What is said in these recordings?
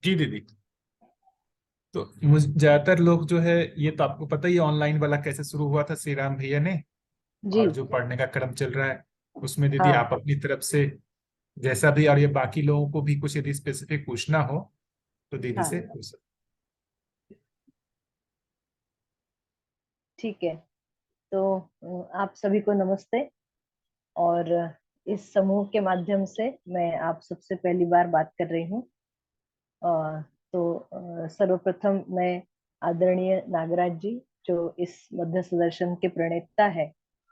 जी दीदी। तो मुझ ज्यादातर लोग जो है, ये तो आपको पता ही है ऑनलाइन वाला कैसे शुरू हुआ था श्री राम भैया ने। जी। और जो पढ़ने का क्रम चल रहा है उसमें दीदी हाँ। आप अपनी तरफ से जैसा भी, और ये बाकी लोगों को भी कुछ यदि स्पेसिफिक पूछना हो तो दीदी से हाँ। पूछ सकते। ठीक है। तो आप सभी को नमस्ते। और इस समूह के माध्यम से मैं आप सबसे पहली बार बात कर रही हूँ। तो सर्वप्रथम मैं आदरणीय नागराज जी, जो इस मध्य सुदर्शन के प्रणेता है,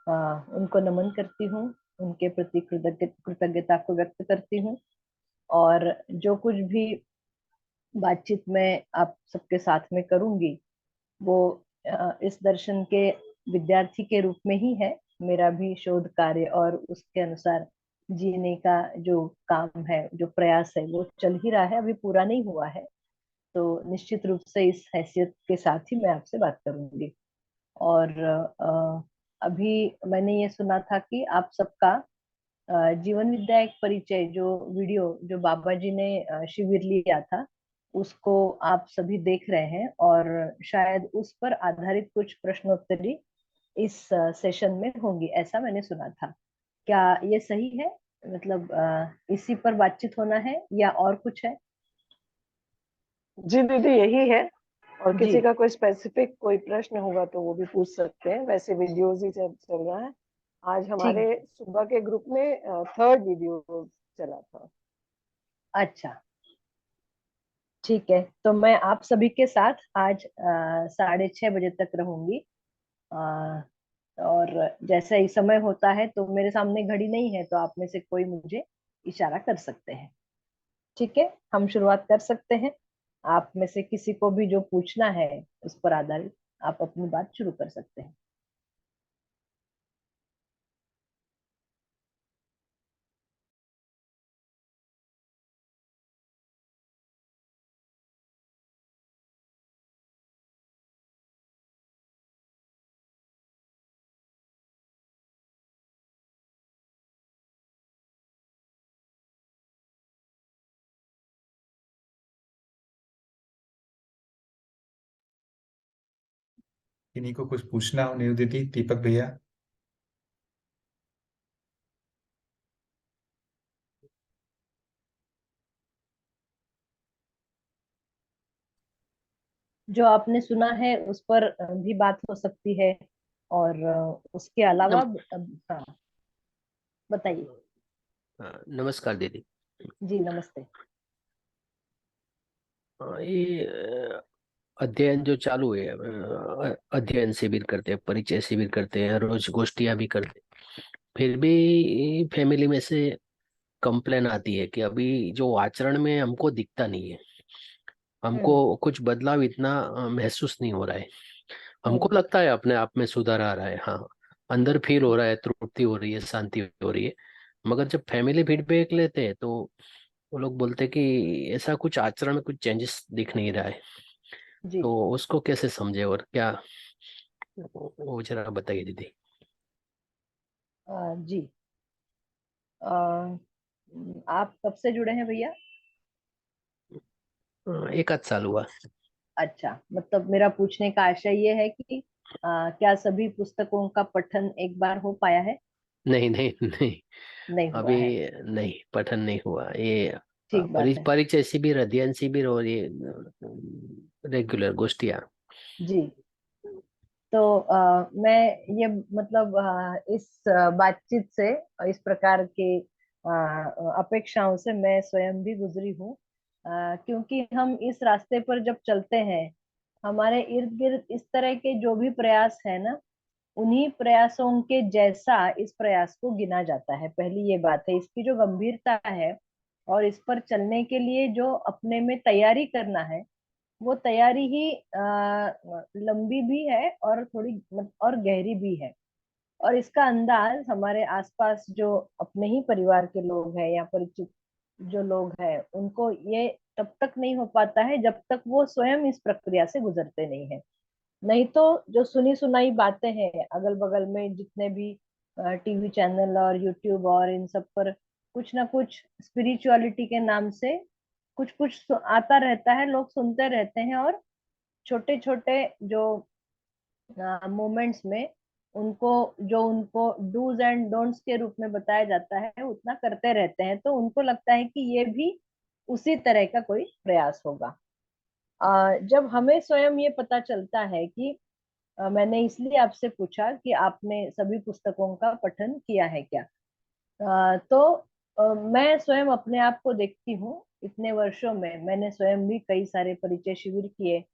उनको नमन करती हूँ। उनके प्रति कृतज्ञता को व्यक्त करती हूँ। और जो कुछ भी बातचीत मैं आप सबके साथ में करूंगी, वो इस दर्शन के विद्यार्थी के रूप में ही है। मेरा भी शोध कार्य और उसके अनुसार जीने का जो काम है, जो प्रयास है, वो चल ही रहा है, अभी पूरा नहीं हुआ है। तो निश्चित रूप से इस हैसियत के साथ ही मैं आपसे बात करूंगी। और अभी मैंने ये सुना था कि आप सबका जीवन विद्या एक परिचय, जो वीडियो जो बाबा जी ने शिविर लिया था, उसको आप सभी देख रहे हैं, और शायद उस पर आधारित कुछ प्रश्नोत्तरी इस सेशन में होंगी, ऐसा मैंने सुना था। क्या ये सही है? मतलब इसी पर बातचीत होना है या और कुछ है? जी दीदी, यही है। और जी। किसी का कोई स्पेसिफिक कोई प्रश्न होगा तो वो भी पूछ सकते हैं। वैसे वीडियोज ही चल रहा है। आज ठीक। हमारे सुबह के ग्रुप में थर्ड वीडियो चला था। अच्छा। ठीक है, तो मैं आप सभी के साथ आज 6:30 बजे तक रहूंगी। अ, और जैसा ही समय होता है, तो मेरे सामने घड़ी नहीं है, तो आप में से कोई मुझे इशारा कर सकते हैं। ठीक है, हम शुरुआत कर सकते हैं। आप में से किसी को भी जो पूछना है उस पर आधारित आप अपनी बात शुरू कर सकते हैं। किन्हीं को कुछ पूछना हो, नीरू दीदी, दीपक भैया। जो आपने सुना है उस पर भी बात हो सकती है। और उसके अलावा नम, हाँ, बताइए। नमस्कार दीदी। जी नमस्ते। ये अध्ययन जो चालू है, अध्ययन शिविर करते हैं, परिचय शिविर करते हैं, रोज गोष्ठियां भी करते हैं। फिर भी फैमिली में से कंप्लेन आती है कि अभी जो आचरण में हमको दिखता नहीं है। हमको हम्म। कुछ बदलाव इतना महसूस नहीं हो रहा है। हमको हम्म। लगता है अपने आप में सुधार आ रहा है, हाँ, अंदर फील हो रहा है, तृप्ति हो रही है, शांति हो रही है। मगर जब फैमिली फीडबैक लेते हैं तो वो लोग बोलते हैं कि ऐसा कुछ आचरण में कुछ चेंजेस दिख नहीं रहा है। जी। तो उसको कैसे समझे और क्या, वो जरा बताइए दीदी। जी। आप कब से जुड़े हैं भैया? एक आध साल हुआ। अच्छा, मतलब मेरा पूछने का आशय ये है कि क्या सभी पुस्तकों का पठन एक बार हो पाया है? नहीं नहीं नहीं, नहीं हुआ अभी है। नहीं, पठन नहीं हुआ ये। ठीक बात है। परिचय शिविर, अध्ययन शिविर और ये रेगुलर गोष्ठियाँ। जी। तो मैं ये मतलब इस बातचीत से, इस प्रकार के अपेक्षाओं से मैं स्वयं भी गुजरी हूँ। क्योंकि हम इस रास्ते पर जब चलते हैं, हमारे इर्द गिर्द इस तरह के जो भी प्रयास है ना, उन्हीं प्रयासों के जैसा इस प्रयास को गिना जाता है। पहली ये बात है, इसकी जो गंभीरता है और इस पर चलने के लिए जो अपने में तैयारी करना है, वो तैयारी ही लंबी भी है और थोड़ी और गहरी भी है। और इसका अंदाज हमारे आसपास जो अपने ही परिवार के लोग हैं या परिचित जो लोग हैं, उनको ये तब तक नहीं हो पाता है जब तक वो स्वयं इस प्रक्रिया से गुजरते नहीं है। नहीं तो जो सुनी सुनाई बातें हैं अगल बगल में, जितने भी टीवी चैनल और यूट्यूब और इन सब पर कुछ ना कुछ स्पिरिचुअलिटी के नाम से कुछ कुछ आता रहता है, लोग सुनते रहते हैं और छोटे छोटे जो मोमेंट्स में उनको, जो उनको डूज एंड डोंट्स के रूप में बताया जाता है, उतना करते रहते हैं, तो उनको लगता है कि ये भी उसी तरह का कोई प्रयास होगा। जब हमें स्वयं ये पता चलता है कि मैंने इसलिए आपसे पूछा कि आपने सभी पुस्तकों का पठन किया है क्या। तो मैं स्वयं अपने आप को देखती हूँ, इतने वर्षों में मैंने स्वयं भी कई सारे परिचय शिविर किए।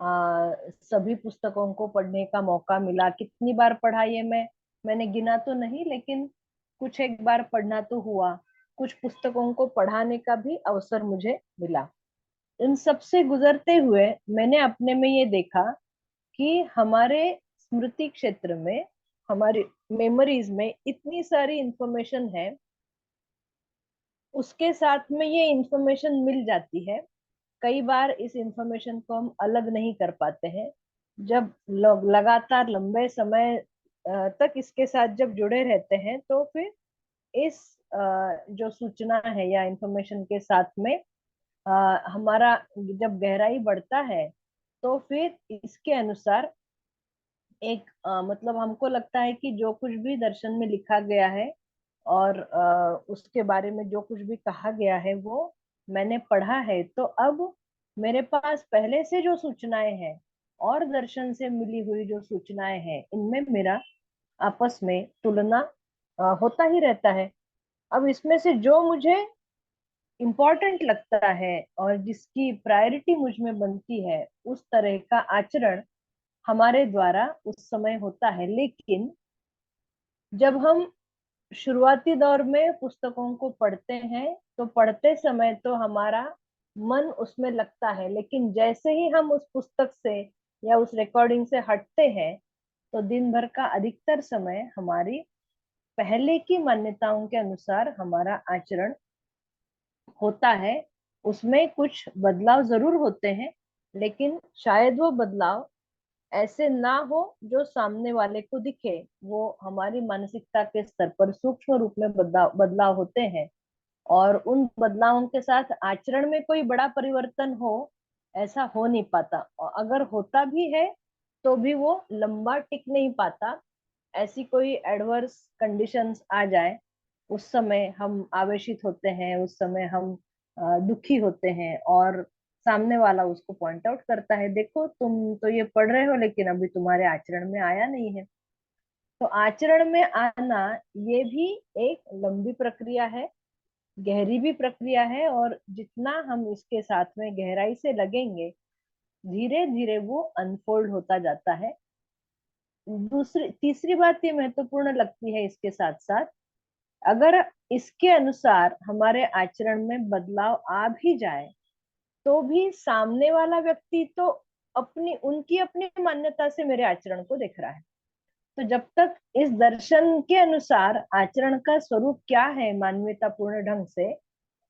सभी पुस्तकों को पढ़ने का मौका मिला। कितनी बार पढ़ा ये मैंने गिना तो नहीं, लेकिन कुछ एक बार पढ़ना तो हुआ। कुछ पुस्तकों को पढ़ाने का भी अवसर मुझे मिला। इन सब से गुजरते हुए मैंने अपने में ये देखा कि हमारे स्मृति क्षेत्र में, हमारी मेमोरीज में इतनी सारी इंफॉर्मेशन है, उसके साथ में ये इंफॉर्मेशन मिल जाती है। कई बार इस इंफॉर्मेशन को हम अलग नहीं कर पाते हैं। जब लोग लगातार लंबे समय तक इसके साथ जब जुड़े रहते हैं, तो फिर इस जो सूचना है या इंफॉर्मेशन के साथ में हमारा जब गहराई बढ़ता है, तो फिर इसके अनुसार एक मतलब हमको लगता है कि जो कुछ भी दर्शन में लिखा गया है और उसके बारे में जो कुछ भी कहा गया है वो मैंने पढ़ा है, तो अब मेरे पास पहले से जो सूचनाएं हैं और दर्शन से मिली हुई जो सूचनाएं हैं, इनमें मेरा आपस में तुलना होता ही रहता है। अब इसमें से जो मुझे इम्पोर्टेंट लगता है और जिसकी प्रायोरिटी मुझ में बनती है, उस तरह का आचरण हमारे द्वारा उस समय होता है। लेकिन जब हम शुरुआती दौर में पुस्तकों को पढ़ते हैं, तो पढ़ते समय तो हमारा मन उसमें लगता है, लेकिन जैसे ही हम उस पुस्तक से या उस रिकॉर्डिंग से हटते हैं, तो दिन भर का अधिकतर समय हमारी पहले की मान्यताओं के अनुसार हमारा आचरण होता है। उसमें कुछ बदलाव जरूर होते हैं, लेकिन शायद वो बदलाव ऐसे ना हो जो सामने वाले को दिखे। वो हमारी मानसिकता के स्तर पर सूक्ष्म रूप में बदलाव बदलाव होते हैं, और उन बदलावों के साथ आचरण में कोई बड़ा परिवर्तन हो, ऐसा हो नहीं पाता। और अगर होता भी है तो भी वो लंबा टिक नहीं पाता। ऐसी कोई एडवर्स कंडीशंस आ जाए, उस समय हम आवेशित होते हैं, उस समय हम दुखी होते हैं, और सामने वाला उसको पॉइंट आउट करता है, देखो तुम तो ये पढ़ रहे हो लेकिन अभी तुम्हारे आचरण में आया नहीं है। तो आचरण में आना ये भी एक लंबी प्रक्रिया है, गहरी भी प्रक्रिया है, और जितना हम इसके साथ में गहराई से लगेंगे, धीरे धीरे वो अनफोल्ड होता जाता है। दूसरी तीसरी बात ये महत्वपूर्ण लगती है इसके साथ साथ, अगर इसके अनुसार हमारे आचरण में बदलाव आ भी जाए, तो भी सामने वाला व्यक्ति तो अपनी उनकी अपनी मान्यता से मेरे आचरण को देख रहा है। तो जब तक इस दर्शन के अनुसार आचरण का स्वरूप क्या है मानवीयतापूर्ण ढंग से,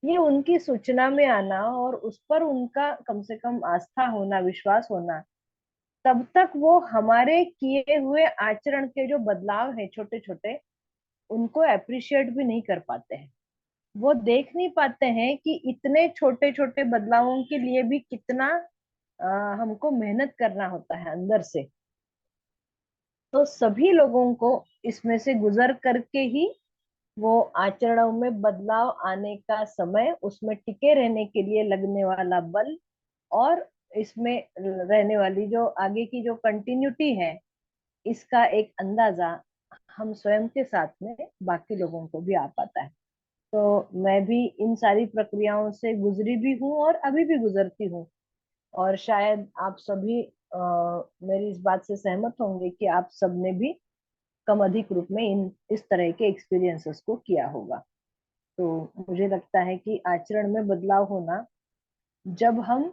ये उनकी सूचना में आना और उस पर उनका कम से कम आस्था होना, विश्वास होना, तब तक वो हमारे किए हुए आचरण के जो बदलाव है छोटे छोटे, उनको अप्रिशिएट भी नहीं कर पाते हैं। वो देख नहीं पाते हैं कि इतने छोटे छोटे बदलावों के लिए भी कितना हमको मेहनत करना होता है अंदर से। तो सभी लोगों को इसमें से गुजर करके ही वो आचरणों में बदलाव आने का समय, उसमें टिके रहने के लिए लगने वाला बल, और इसमें रहने वाली जो आगे की जो कंटिन्यूटी है, इसका एक अंदाजा हम स्वयं के साथ में बाकी लोगों को भी आ पाता है। तो मैं भी इन सारी प्रक्रियाओं से गुजरी भी हूँ और अभी भी गुजरती हूँ। और शायद आप सभी मेरी इस बात से सहमत होंगे कि आप सबने भी कम अधिक रूप में इस तरह के एक्सपीरियंसेस को किया होगा। तो मुझे लगता है कि आचरण में बदलाव होना, जब हम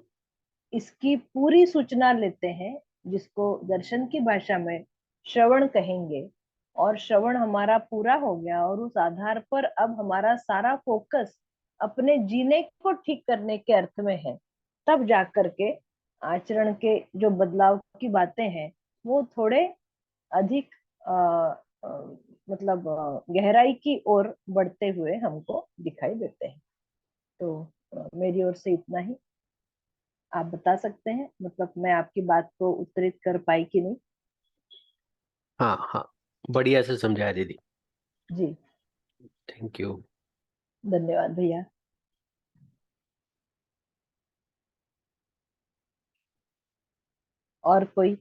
इसकी पूरी सूचना लेते हैं, जिसको दर्शन की भाषा में श्रवण कहेंगे, और श्रवण हमारा पूरा हो गया और उस आधार पर अब हमारा सारा फोकस अपने जीने को ठीक करने के अर्थ में है, तब जाकर के आचरण के जो बदलाव की बातें हैं वो थोड़े अधिक अ, अ, मतलब गहराई की ओर बढ़ते हुए हमको दिखाई देते हैं। तो मेरी ओर से इतना ही। आप बता सकते हैं, मतलब मैं आपकी बात को उत्तरित कर पाई कि नहीं? हाँ हाँ, बढ़िया से समझाया दीदी। जी। Thank you. धन्यवाद भैया। और कोई?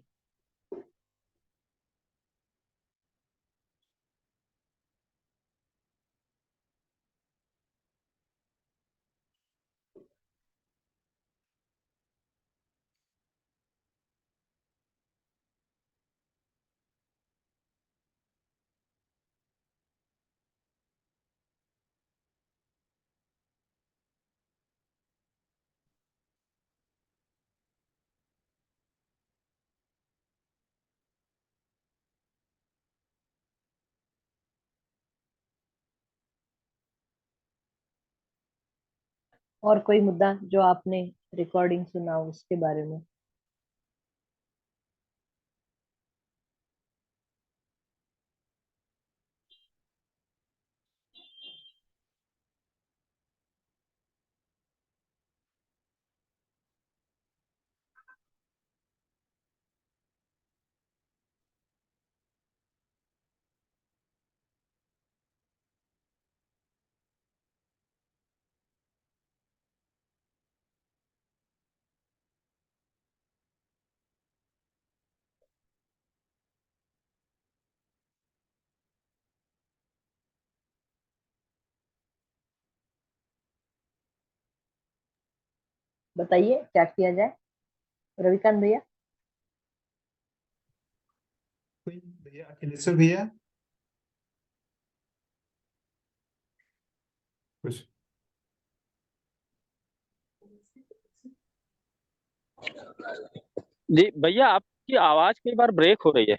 और कोई मुद्दा जो आपने रिकॉर्डिंग सुना उसके बारे में? बताइए क्या किया जाए, रविकांत भैया। कोई भैया, अखिलेश्वर भैया, कुछ? जी भैया, आपकी आवाज कई बार ब्रेक हो रही है।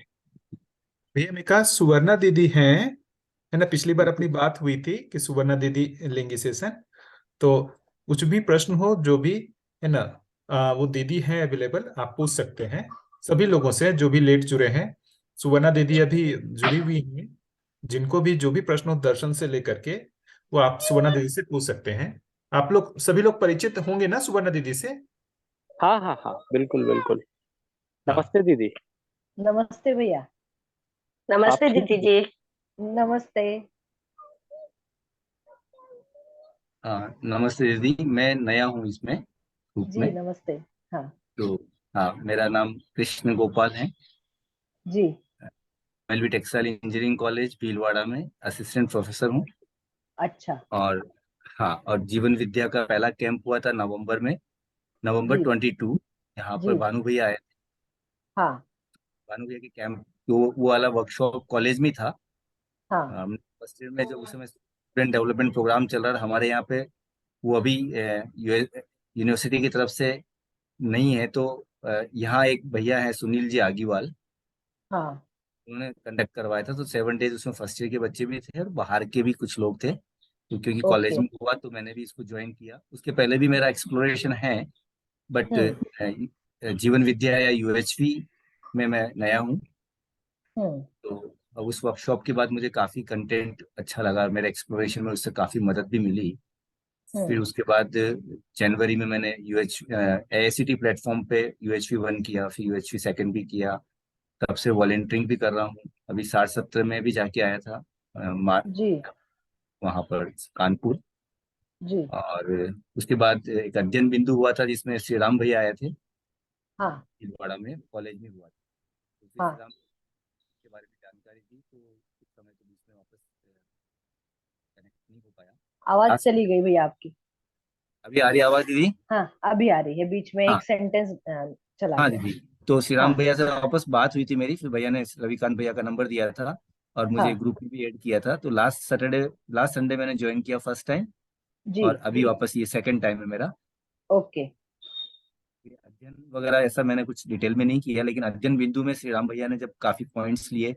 भैया मेरे कहा सुवर्णा दीदी हैं, है ना? पिछली बार अपनी बात हुई थी कि सुवर्णा दीदी लेंगी सेशन। तो कुछ भी प्रश्न हो जो भी, है ना, वो दीदी हैं अवेलेबल, आप पूछ सकते हैं सभी लोगों से जो भी लेट जुड़े हैं। सुवर्णा दीदी अभी जुड़ी हुई हैं। जिनको भी जो भी प्रश्न हो दर्शन से लेकर के, वो आप सुवर्णा दीदी से पूछ सकते हैं। आप लोग सभी लोग परिचित होंगे ना सुवर्णा दीदी से? हाँ हाँ हाँ, बिल्कुल बिल्कुल। हाँ। नमस्ते दीदी। नमस्ते भैया। आप नमस्ते ठीक दीदी हैं? जी। नमस्ते। हाँ नमस्ते दीदी, मैं नया हूँ इसमें ग्रुप जी में। नमस्ते। हाँ। तो हाँ, मेरा नाम कृष्ण गोपाल है। जी। मैं भी टेक्सटाइल इंजीनियरिंग कॉलेज भीलवाड़ा में असिस्टेंट प्रोफेसर हूँ। अच्छा। और हाँ, और जीवन विद्या का पहला कैंप हुआ था नवंबर में, नवंबर जी। 22। यहाँ पर जी। भानु भैया आए थे। हाँ। भानु भैया के कैंप, तो वो वाला वर्कशॉप कॉलेज में था। हाँ। हम फर्स्ट ईयर में जब उस समय स्टूडेंट डेवलपमेंट प्रोग्राम चल रहा था हमारे यहाँ पे, वो अभी यूनिवर्सिटी की तरफ से नहीं है। तो यहाँ एक भैया है सुनील जी आगीवाल, हाँ। उन्होंने कंडक्ट करवाया था। तो 7 डेज उसमें फर्स्ट ईयर के बच्चे भी थे और बाहर के भी कुछ लोग थे। तो क्योंकि कॉलेज ओके। में हुआ तो मैंने भी इसको ज्वाइन किया। उसके पहले भी मेरा एक्सप्लोरेशन है, बट हम्म। जीवन विद्या या यूएचवी में मैं नया हूँ। हम्म। तो अब उस वर्कशॉप के बाद मुझे काफ़ी कंटेंट अच्छा लगा, मेरे एक्सप्लोरेशन में उससे काफ़ी मदद भी मिली। फिर हम्म। उसके बाद जनवरी में मैंने AICTE प्लेटफॉर्म पे UHV 1 किया, फिर UHV 2 भी किया। तब से वॉलेंटियरिंग भी कर रहा हूँ। अभी 60-70 में भी जाके आया था, जी। वहाँ पर कानपुर। जी। और उसके बाद एक अध्ययन बिंदु हुआ था जिसमें श्री राम भैया आए थे, हाँ। भीलवाड़ा में कॉलेज में हुआ था। तो फिर श्री हाँ। राम के बारे में जानकारी दी, तो कुछ समय के बीच में वापस कनेक्ट नहीं हो पाया। आवाज लास्ट, चली गई भैया आपकी। अभी आ रही है आवाज दीदी? हाँ, अभी आ रही है, बीच में हाँ एक सेंटेंस चला हाँ गया। दीदी, तो श्री राम हाँ। भैया से वापस बात हुई थी मेरी। फिर भैया ने रविकांत भैया का नंबर दिया था और मुझे हाँ। ग्रुप में भी ऐड किया था। तो लास्ट संडे मैंने ज्वाइन किया फर्स्ट टाइम। जी। और अभी वापस ये सेकंड टाइम है मेरा। ओके। ये अध्ययन वगैरह ऐसा मैंने कुछ डिटेल में नहीं किया, लेकिन अध्ययन बिंदु में श्री राम भैया ने जब काफी पॉइंट्स लिए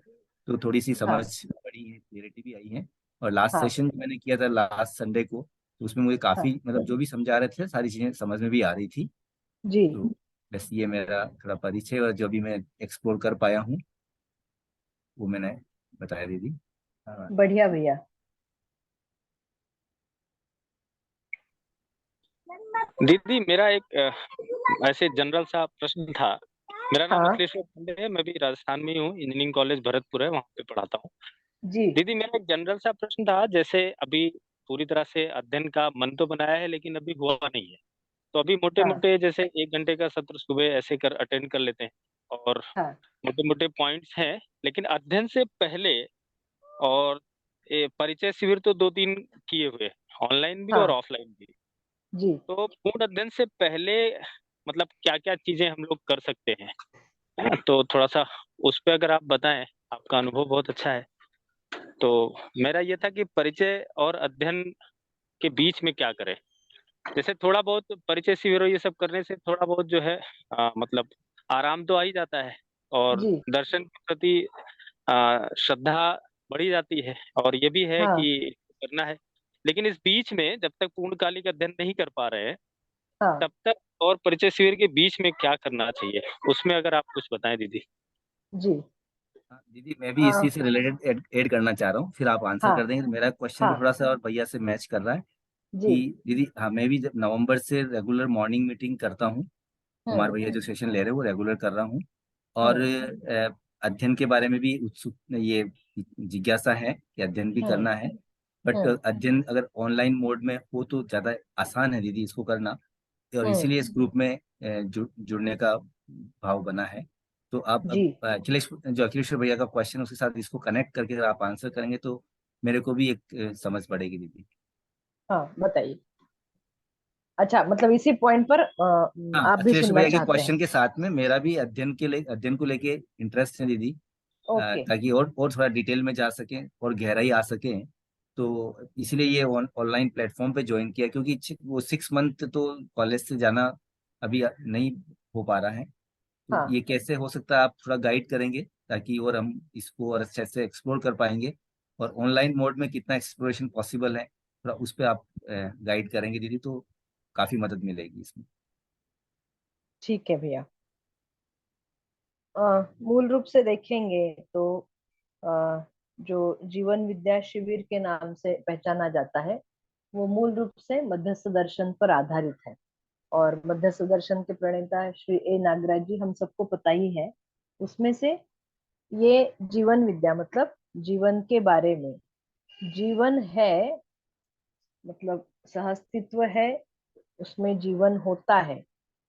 तो थोड़ी सी समझ हाँ। पड़ी है, क्लियरिटी भी आई है। और लास्ट हाँ। सेशन जो मैंने किया था लास्ट संडे को, तो उसमें मुझे हाँ। काफी, मतलब जो भी समझा रहे थे सारी चीजें समझ में भी आ रही थी। जी। तो बस ये मेरा थोड़ा परिचय और जो भी मैं एक्सप्लोर कर पाया हूँ वो मैंने बताया दीदी। हाँ। बढ़िया भैया। दीदी मेरा एक ऐसे जनरल सा प्रश्न था। मेरा नाम हाँ अखिलेश्वर पांडे है, मैं भी राजस्थान में ही हूँ, इंजीनियरिंग कॉलेज भरतपुर है, वहाँ पे पढ़ाता हूँ। जी। दीदी मेरा एक जनरल सा प्रश्न था, जैसे अभी पूरी तरह से अध्ययन का मन तो बनाया है लेकिन अभी हुआ नहीं है, तो अभी मोटे हाँ मोटे जैसे 1 घंटे का सत्र सुबह ऐसे कर अटेंड कर लेते हैं और हाँ मोटे मोटे पॉइंट्स हैं, लेकिन अध्ययन से पहले और परिचय शिविर तो 2-3 किए हुए, ऑनलाइन भी और हाँ ऑफलाइन भी। जी। तो पूर्ण अध्ययन से पहले मतलब क्या क्या चीजें हम लोग कर सकते हैं, है ना? तो थोड़ा सा उस पे अगर आप बताएं, आपका अनुभव बहुत अच्छा है। तो मेरा ये था कि परिचय और अध्ययन के बीच में क्या करें। जैसे थोड़ा बहुत परिचय शिविर और ये सब करने से थोड़ा बहुत जो है मतलब आराम तो आ ही जाता है और जी। दर्शन के प्रति श्रद्धा बढ़ी जाती है, और ये भी है हाँ कि करना है। लेकिन इस बीच में जब तक पूर्णकालिक अध्ययन नहीं कर पा रहे हैं, हाँ तब तक और परिचय शिविर के बीच में क्या करना चाहिए, उसमें अगर आप कुछ बताएं दीदी। जी। हाँ, दीदी मैं भी इसी आ, से रिलेटेड ऐड करना चाह रहा हूँ, फिर आप आंसर हाँ कर देंगे। तो मेरा क्वेश्चन भी हाँ थोड़ा सा और भैया से मैच कर रहा है जी। कि दीदी, हाँ मैं भी जब नवंबर से रेगुलर मॉर्निंग मीटिंग करता हूँ, कुमार हम्म भैया जो सेशन ले रहे हैं वो रेगुलर कर रहा हूँ। और हम्म अध्ययन के बारे में भी उत्सुक ये जिज्ञासा है कि अध्ययन भी हम्म करना है। बट हम्म अध्ययन अगर ऑनलाइन मोड में हो तो ज़्यादा आसान है दीदी इसको करना, और इसीलिए इस ग्रुप में जुड़ने का भाव बना है। तो आप जी। अब अखिलेश्वर भैया का क्वेश्चन उसके साथ इसको कनेक्ट करके अगर आप आंसर करेंगे तो मेरे को भी एक समझ पड़ेगी दीदी। हाँ बताइए। अच्छा, मतलब इसी पॉइंट पर हाँ, आप भी अखिलेश्वर सुनना भैया के चाहते हैं। क्वेश्चन के साथ में मेरा भी अध्ययन को लेके इंटरेस्ट है दीदी। ओके। ताकि और थोड़ा डिटेल में जा सकें और गहराई आ सके। तो इसलिए ये ऑनलाइन प्लेटफॉर्म पे ज्वाइन किया, क्योंकि वो 6 मंथ तो कॉलेज से जाना अभी नहीं हो पा रहा है। तो हाँ ये कैसे हो सकता है, आप थोड़ा गाइड करेंगे ताकि और हम इसको और अच्छे से एक्सप्लोर कर पाएंगे। और ऑनलाइन मोड में कितना एक्सप्लोरेशन पॉसिबल है, थोड़ा उस पर आप गाइड करेंगे दीदी, तो काफ़ी मदद मिलेगी इसमें। ठीक है भैया। मूल रूप से देखेंगे तो जो जीवन विद्या शिविर के नाम से पहचाना जाता है, वो मूल रूप से मध्यस्थ दर्शन पर आधारित है। और मध्यस्थ दर्शन के प्रणेता श्री ए नागराज जी हम सबको पता ही है। उसमें से ये जीवन विद्या मतलब जीवन के बारे में, जीवन है मतलब सहअस्तित्व है, उसमें जीवन होता है,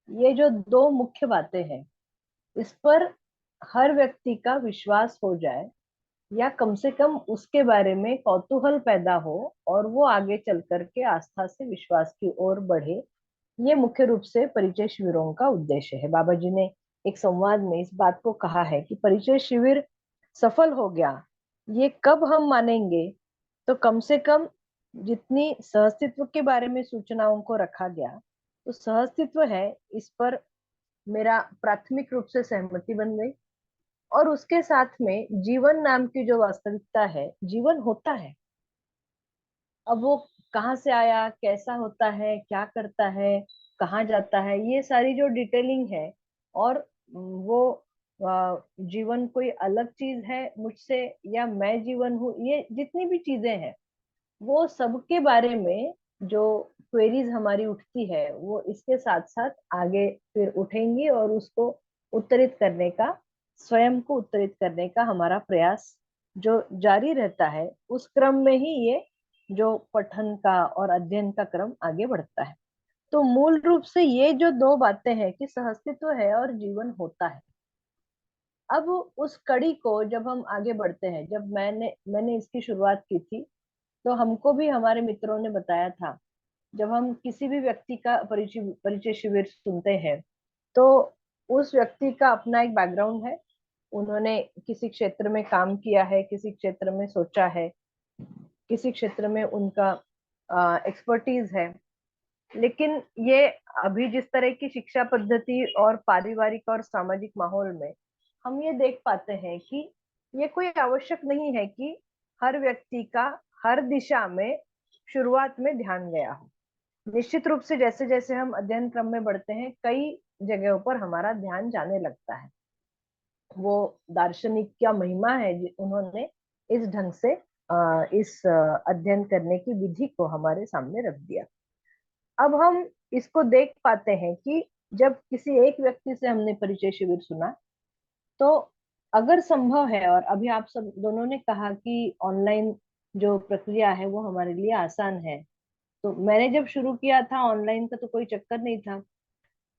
ये जो दो मुख्य बातें हैं, इस पर हर व्यक्ति का विश्वास हो जाए, या कम से कम उसके बारे में कौतूहल पैदा हो, और वो आगे चल करके आस्था से विश्वास की ओर बढ़े। ये मुख्य रूप से परिचय शिविरों का उद्देश्य है। बाबा जी ने एक संवाद में इस बात को कहा है कि परिचय शिविर सफल हो गया, ये कब हम मानेंगे, तो कम से कम जितनी सहअस्तित्व के बारे में सूचनाओं को रखा गया, तो सहअस्तित्व है इस पर मेरा प्राथमिक रूप से सहमति बन गई। और उसके साथ में जीवन नाम की जो वास्तविकता है, जीवन होता है, अब वो कहाँ से आया, कैसा होता है, क्या करता है, कहाँ जाता है, ये सारी जो डिटेलिंग है, और वो जीवन कोई अलग चीज है मुझसे, या मैं जीवन हूँ, ये जितनी भी चीजें हैं, वो सबके बारे में जो क्वेरीज हमारी उठती है, वो इसके साथ साथ आगे फिर उठेंगी, और उसको उत्तरित करने का, स्वयं को उत्तरित करने का हमारा प्रयास जो जारी रहता है, उस क्रम में ही ये जो पठन का और अध्ययन का क्रम आगे बढ़ता है। तो मूल रूप से ये जो दो बातें हैं कि सहअस्तित्व है और जीवन होता है। अब उस कड़ी को जब हम आगे बढ़ते हैं, जब मैंने इसकी शुरुआत की थी, तो हमको भी हमारे मित्रों ने बताया था, जब हम किसी भी व्यक्ति का परिचय परिचय शिविर सुनते हैं, तो उस व्यक्ति का अपना एक बैकग्राउंड है, उन्होंने किसी क्षेत्र में काम किया है, किसी क्षेत्र में सोचा है, किसी क्षेत्र में उनका एक्सपर्टीज है। लेकिन ये अभी जिस तरह की शिक्षा पद्धति और पारिवारिक और सामाजिक माहौल में हम ये देख पाते हैं कि ये कोई आवश्यक नहीं है कि हर व्यक्ति का हर दिशा में शुरुआत में ध्यान गया हो। निश्चित रूप से जैसे जैसे हम अध्ययन क्रम में बढ़ते हैं, कई जगहों पर हमारा ध्यान जाने लगता है। वो दार्शनिक क्या महिमा है, उन्होंने इस ढंग से इस अध्ययन करने की विधि को हमारे सामने रख दिया। अब हम इसको देख पाते हैं कि जब किसी एक व्यक्ति से हमने परिचय शिविर सुना, तो अगर संभव है, और अभी आप सब दोनों ने कहा कि ऑनलाइन जो प्रक्रिया है वो हमारे लिए आसान है, तो मैंने जब शुरू किया था ऑनलाइन का तो कोई चक्कर नहीं था।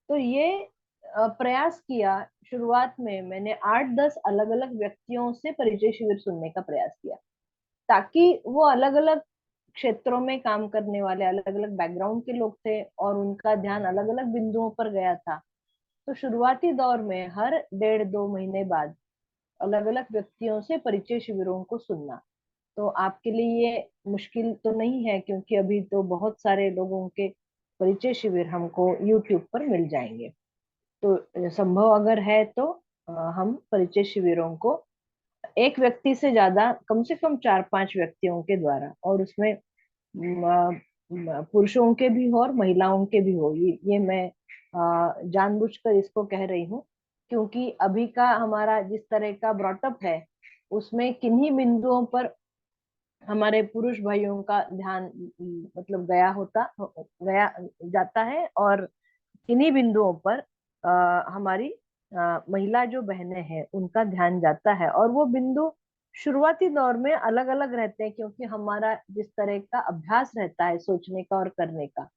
तो ये प्रयास किया, शुरुआत में मैंने 8-10 अलग अलग व्यक्तियों से परिचय शिविर सुनने का प्रयास किया, ताकि वो अलग अलग क्षेत्रों में काम करने वाले, अलग अलग बैकग्राउंड के लोग थे और उनका ध्यान अलग अलग बिंदुओं पर गया था। तो शुरुआती दौर में हर 1.5-2 महीने बाद अलग अलग व्यक्तियों से परिचय शिविरों को सुनना, तो आपके लिए ये मुश्किल तो नहीं है, क्योंकि अभी तो बहुत सारे लोगों के परिचय शिविर हमको यूट्यूब पर मिल जाएंगे। तो संभव अगर है तो हम परिचय शिविरों को एक व्यक्ति से ज्यादा, कम से कम 4-5 व्यक्तियों के द्वारा, और उसमें पुरुषों के भी हो और महिलाओं के भी हो, ये मैं जानबूझकर इसको कह रही हूँ, क्योंकि अभी का हमारा जिस तरह का ब्रॉटअप है उसमें किन्हीं बिंदुओं पर हमारे पुरुष भाइयों का ध्यान मतलब गया जाता है, और किन्हीं बिंदुओं पर हमारी महिला जो बहनें हैं उनका ध्यान जाता है, और वो बिंदु शुरुआती दौर में अलग अलग रहते हैं, क्योंकि हमारा जिस तरह का अभ्यास रहता है सोचने का और करने का,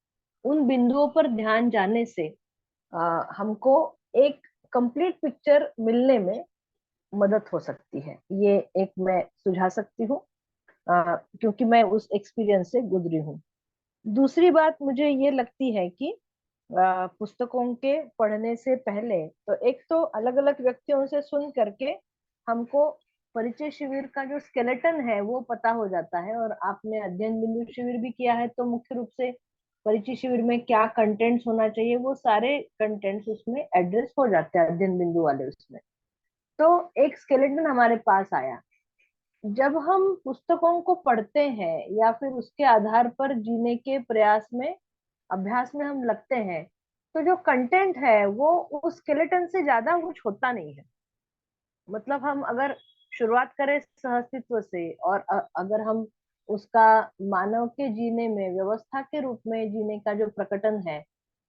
उन बिंदुओं पर ध्यान जाने से हमको एक कंप्लीट पिक्चर मिलने में मदद हो सकती है। ये एक मैं सुझा सकती हूँ, क्योंकि मैं उस एक्सपीरियंस से गुजरी हूँ। दूसरी बात मुझे ये लगती है कि पुस्तकों के पढ़ने से पहले तो एक तो अलग अलग व्यक्तियों से सुन करके हमको परिचय शिविर का जो स्केलेटन है वो पता हो जाता है, और आपने अध्ययन बिंदु शिविर भी किया है तो मुख्य रूप से परिचय शिविर में क्या कंटेंट्स होना चाहिए वो सारे कंटेंट्स उसमें एड्रेस हो जाते हैं अध्ययन बिंदु वाले उसमें। तो एक स्केलेटन हमारे पास आया। जब हम पुस्तकों को पढ़ते हैं या फिर उसके आधार पर जीने के प्रयास में, अभ्यास में हम लगते हैं, तो जो कंटेंट है वो उस स्केलेटन से ज्यादा कुछ होता नहीं है। मतलब हम अगर शुरुआत करें सहअस्तित्व से, और अगर हम उसका मानव के जीने में व्यवस्था के रूप में जीने का जो प्रकटन है,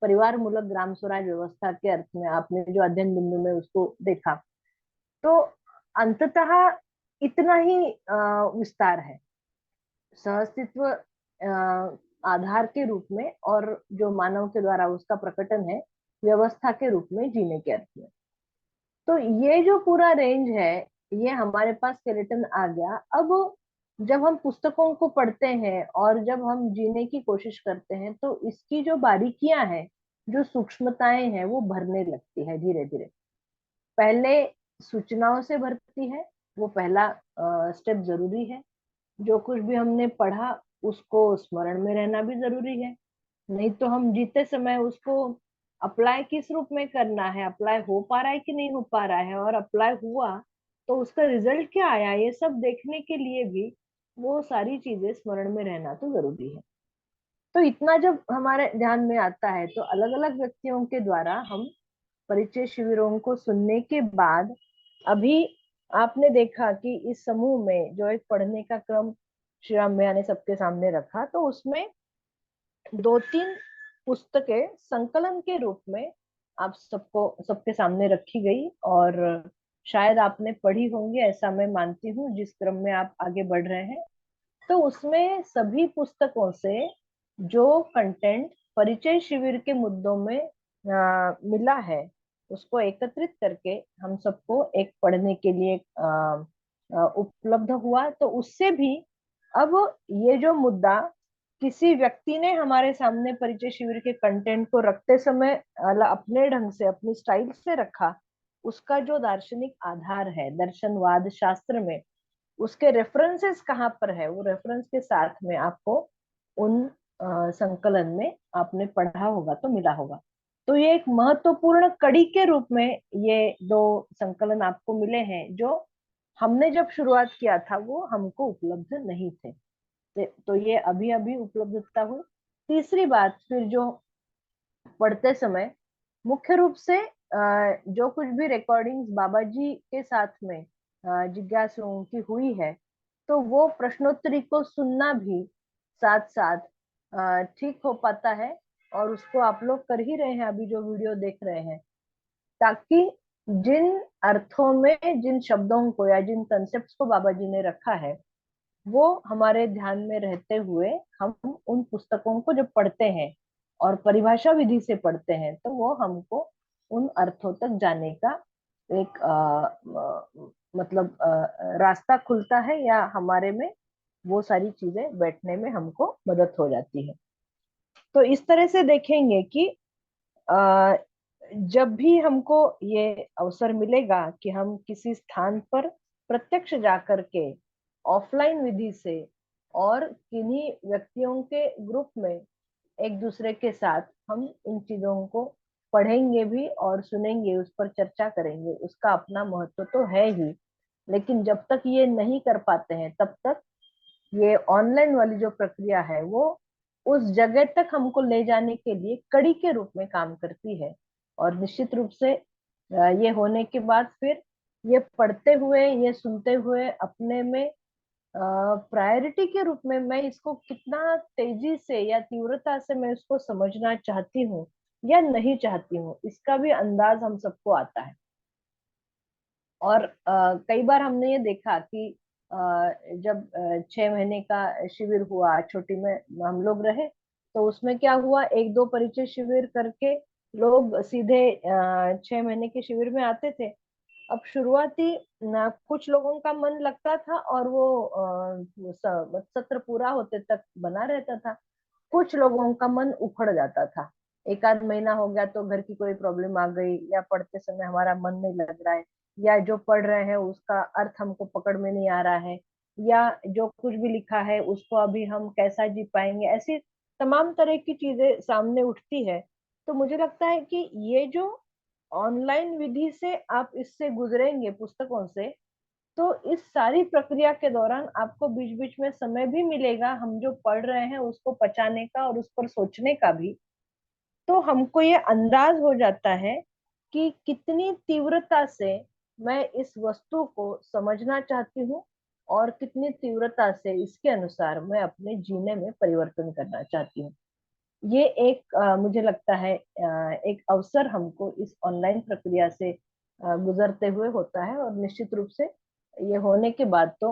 परिवार मूलक ग्राम स्वराज व्यवस्था के अर्थ में आपने जो अध्ययन बिंदु में उसको देखा, तो अंततः इतना ही विस्तार है सहअस्तित्व आधार के रूप में, और जो मानव के द्वारा उसका प्रकटन है व्यवस्था के रूप में जीने के अर्थ में। तो ये जो पूरा रेंज है, ये हमारे पास स्केलेटन आ गया। अब जब हम पुस्तकों को पढ़ते हैं और जब हम जीने की कोशिश करते हैं, तो इसकी जो बारीकियां हैं, जो सूक्ष्मताएं हैं, वो भरने लगती है धीरे धीरे। पहले सूचनाओं से भरती है, वो पहला स्टेप जरूरी है। जो कुछ भी हमने पढ़ा उसको स्मरण में रहना भी जरूरी है, नहीं तो हम जीते समय उसको अप्लाई किस रूप में करना है, अप्लाई हो पा रहा है कि नहीं हो पा रहा है, और अप्लाई हुआ तो उसका रिजल्ट क्या आया, ये सब देखने के लिए भी वो सारी चीजें स्मरण में रहना तो जरूरी है। तो इतना जब हमारे ध्यान में आता है, तो अलग अलग व्यक्तियों के द्वारा हम परिचय शिविरों को सुनने के बाद, अभी आपने देखा कि इस समूह में जो एक पढ़ने का क्रम श्री राम भैया ने सबके सामने रखा, तो उसमें 2-3 पुस्तकें संकलन के रूप में आप सबके सामने रखी गई, और शायद आपने पढ़ी होंगी, ऐसा मैं मानती हूँ जिस क्रम में आप आगे बढ़ रहे हैं। तो उसमें सभी पुस्तकों से जो कंटेंट परिचय शिविर के मुद्दों में मिला है, उसको एकत्रित करके हम सबको एक पढ़ने के लिए उपलब्ध हुआ। तो उससे भी अब ये जो मुद्दा किसी व्यक्ति ने हमारे सामने परिचय शिविर के कंटेंट को रखते समय अपने ढंग से, अपनी स्टाइल से रखा, उसका जो दार्शनिक आधार है दर्शनवाद शास्त्र में, उसके रेफरेंसेस कहाँ पर है, वो रेफरेंस के साथ में आपको उन संकलन में आपने पढ़ा होगा तो मिला होगा। तो ये एक महत्वपूर्ण कड़ी के रूप में ये 2 संकलन आपको मिले हैं, जो हमने जब शुरुआत किया था वो हमको उपलब्ध नहीं थे, तो ये अभी अभी उपलब्धता हुई। तीसरी बात, फिर जो पढ़ते समय मुख्य रूप से जो कुछ भी रिकॉर्डिंग्स बाबा जी के साथ में जिज्ञासुओं की हुई है, तो वो प्रश्नोत्तरी को सुनना भी साथ साथ ठीक हो पाता है। और उसको आप लोग कर ही रहे हैं अभी जो वीडियो देख रहे हैं, ताकि जिन अर्थों में, जिन शब्दों को या जिन कंसेप्ट्स को बाबा जी ने रखा है वो हमारे ध्यान में रहते हुए हम उन पुस्तकों को जब पढ़ते हैं और परिभाषा विधि से पढ़ते हैं तो वो हमको उन अर्थों तक जाने का एक मतलब रास्ता खुलता है, या हमारे में वो सारी चीजें बैठने में हमको मदद हो जाती है। तो इस तरह से देखेंगे कि अ, जब भी हमको ये अवसर मिलेगा कि हम किसी स्थान पर प्रत्यक्ष जाकर के ऑफलाइन विधि से और किन्हीं व्यक्तियों के ग्रुप में एक दूसरे के साथ हम इन चीजों को पढ़ेंगे भी और सुनेंगे, उस पर चर्चा करेंगे, उसका अपना महत्व तो है ही। लेकिन जब तक ये नहीं कर पाते हैं तब तक ये ऑनलाइन वाली जो प्रक्रिया है वो उस जगह तक हमको ले जाने के लिए कड़ी के रूप में काम करती है। और निश्चित रूप से ये होने के बाद फिर ये पढ़ते हुए, ये सुनते हुए अपने में प्रायोरिटी के रूप में मैं इसको कितना तेजी से या तीव्रता से मैं इसको समझना चाहती हूँ या नहीं चाहती हूँ, इसका भी अंदाज हम सबको आता है। और कई बार हमने ये देखा कि जब 6 महीने का शिविर हुआ छोटी में हम लोग रहे, तो उसमें क्या हुआ, एक दो परिचय शिविर करके लोग सीधे 6 महीने के शिविर में आते थे। अब शुरुआती कुछ लोगों का मन लगता था और वो सत्र पूरा होते तक बना रहता था। कुछ लोगों का मन उखड़ जाता था, एक आध महीना हो गया तो घर की कोई प्रॉब्लम आ गई, या पढ़ते समय हमारा मन नहीं लग रहा है, या जो पढ़ रहे हैं उसका अर्थ हमको पकड़ में नहीं आ रहा है, या जो कुछ भी लिखा है उसको अभी हम कैसा जी पाएंगे, ऐसी तमाम तरह की चीजें सामने उठती है। तो मुझे लगता है कि ये जो ऑनलाइन विधि से आप इससे गुजरेंगे पुस्तकों से, तो इस सारी प्रक्रिया के दौरान आपको बीच बीच में समय भी मिलेगा हम जो पढ़ रहे हैं उसको पचाने का और उस पर सोचने का भी। तो हमको ये अंदाज हो जाता है कि कितनी तीव्रता से मैं इस वस्तु को समझना चाहती हूँ और कितनी तीव्रता से इसके अनुसार मैं अपने जीने में परिवर्तन करना चाहती हूँ। ये एक मुझे लगता है एक अवसर हमको इस ऑनलाइन प्रक्रिया से गुजरते हुए होता है। और निश्चित रूप से ये होने के बाद तो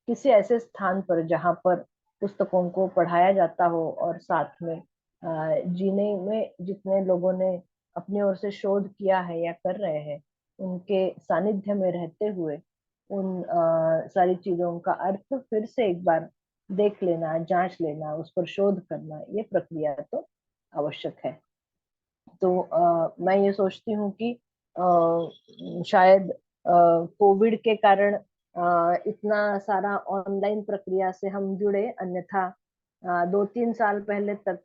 किसी ऐसे स्थान पर जहाँ पर पुस्तकों को पढ़ाया जाता हो और साथ में जीने में जितने लोगों ने अपनी ओर से शोध किया है या कर रहे हैं उनके सानिध्य में रहते हुए उन सारी चीजों का अर्थ फिर से एक बार देख लेना, जांच लेना, उस पर शोध करना, ये प्रक्रिया तो आवश्यक है। तो मैं ये सोचती हूँ कि शायद कोविड के कारण इतना सारा ऑनलाइन प्रक्रिया से हम जुड़े, अन्यथा 2-3 साल पहले तक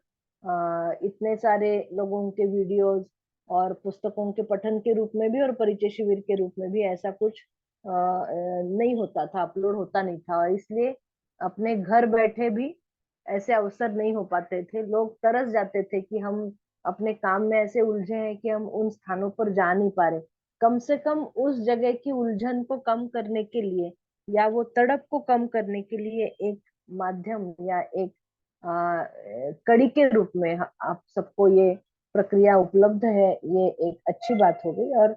इतने सारे लोगों के वीडियोस और पुस्तकों के पठन के रूप में भी और परिचय शिविर के रूप में भी ऐसा कुछ नहीं होता था, अपलोड होता नहीं था। और इसलिए अपने घर बैठे भी ऐसे अवसर नहीं हो पाते थे, लोग तरस जाते थे कि हम अपने काम में ऐसे उलझे हैं कि हम उन स्थानों पर जा नहीं पा रहे। कम से कम उस जगह की उलझन को कम करने के लिए या वो तड़प को कम करने के लिए एक माध्यम या एक कड़ी के रूप में आप सबको ये प्रक्रिया उपलब्ध है, ये एक अच्छी बात हो गई। और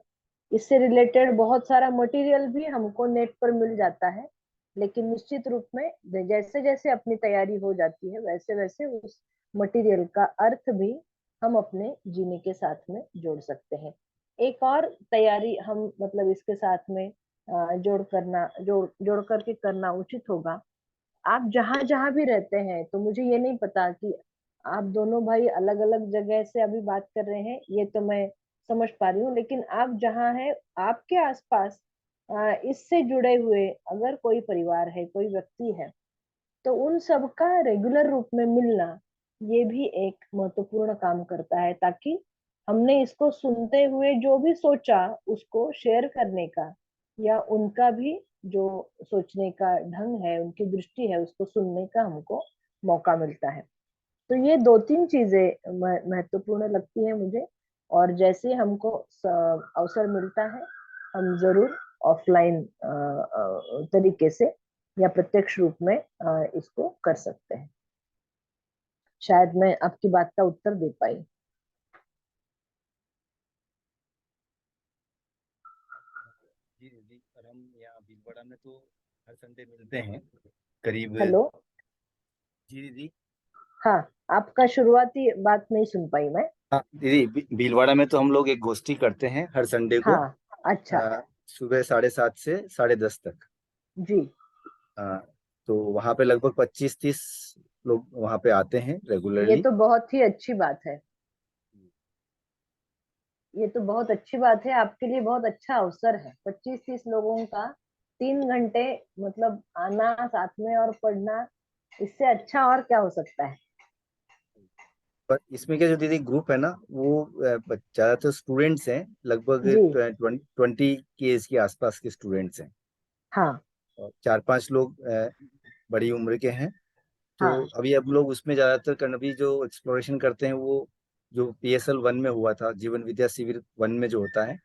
इससे रिलेटेड बहुत सारा मटेरियल भी हमको नेट पर मिल जाता है। लेकिन निश्चित रूप में जैसे जैसे अपनी तैयारी हो जाती है वैसे वैसे उस मटेरियल का अर्थ भी हम अपने जीने के साथ में जोड़ सकते हैं। एक और तैयारी हम मतलब इसके साथ में जोड़ करके करना उचित होगा। आप जहां जहां भी रहते हैं, तो मुझे ये नहीं पता कि आप दोनों भाई अलग अलग जगह से अभी बात कर रहे हैं, ये तो मैं समझ पा रही हूँ, लेकिन आप जहाँ हैं आपके आसपास इससे जुड़े हुए अगर कोई परिवार है, कोई व्यक्ति है, तो उन सब का रेगुलर रूप में मिलना ये भी एक महत्वपूर्ण काम करता है, ताकि हमने इसको सुनते हुए जो भी सोचा उसको शेयर करने का, या उनका भी जो सोचने का ढंग है, उनकी दृष्टि है, उसको सुनने का हमको मौका मिलता है। तो ये 2-3 चीजें महत्वपूर्ण लगती है मुझे। और जैसे हमको अवसर मिलता है हम जरूर ऑफलाइन तरीके से या प्रत्यक्ष रूप में इसको कर सकते हैं। शायद मैं आपकी बात का उत्तर दे पाई। जी दीदी, और हम यहाँ भीलवाड़ा में तो हर संडे मिलते हैं करीब। हेलो। जी दीदी। हाँ, आपका शुरुआती बात नहीं सुन पाई मैं। हाँ दीदी, भीलवाड़ा में तो हम लोग एक गोष्ठी करते हैं हर संडे को, हाँ। अच्छा। सुबह 7:30 से 10:30 तक। जी। हाँ, तो वहाँ पे लगभग 25-30 लोग वहाँ पे आते हैं ये रेगुलरली। तो बहुत ही अच्छी बात है। ये तो बहुत अच्छी बात है, आपके लिए बहुत अच्छा अवसर है। 25-30 लोगों का 3 घंटे मतलब आना साथ में और पढ़ना, इससे अच्छा और क्या हो सकता है। पर इसमें क्या, जो दीदी ग्रुप है ना, वो ज्यादातर स्टूडेंट्स हैं, लगभग जी। 20 के एज के आसपास के स्टूडेंट्स हैं। हाँ। और 4-5 लोग बड़ी उम्र के हैं। तो हाँ। अभी अब लोग उसमें ज्यादातर अभी जो एक्सप्लोरेशन करते हैं, वो जो PSL 1 में हुआ था, जीवन विद्या शिविर 1 में जो होता है,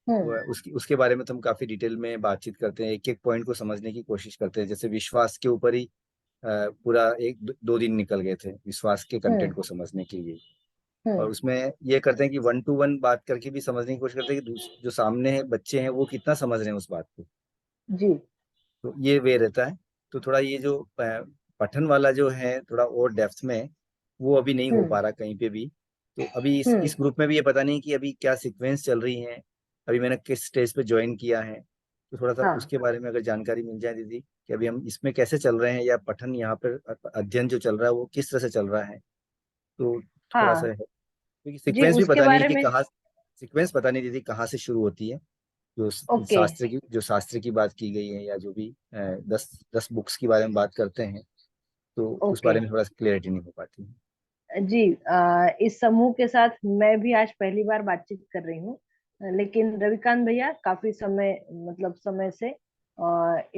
हम्म। उसकी उसके बारे में तो हम काफी डिटेल में बातचीत करते हैं, एक एक पॉइंट को समझने की कोशिश करते हैं। जैसे विश्वास के ऊपर ही पूरा 1-2 दिन निकल गए थे विश्वास के हम्म। कंटेंट को समझने के लिए। और हम्म। उसमें ये करते हैं कि 1-to-1 बात करके भी समझने की कोशिश करते हैं कि जो सामने है बच्चे हैं, वो कितना समझ रहे हैं उस बात को। जी। तो ये वे रहता है। तो थोड़ा ये जो पठन वाला जो है, थोड़ा और डेप्थ में, वो अभी नहीं हो हम्म। पा रहा कहीं पे भी। तो अभी हम्म। इस ग्रुप में भी ये पता नहीं कि अभी क्या सीक्वेंस चल रही है, अभी मैंने किस स्टेज पे ज्वाइन किया है। तो थोड़ा सा हाँ। उसके बारे में अगर जानकारी मिल जाए दीदी, कि अभी हम इसमें कैसे चल रहे हैं, या पठन यहाँ पर अध्ययन जो चल रहा है वो किस तरह से चल रहा है। तो थोड़ा सा हाँ। है, क्योंकि जी, सीक्वेंस भी उसके पता नहीं है बारे कि में। कहाँ, सीक्वेंस पता नहीं दीदी कहाँ से शुरू होती है। जो ओके। शास्त्र की बात की गई है, या जो भी 10 बुक्स के बारे में बात करते हैं, तो उस ओके। बारे में थोड़ा सा क्लियरिटी नहीं हो पाती है। जी, इस समूह के साथ मैं भी आज पहली बार बातचीत कर रही हूँ। लेकिन रविकांत भैया काफी समय मतलब समय से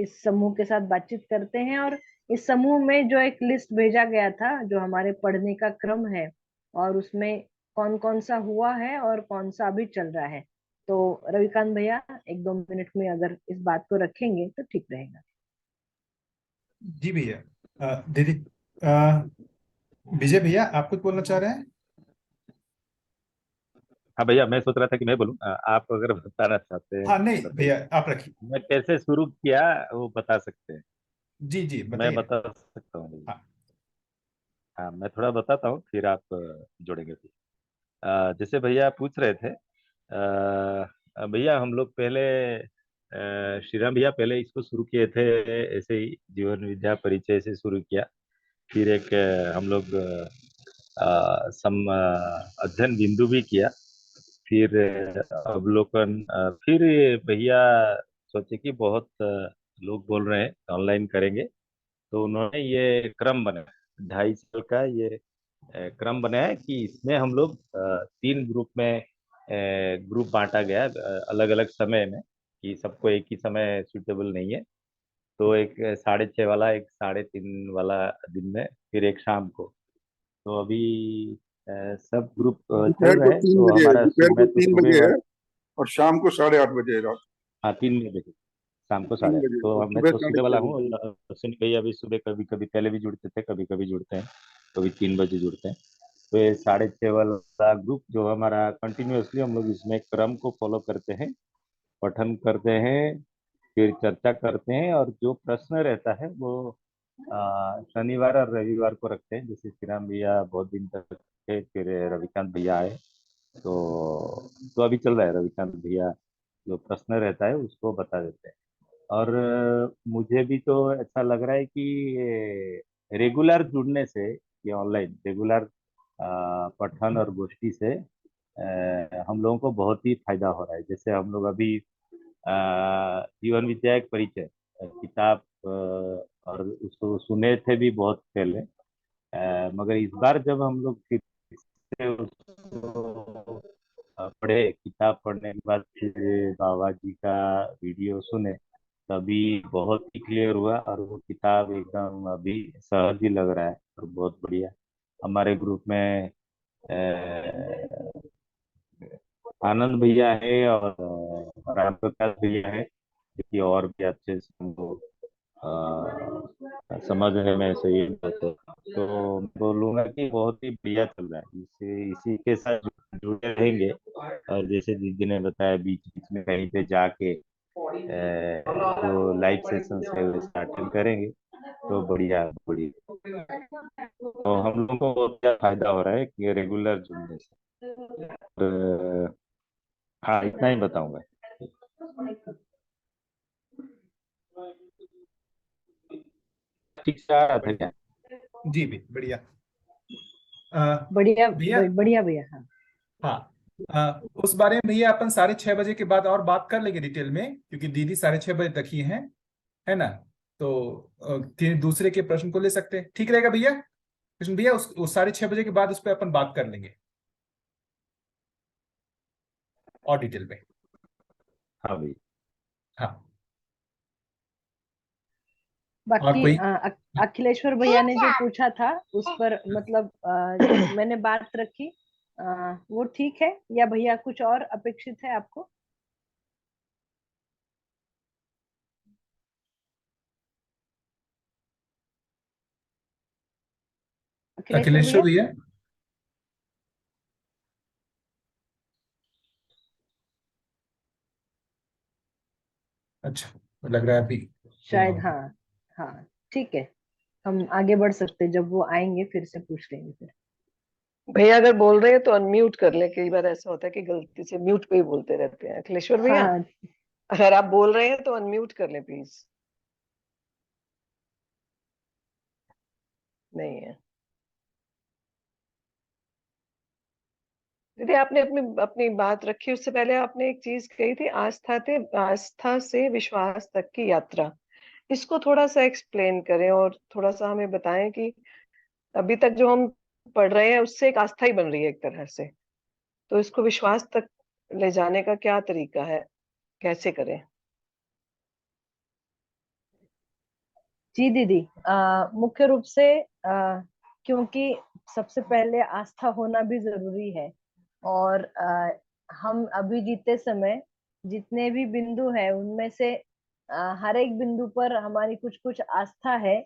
इस समूह के साथ बातचीत करते हैं। और इस समूह में जो एक लिस्ट भेजा गया था, जो हमारे पढ़ने का क्रम है, और उसमें कौन कौन सा हुआ है और कौन सा अभी चल रहा है। तो रविकांत भैया 1-2 मिनट में अगर इस बात को रखेंगे तो ठीक रहेगा। जी भैया। दीदी, अ, विजय भैया आप कुछ बोलना चाह रहे हैं? हाँ भैया, मैं सोच रहा था कि मैं बोलूं। आप अगर बताना चाहते हैं हाँ, तो नहीं बताइए। भैया, आप रखिए। मैं कैसे शुरू किया वो बता सकते हैं। जी जी, मैं बताइए। बता सकता हूँ भैया। हाँ। हाँ, मैं थोड़ा बताता हूँ, फिर आप जोड़ेंगे फिर। जैसे भैया पूछ रहे थे, भैया हम लोग पहले श्रीराम भैया पहले इसको शुरू किए थे, ऐसे ही जीवन विद्या परिचय से शुरू किया। फिर एक हम लोग अध्ययन बिंदु भी किया। फिर अवलोकन, फिर ये भैया सोचे कि बहुत लोग बोल रहे हैं ऑनलाइन करेंगे, तो उन्होंने ये क्रम बनाया, 2.5 साल का ये क्रम बनाया कि इसमें हम लोग 3 ग्रुप में ग्रुप बांटा गया अलग अलग समय में, कि सबको एक ही समय सुटेबल नहीं है। तो एक 6:30 वाला, एक 3:30 वाला दिन में, फिर एक शाम को। तो अभी सब ग्रुप चल दोपहर रहे को हैं। तीन तो बजे है, हमारा दोपहर को मैं तो 3 बजे सुबह है और शाम को 8:30 बजे है, रात हाँ, 3 बजे, शाम को तीन 8:30। बजे और तो मैं सुबह तो साढ़े सुबह छह वाला हूँ, बजे और सुन भैया भी सुबह कभी कभी पहले भी जुड़ते थे, कभी कभी जुड़ते हैं, कभी 3 बजे जुड़ते हैं। तो ये 6:30 वाला ग्रुप जो हमारा कंटिन्यूअसली हम लोग इसमें क्रम को फॉलो करते हैं, पठन करते हैं, फिर चर्चा करते हैं, और जो प्रश्न रहता है वो शनिवार और रविवार को रखते हैं। जैसे श्रीराम भैया बहुत दिन तक थे, फिर रविकांत भैया आए, तो अभी चल रहा है। रविकांत भैया जो प्रश्न रहता है उसको बता देते हैं। और मुझे भी तो ऐसा लग रहा है कि रेगुलर जुड़ने से, ये ऑनलाइन रेगुलर पठन और गोष्ठी से हम लोगों को बहुत ही फायदा हो रहा है। जैसे हम लोग अभी जीवन विद्या एक परिचय किताब और उसको सुने थे भी बहुत पहले, मगर इस बार जब हम लोग फिर से उसको पढ़े, किताब पढ़ने के बाद फिर बाबा जी का वीडियो सुने, तभी बहुत ही क्लियर हुआ। और वो किताब एकदम अभी सहज ही लग रहा है, और बहुत बढ़िया। हमारे ग्रुप में आनंद भैया है और राम प्रकाश भैया है, जो कि और भी अच्छे से हमको समझने में सही होते हैं। तो बोलूंगा कि बहुत ही बढ़िया चल रहा है, इसी के साथ जुड़े रहेंगे। और जैसे दीदी ने बताया बीच बीच में कहीं पे जाके जो लाइव सेशंस है वो अटेंड करेंगे तो बढ़िया बढ़िया। तो हम लोगों को बहुत क्या फायदा हो रहा है कि रेगुलर जुड़ने से। हाँ, इतना ही बताऊंगा। ठीक से आ रहा था क्या? जी भी बढ़िया। बढ़िया भैया, बढ़िया भैया। हाँ हाँ, उस बारे में भैया अपन 6:30 बजे के बाद और बात कर लेंगे डिटेल में, क्योंकि दीदी 6:30 बजे तक ही हैं, है ना। तो फिर दूसरे के प्रश्न को ले सकते हैं, ठीक रहेगा भैया? कृष्ण भैया, उस 6:30 बजे के बाद उस पर अपन बात कर लेंगे और डिटेल में। हाँ भाई। हाँ। और बाकी कोई? अखिलेश्वर भैया ने जो पूछा था उस पर मतलब जो मैंने बात रखी वो ठीक है, या भैया कुछ और अपेक्षित है आपको? अखिलेश्वर अखिलेश्वर भैया। भैया, अच्छा, लग रहा है अभी। शायद हाँ। हाँ ठीक है, हम आगे बढ़ सकते हैं, जब वो आएंगे फिर से पूछ लेंगे फिर। भैया अगर बोल रहे हैं तो अनम्यूट कर ले, कई बार ऐसा होता है कि गलती से म्यूट पे ही बोलते रहते हैं। अखिलेश्वर भैया हाँ अगर आप बोल रहे हैं तो अनम्यूट कर ले प्लीज। नहीं है दीदी, आपने अपनी अपनी बात रखी, उससे पहले आपने एक चीज कही थी, आस्था से विश्वास तक की यात्रा। इसको थोड़ा सा एक्सप्लेन करें और थोड़ा सा हमें बताएं कि अभी तक जो हम पढ़ रहे हैं उससे एक आस्था ही बन रही है एक तरह से, तो इसको विश्वास तक ले जाने का क्या तरीका है, कैसे करें? जी दीदी, मुख्य रूप से क्योंकि सबसे पहले आस्था होना भी जरूरी है, और हम अभी जीते समय जितने भी बिंदु है उनमें से हर एक बिंदु पर हमारी कुछ कुछ आस्था है,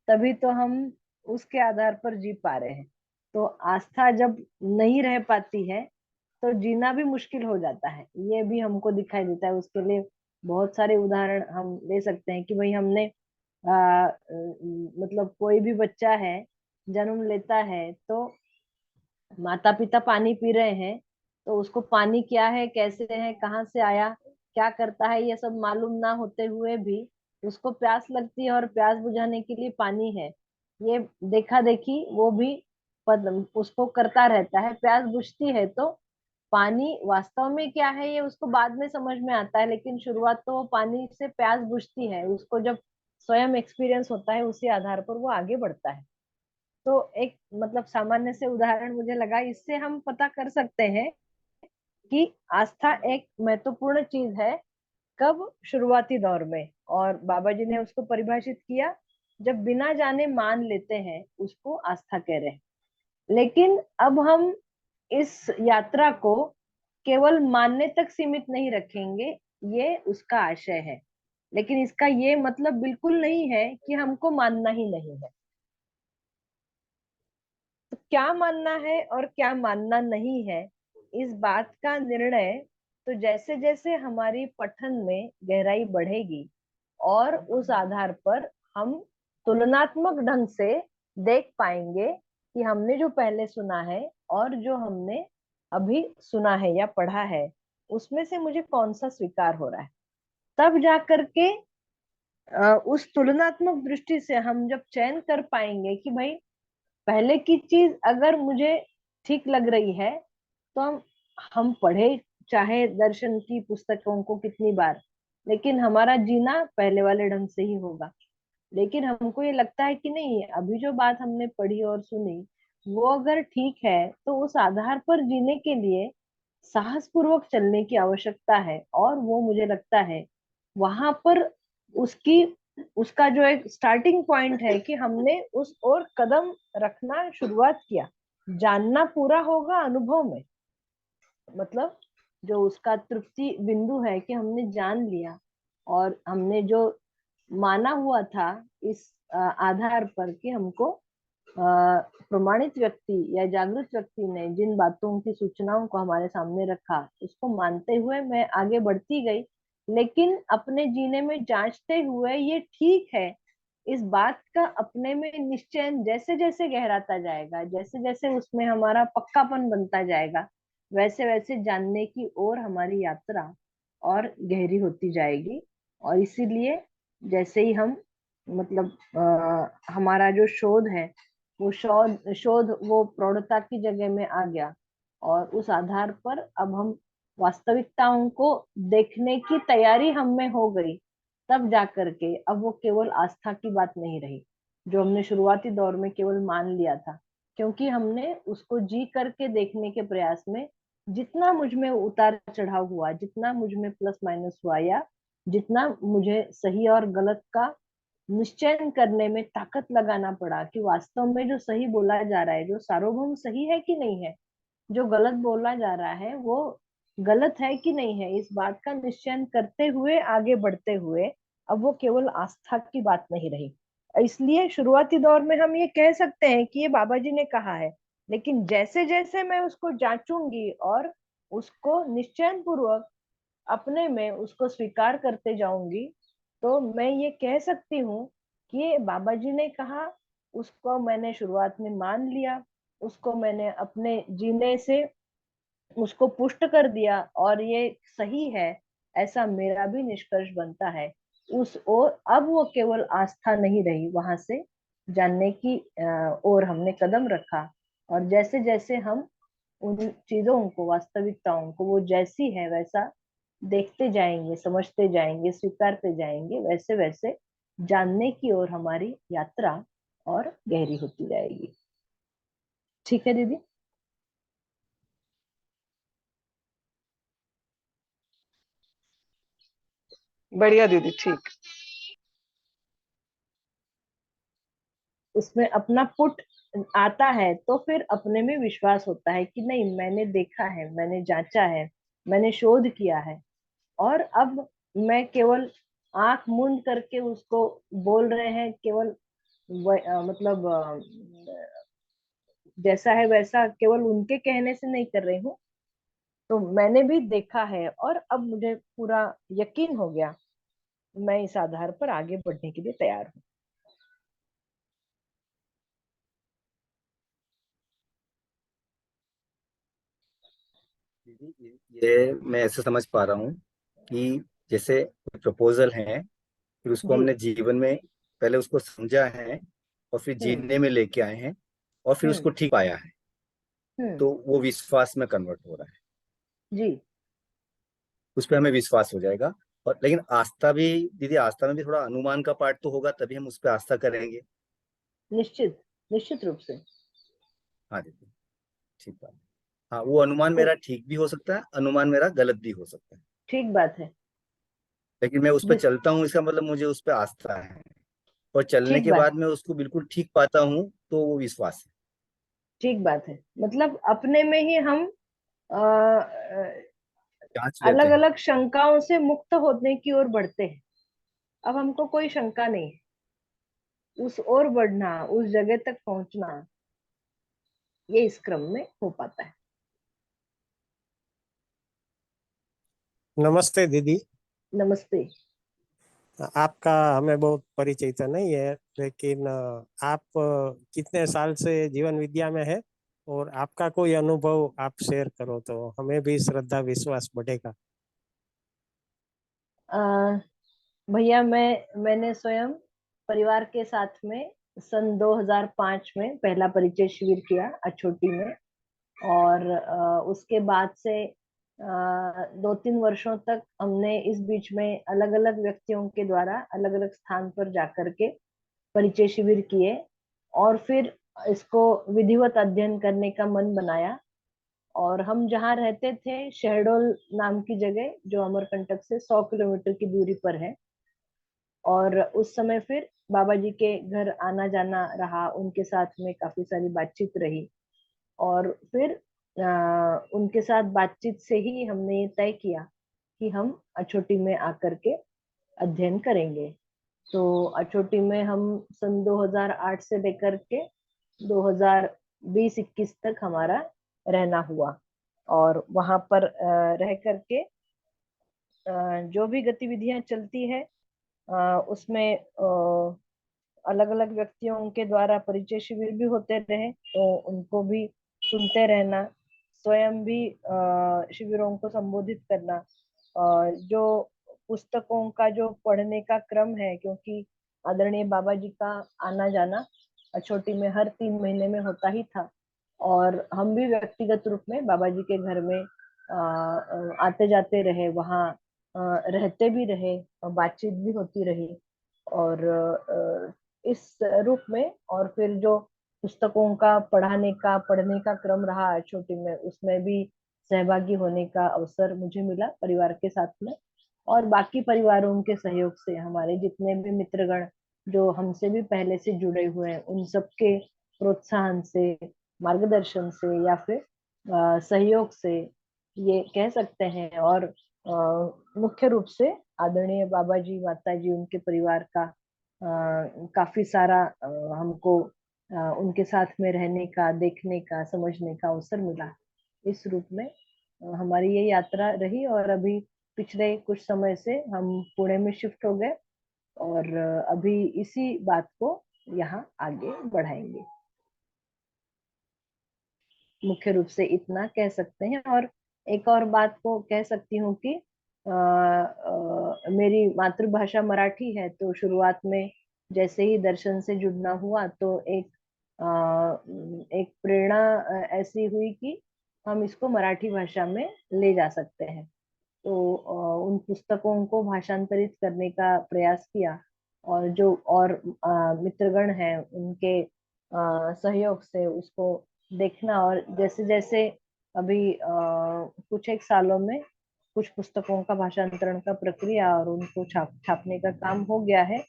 तभी तो हम उसके आधार पर जी पा रहे हैं। तो आस्था जब नहीं रह पाती है तो जीना भी मुश्किल हो जाता है, ये भी हमको दिखाई देता है। उसके लिए बहुत सारे उदाहरण हम ले सकते हैं कि भाई हमने मतलब कोई भी बच्चा है, जन्म लेता है तो माता पिता पानी पी रहे हैं, तो उसको पानी क्या है, कैसे है, कहाँ से आया, क्या करता है, ये सब मालूम ना होते हुए भी उसको प्यास लगती है और प्यास बुझाने के लिए पानी है, ये देखा देखी वो भी उसको करता रहता है। प्यास बुझती है तो पानी वास्तव में क्या है ये उसको बाद में समझ में आता है, लेकिन शुरुआत तो वो पानी से प्यास बुझती है, उसको जब स्वयं एक्सपीरियंस होता है उसी आधार पर वो आगे बढ़ता है। तो एक मतलब सामान्य से उदाहरण मुझे लगा, इससे हम पता कर सकते हैं कि आस्था एक महत्वपूर्ण चीज है कब, शुरुआती दौर में। और बाबा जी ने उसको परिभाषित किया, जब बिना जाने मान लेते हैं उसको आस्था कह रहे हैं। लेकिन अब हम इस यात्रा को केवल मानने तक सीमित नहीं रखेंगे, ये उसका आशय है। लेकिन इसका ये मतलब बिल्कुल नहीं है कि हमको मानना ही नहीं है। तो क्या मानना है और क्या मानना नहीं है, इस बात का निर्णय तो जैसे जैसे हमारी पठन में गहराई बढ़ेगी और उस आधार पर हम तुलनात्मक ढंग से देख पाएंगे कि हमने जो पहले सुना है और जो हमने अभी सुना है या पढ़ा है उसमें से मुझे कौन सा स्वीकार हो रहा है। तब जा करके उस तुलनात्मक दृष्टि से हम जब चयन कर पाएंगे कि भाई पहले की चीज अगर मुझे ठीक लग रही है तो हम पढ़े चाहे दर्शन की पुस्तकों को कितनी बार, लेकिन हमारा जीना पहले वाले ढंग से ही होगा। लेकिन हमको ये लगता है कि नहीं, अभी जो बात हमने पढ़ी और सुनी वो अगर ठीक है तो उस आधार पर जीने के लिए साहस पूर्वक चलने की आवश्यकता है। और वो मुझे लगता है वहां पर उसकी उसका जो एक स्टार्टिंग पॉइंट है कि हमने उस ओर कदम रखना शुरुआत किया। जानना पूरा होगा अनुभव में, मतलब जो उसका तृप्ति बिंदु है कि हमने जान लिया और हमने जो माना हुआ था इस आधार पर कि हमको प्रमाणित व्यक्ति या जागृत व्यक्ति ने जिन बातों की सूचनाओं को हमारे सामने रखा, उसको मानते हुए मैं आगे बढ़ती गई, लेकिन अपने जीने में जांचते हुए ये ठीक है, इस बात का अपने में निश्चय जैसे जैसे गहराता जाएगा, जैसे जैसे उसमें हमारा पक्कापन बनता जाएगा, वैसे वैसे जानने की ओर हमारी यात्रा और गहरी होती जाएगी। और इसीलिए जैसे ही हम मतलब हमारा जो शोध है, वो शोध शोध वो प्रौढ़ता की जगह में आ गया, और उस आधार पर अब हम वास्तविकताओं को देखने की तैयारी हम में हो गई, तब जा करके अब वो केवल आस्था की बात नहीं रही जो हमने शुरुआती दौर में केवल मान लिया था। क्योंकि हमने उसको जी करके देखने के प्रयास में जितना मुझ में उतार चढ़ाव हुआ, जितना मुझ में प्लस माइनस हुआ, या जितना मुझे सही और गलत का निश्चय करने में ताकत लगाना पड़ा कि वास्तव में जो सही बोला जा रहा है, जो सार्वभौम सही है कि नहीं है, जो गलत बोला जा रहा है वो गलत है कि नहीं है, इस बात का निश्चय करते हुए आगे बढ़ते हुए अब वो केवल आस्था की बात नहीं रही। इसलिए शुरुआती दौर में हम ये कह सकते हैं कि ये बाबा जी ने कहा है, लेकिन जैसे जैसे मैं उसको जांचूंगी और उसको निश्चय पूर्वक अपने में उसको स्वीकार करते जाऊंगी, तो मैं ये कह सकती हूँ कि ये बाबा जी ने कहा, उसको मैंने शुरुआत में मान लिया, उसको मैंने अपने जीने से उसको पुष्ट कर दिया, और ये सही है, ऐसा मेरा भी निष्कर्ष बनता है। उस ओर अब वो केवल आस्था नहीं रही, वहां से जानने की ओर हमने कदम रखा। और जैसे जैसे हम उन चीजों को, वास्तविकताओं को वो जैसी है वैसा देखते जाएंगे, समझते जाएंगे, स्वीकारते जाएंगे, वैसे वैसे जानने की ओर हमारी यात्रा और गहरी होती जाएगी। ठीक है दीदी। बढ़िया दीदी, ठीक। उसमें अपना पुट आता है तो फिर अपने में विश्वास होता है कि नहीं, मैंने देखा है, मैंने जांचा है, मैंने शोध किया है, और अब मैं केवल आंख मूंद करके उसको बोल रहे हैं, केवल मतलब जैसा है वैसा केवल उनके कहने से नहीं कर रही हूँ, तो मैंने भी देखा है और अब मुझे पूरा यकीन हो गया, मैं इस आधार पर आगे बढ़ने के लिए तैयार हूँ। दीदी, ये मैं ऐसे समझ पा रहा हूँ कि जैसे प्रपोजल है, फिर उसको जी। हमने जीवन में पहले उसको समझा है, और फिर हम्म। जीने में लेके आए हैं, और फिर हम्म। उसको ठीक पाया है, हम्म। तो वो विश्वास में कन्वर्ट हो रहा है। जी। उस पर हमें विश्वास हो जाएगा। और लेकिन आस्था भी, दीदी, आस्था में भी थोड़ा अनुमान का पार्ट तो होगा, तभी हम उस पर आस्था करेंगे। निश्चित, निश्चित रूप से। हाँ दीदी, ठीक बात। हाँ, वो अनुमान तो मेरा ठीक भी हो सकता है, अनुमान मेरा गलत भी हो सकता है, ठीक बात है। लेकिन मैं उस पर विस- चलता हूँ, इसका मतलब मुझे उस पर आस्था है। और चलने ठीक के बात बाद मैं उसको बिल्कुल ठीक पाता हूँ, तो वो विश्वास है। ठीक बात है, मतलब अपने में ही हम जांच लेते अलग हैं। अलग शंकाओं से मुक्त होने की ओर बढ़ते हैं। अब हमको कोई शंका नहीं है, उस ओर बढ़ना, उस जगह तक पहुंचना, ये इस क्रम में हो पाता है। नमस्ते दीदी। नमस्ते। आपका हमें बहुत परिचय तो नहीं है, लेकिन आप कितने साल से जीवन विद्या में है, और आपका कोई अनुभव आप शेयर करो तो हमें भी श्रद्धा विश्वास बढ़ेगा। अ, भैया, मैंने स्वयं परिवार के साथ में सन 2005 में पहला परिचय शिविर किया अछोटी में, और उसके बाद से 2-3 वर्षों तक हमने इस बीच में अलग अलग व्यक्तियों के द्वारा अलग अलग स्थान पर जाकर के परिचय शिविर किए, और फिर इसको विधिवत अध्ययन करने का मन बनाया। और हम जहाँ रहते थे, शहडोल नाम की जगह, जो अमरकंटक से 100 किलोमीटर की दूरी पर है, और उस समय फिर बाबा जी के घर आना जाना रहा, उनके साथ में काफी सारी बातचीत रही, और फिर उनके साथ बातचीत से ही हमने ये तय किया कि हम अछोटी में आकर के अध्ययन करेंगे। तो अछोटी में हम सन 2008 से लेकर के 2020-21 तक हमारा रहना हुआ। और वहां पर रह करके जो भी गतिविधियां चलती है उसमें अलग अलग व्यक्तियों के द्वारा परिचय शिविर भी होते रहे, तो उनको भी सुनते रहना, स्वयं भी शिविरों को संबोधित करना। जो पुस्तकों का जो पढ़ने का क्रम है, क्योंकि आदरणीय बाबा जी का आना जाना छोटी में हर 3 महीने में होता ही था, और हम भी व्यक्तिगत रूप में बाबा जी के घर में आते जाते रहे, वहाँ रहते भी रहे, बातचीत भी होती रही। और इस रूप में, और फिर जो पुस्तकों का पढ़ने का क्रम रहा छोटी में, उसमें भी सहभागी होने का अवसर मुझे मिला परिवार के साथ में। और बाकी परिवारों के सहयोग से हमारे जितने भी मित्रगण जो हमसे भी पहले से जुड़े हुए हैं, उन सबके प्रोत्साहन से, मार्गदर्शन से, या फिर सहयोग से ये कह सकते हैं। और मुख्य रूप से आदरणीय बाबा जी, माता जी, उनके परिवार का काफी सारा हमको उनके साथ में रहने का, देखने का, समझने का अवसर मिला। इस रूप में हमारी ये यात्रा रही, और अभी पिछले कुछ समय से हम पुणे में शिफ्ट हो गए, और अभी इसी बात को यहाँ आगे बढ़ाएंगे। मुख्य रूप से इतना कह सकते हैं। और एक और बात को कह सकती हूँ कि मेरी मातृभाषा मराठी है, तो शुरुआत में जैसे ही दर्शन से जुड़ना हुआ, तो एक प्रेरणा ऐसी हुई कि हम इसको मराठी भाषा में ले जा सकते हैं। तो उन पुस्तकों को भाषांतरित करने का प्रयास किया, और जो और मित्रगण हैं उनके सहयोग से उसको देखना, और जैसे जैसे अभी कुछ एक सालों में कुछ पुस्तकों का भाषांतरण का प्रक्रिया और उनको छापने का काम हो गया है,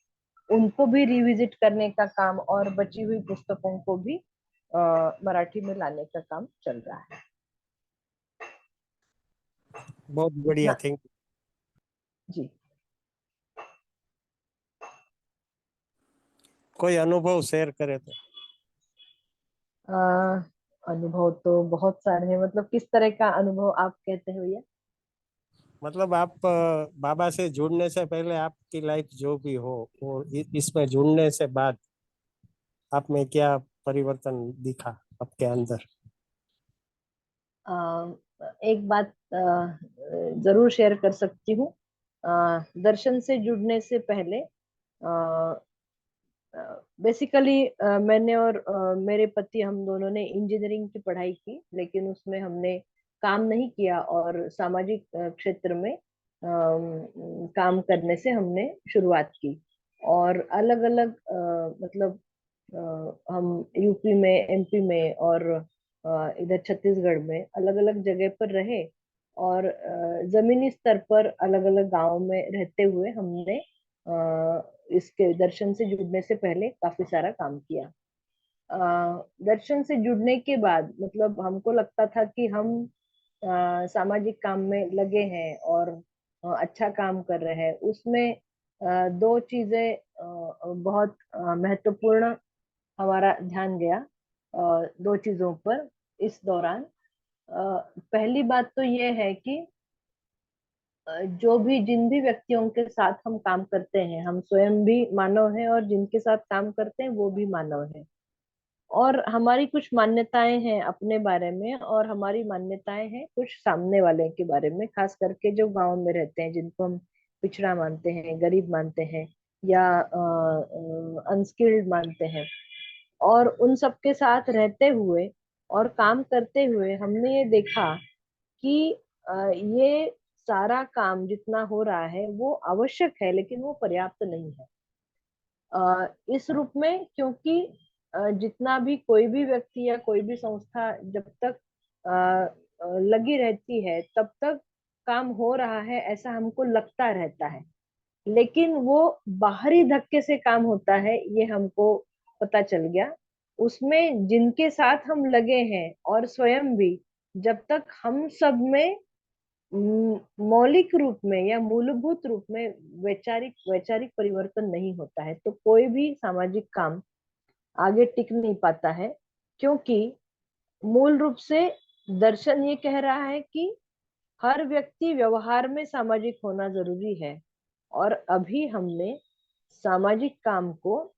उनको भी रिविजिट करने का काम और बची हुई पुस्तकों को भी मराठी में लाने का काम चल रहा है। बहुत बढ़िया, थैंक यू जी। कोई अनुभव शेयर करे तो। अनुभव तो बहुत सारे हैं, मतलब किस तरह का अनुभव आप कहते हैं भैया? मतलब आप बाबा से जुड़ने से पहले आपकी लाइफ जो भी हो, और इसमें जुड़ने से बाद आप में क्या परिवर्तन दिखा आपके अंदर? एक बात जरूर शेयर कर सकती हूँ। दर्शन से जुड़ने से पहले बेसिकली मैंने और मेरे पति, हम दोनों ने इंजीनियरिंग की पढ़ाई की, लेकिन उसमें हमने काम नहीं किया, और सामाजिक क्षेत्र में काम करने से हमने शुरुआत की। और अलग अलग मतलब हम यूपी में, एमपी में, और इधर छत्तीसगढ़ में अलग अलग जगह पर रहे, और जमीनी स्तर पर अलग अलग गांव में रहते हुए हमने इसके दर्शन से जुड़ने से पहले काफी सारा काम किया। दर्शन से जुड़ने के बाद मतलब हमको लगता था कि हम सामाजिक काम में लगे हैं और अच्छा काम कर रहे हैं। उसमें दो चीजें बहुत महत्वपूर्ण हमारा ध्यान गया दो चीजों पर इस दौरान। पहली बात तो ये है कि जो भी जिन भी व्यक्तियों के साथ हम काम करते हैं, हम स्वयं भी मानव हैं, और जिनके साथ काम करते हैं वो भी मानव हैं। और हमारी कुछ मान्यताएं हैं अपने बारे में, और हमारी मान्यताएं हैं कुछ सामने वाले के बारे में, खास करके जो गांव में रहते हैं, जिनको हम पिछड़ा मानते हैं, गरीब मानते हैं, या अनस्किल्ड मानते हैं। और उन सबके साथ रहते हुए और काम करते हुए हमने ये देखा कि ये सारा काम जितना हो रहा है वो आवश्यक है, लेकिन वो पर्याप्त नहीं है। इस रूप में, क्योंकि जितना भी कोई भी व्यक्ति या कोई भी संस्था जब तक लगी रहती है तब तक काम हो रहा है ऐसा हमको लगता रहता है, लेकिन वो बाहरी धक्के से काम होता है, ये हमको पता चल गया। उसमें जिनके साथ हम लगे हैं और स्वयं भी, जब तक हम सब में मौलिक रूप में या मूलभूत रूप में वैचारिक वैचारिक परिवर्तन नहीं होता है, तो कोई भी सामाजिक काम आगे टिक नहीं पाता है, क्योंकि मूल रूप से दर्शन ये कह रहा है कि हर व्यक्ति व्यवहार में सामाजिक होना जरूरी है। और अभी हमने सामाजिक काम को,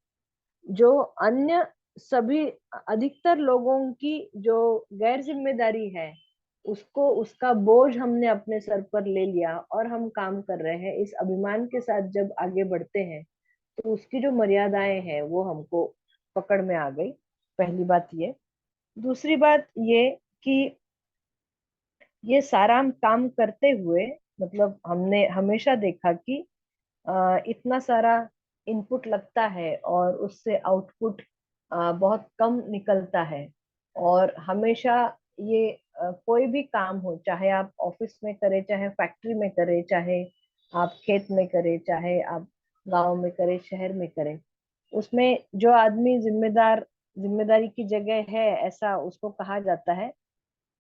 जो अन्य सभी अधिकतर लोगों की जो गैर जिम्मेदारी है, उसको, उसका बोझ हमने अपने सर पर ले लिया और हम काम कर रहे हैं। इस अभिमान के साथ जब आगे बढ़ते हैं तो उसकी जो मर्यादाएं हैं वो हमको पकड़ में आ गई। पहली बात ये। दूसरी बात ये कि ये सारा हम काम करते हुए, मतलब हमने हमेशा देखा कि इतना सारा इनपुट लगता है और उससे आउटपुट बहुत कम निकलता है। और हमेशा ये कोई भी काम हो, चाहे आप ऑफिस में करें, चाहे फैक्ट्री में करें, चाहे आप खेत में करें, चाहे आप गांव में करें, शहर में करें, उसमें जो आदमी जिम्मेदारी की जगह है, ऐसा उसको कहा जाता है,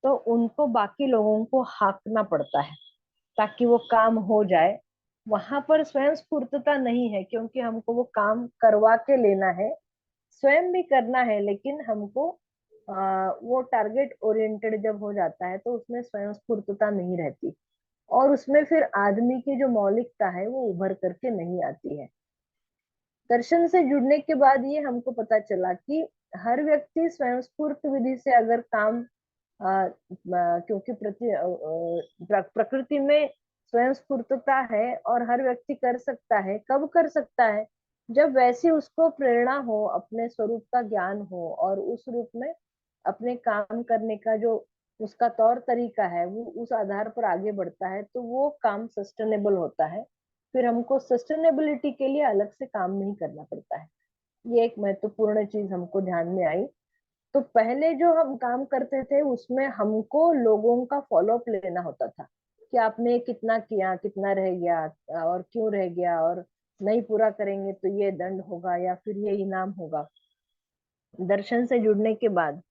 तो उनको बाकी लोगों को हाँकना पड़ता है ताकि वो काम हो जाए। वहां पर स्वयं स्फूर्तता नहीं है, क्योंकि हमको वो काम करवा के लेना है, स्वयं भी करना है, लेकिन हमको वो टारगेट ओरिएंटेड जब हो जाता है तो उसमें स्वयं स्फूर्तता नहीं रहती, और उसमें फिर आदमी की जो मौलिकता है वो उभर करके नहीं आती है। दर्शन से जुड़ने के बाद ये हमको पता चला कि हर व्यक्ति स्वयं स्फूर्त विधि से अगर काम, क्योंकि प्रकृति में स्वयं स्फूर्तता है और हर व्यक्ति कर सकता है। कब कर सकता है? जब वैसी उसको प्रेरणा हो, अपने स्वरूप का ज्ञान हो, और उस रूप में अपने काम करने का जो उसका तौर तरीका है वो उस आधार पर आगे बढ़ता है, तो वो काम सस्टेनेबल होता है। फिर हमको सस्टेनेबिलिटी के लिए अलग से काम नहीं करना पड़ता है। ये एक महत्वपूर्ण चीज हमको ध्यान में आई। तो पहले जो हम काम करते थे उसमें हमको लोगों का फॉलोअप लेना होता था कि आपने कितना किया, कितना रह गया, और क्यों रह गया, और नहीं पूरा करेंगे तो ये दंड होगा या फिर ये इनाम होगा। दर्शन से जुड़ने के बाद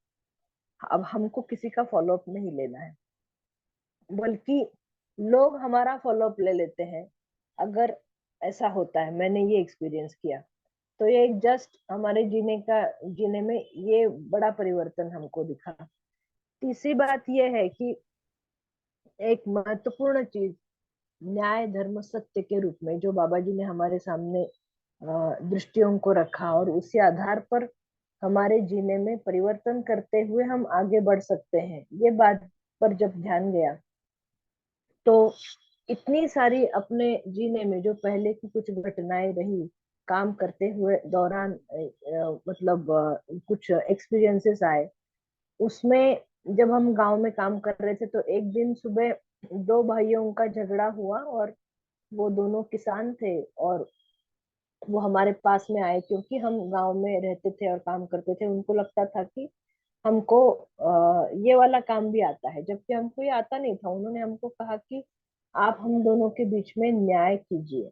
अब हमको किसी का फॉलोअप नहीं लेना है, बल्कि लोग हमारा फॉलोअप ले लेते हैं। अगर ऐसा होता है, मैंने ये एक्सपीरियंस किया, तो ये एक जस्ट हमारे जीने में ये बड़ा परिवर्तन हमको दिखा। तीसरी बात ये है कि एक महत्वपूर्ण चीज, न्याय धर्म सत्य के रूप में जो बाबा जी ने हमारे सामने दृष्टियों को रखा, और उसी आधार पर हमारे जीने में परिवर्तन करते हुए हम आगे बढ़ सकते हैं, ये बात पर जब ध्यान गया तो इतनी सारी अपने जीने में जो पहले की कुछ घटनाएं रही काम करते हुए दौरान, मतलब कुछ एक्सपीरियंसेस आए, उसमें जब हम गांव में काम कर रहे थे तो एक दिन सुबह दो भाइयों का झगड़ा हुआ, और वो दोनों किसान थे, और वो हमारे पास में आए क्योंकि हम गांव में रहते थे और काम करते थे। उनको लगता था कि हमको ये वाला काम भी आता है, जबकि हमको ये आता नहीं था। उन्होंने हमको कहा कि आप हम दोनों के बीच में न्याय कीजिए।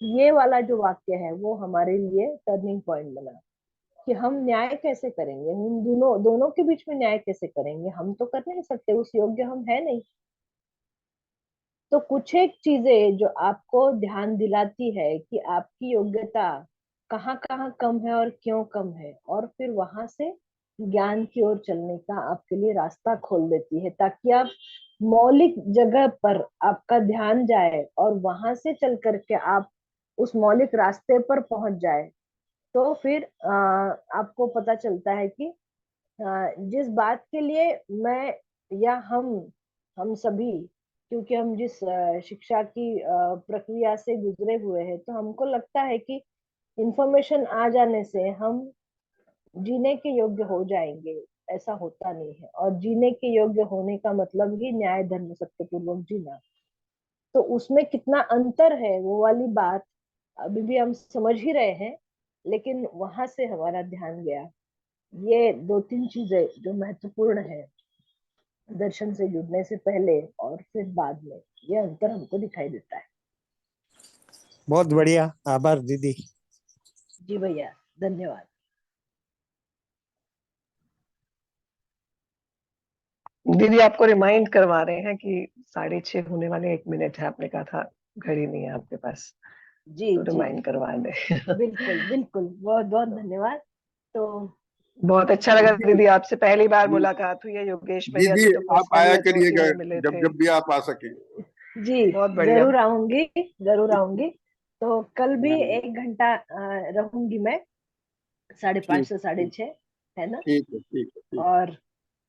ये वाला जो वाक्य है वो हमारे लिए टर्निंग पॉइंट बना कि हम न्याय कैसे करेंगे, हम दोनों दोनों के बीच में न्याय कैसे करेंगे, हम तो कर नहीं सकते, उस योग्य हम है नहीं। तो कुछ एक चीजें जो आपको ध्यान दिलाती है कि आपकी योग्यता कहाँ कहाँ कम है और क्यों कम है, और फिर वहां से ज्ञान की ओर चलने का आपके लिए रास्ता खोल देती है, ताकि आप मौलिक जगह पर आपका ध्यान जाए और वहां से चल करके आप उस मौलिक रास्ते पर पहुंच जाए। तो फिर आपको पता चलता है कि जिस बात के लिए मैं, या हम सभी, क्योंकि हम जिस शिक्षा की प्रक्रिया से गुजरे हुए हैं, तो हमको लगता है कि इंफॉर्मेशन आ जाने से हम जीने के योग्य हो जाएंगे। ऐसा होता नहीं है, और जीने के योग्य होने का मतलब ही न्याय धर्म सत्य पूर्वक जीना। तो उसमें कितना अंतर है वो वाली बात अभी भी हम समझ ही रहे हैं, लेकिन वहां से हमारा ध्यान गया। ये दो तीन चीजें जो महत्वपूर्ण है दर्शन से जुड़ने से पहले और फिर बाद में, ये अंतर हमको दिखाई देता है। बहुत बढ़िया, आभार दीदी। जी भैया, धन्यवाद। दीदी आपको रिमाइंड करवा रहे हैं कि 6:30 होने वाले, 1 मिनट है, आपने कहा था घड़ी नहीं है आपके पास, जी तो जी, रिमाइंड करवा दे। बिल्कुल बिल्कुल, बहुत बहुत धन्यवाद। तो बहुत अच्छा लगा दीदी दीदी, आपसे पहली बार मुलाकात हुई है। योगेश भैया दीदी से तो आप आया पर्सनली करिएगा 2-3 बार मिले जब थे। जब भी आप आ सके। जी बहुत बढ़िया। जरूर आऊंगी, जरूर आऊंगी। तो कल भी हाँ, 1 घंटा रहूंगी मैं, 5:30 ठीक से 6:30, है ना। ठीक है, ठीक है, ठीक। और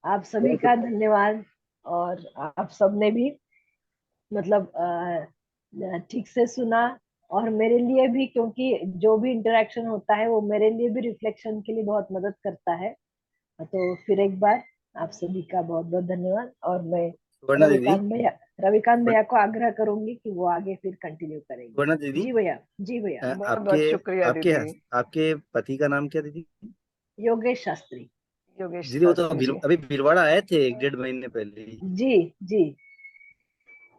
आप सभी बहुत का अच्छा। धन्यवाद। और आप सबने भी मतलब ठीक से सुना, और मेरे लिए भी, क्योंकि जो भी इंटरेक्शन होता है वो मेरे लिए भी रिफ्लेक्शन के लिए बहुत मदद करता है। तो फिर एक बार आप सभी का बहुत बहुत धन्यवाद। और मैं सुवर्णा दीदी, रविकांत भैया को आग्रह करूंगी कि वो आगे फिर कंटिन्यू करेंगे। सुवर्णा दीदी, जी भैया, जी भैया। बहुत आपके बहुत शुक्रिया आपके दीदी। आपके पति का नाम क्या दीदी? योगेश शास्त्री। योगेश दीदी वो तो शास्त्री जी। अभी भीलवाड़ा आए थे 1-1.5 महीने पहले ही। जी जी।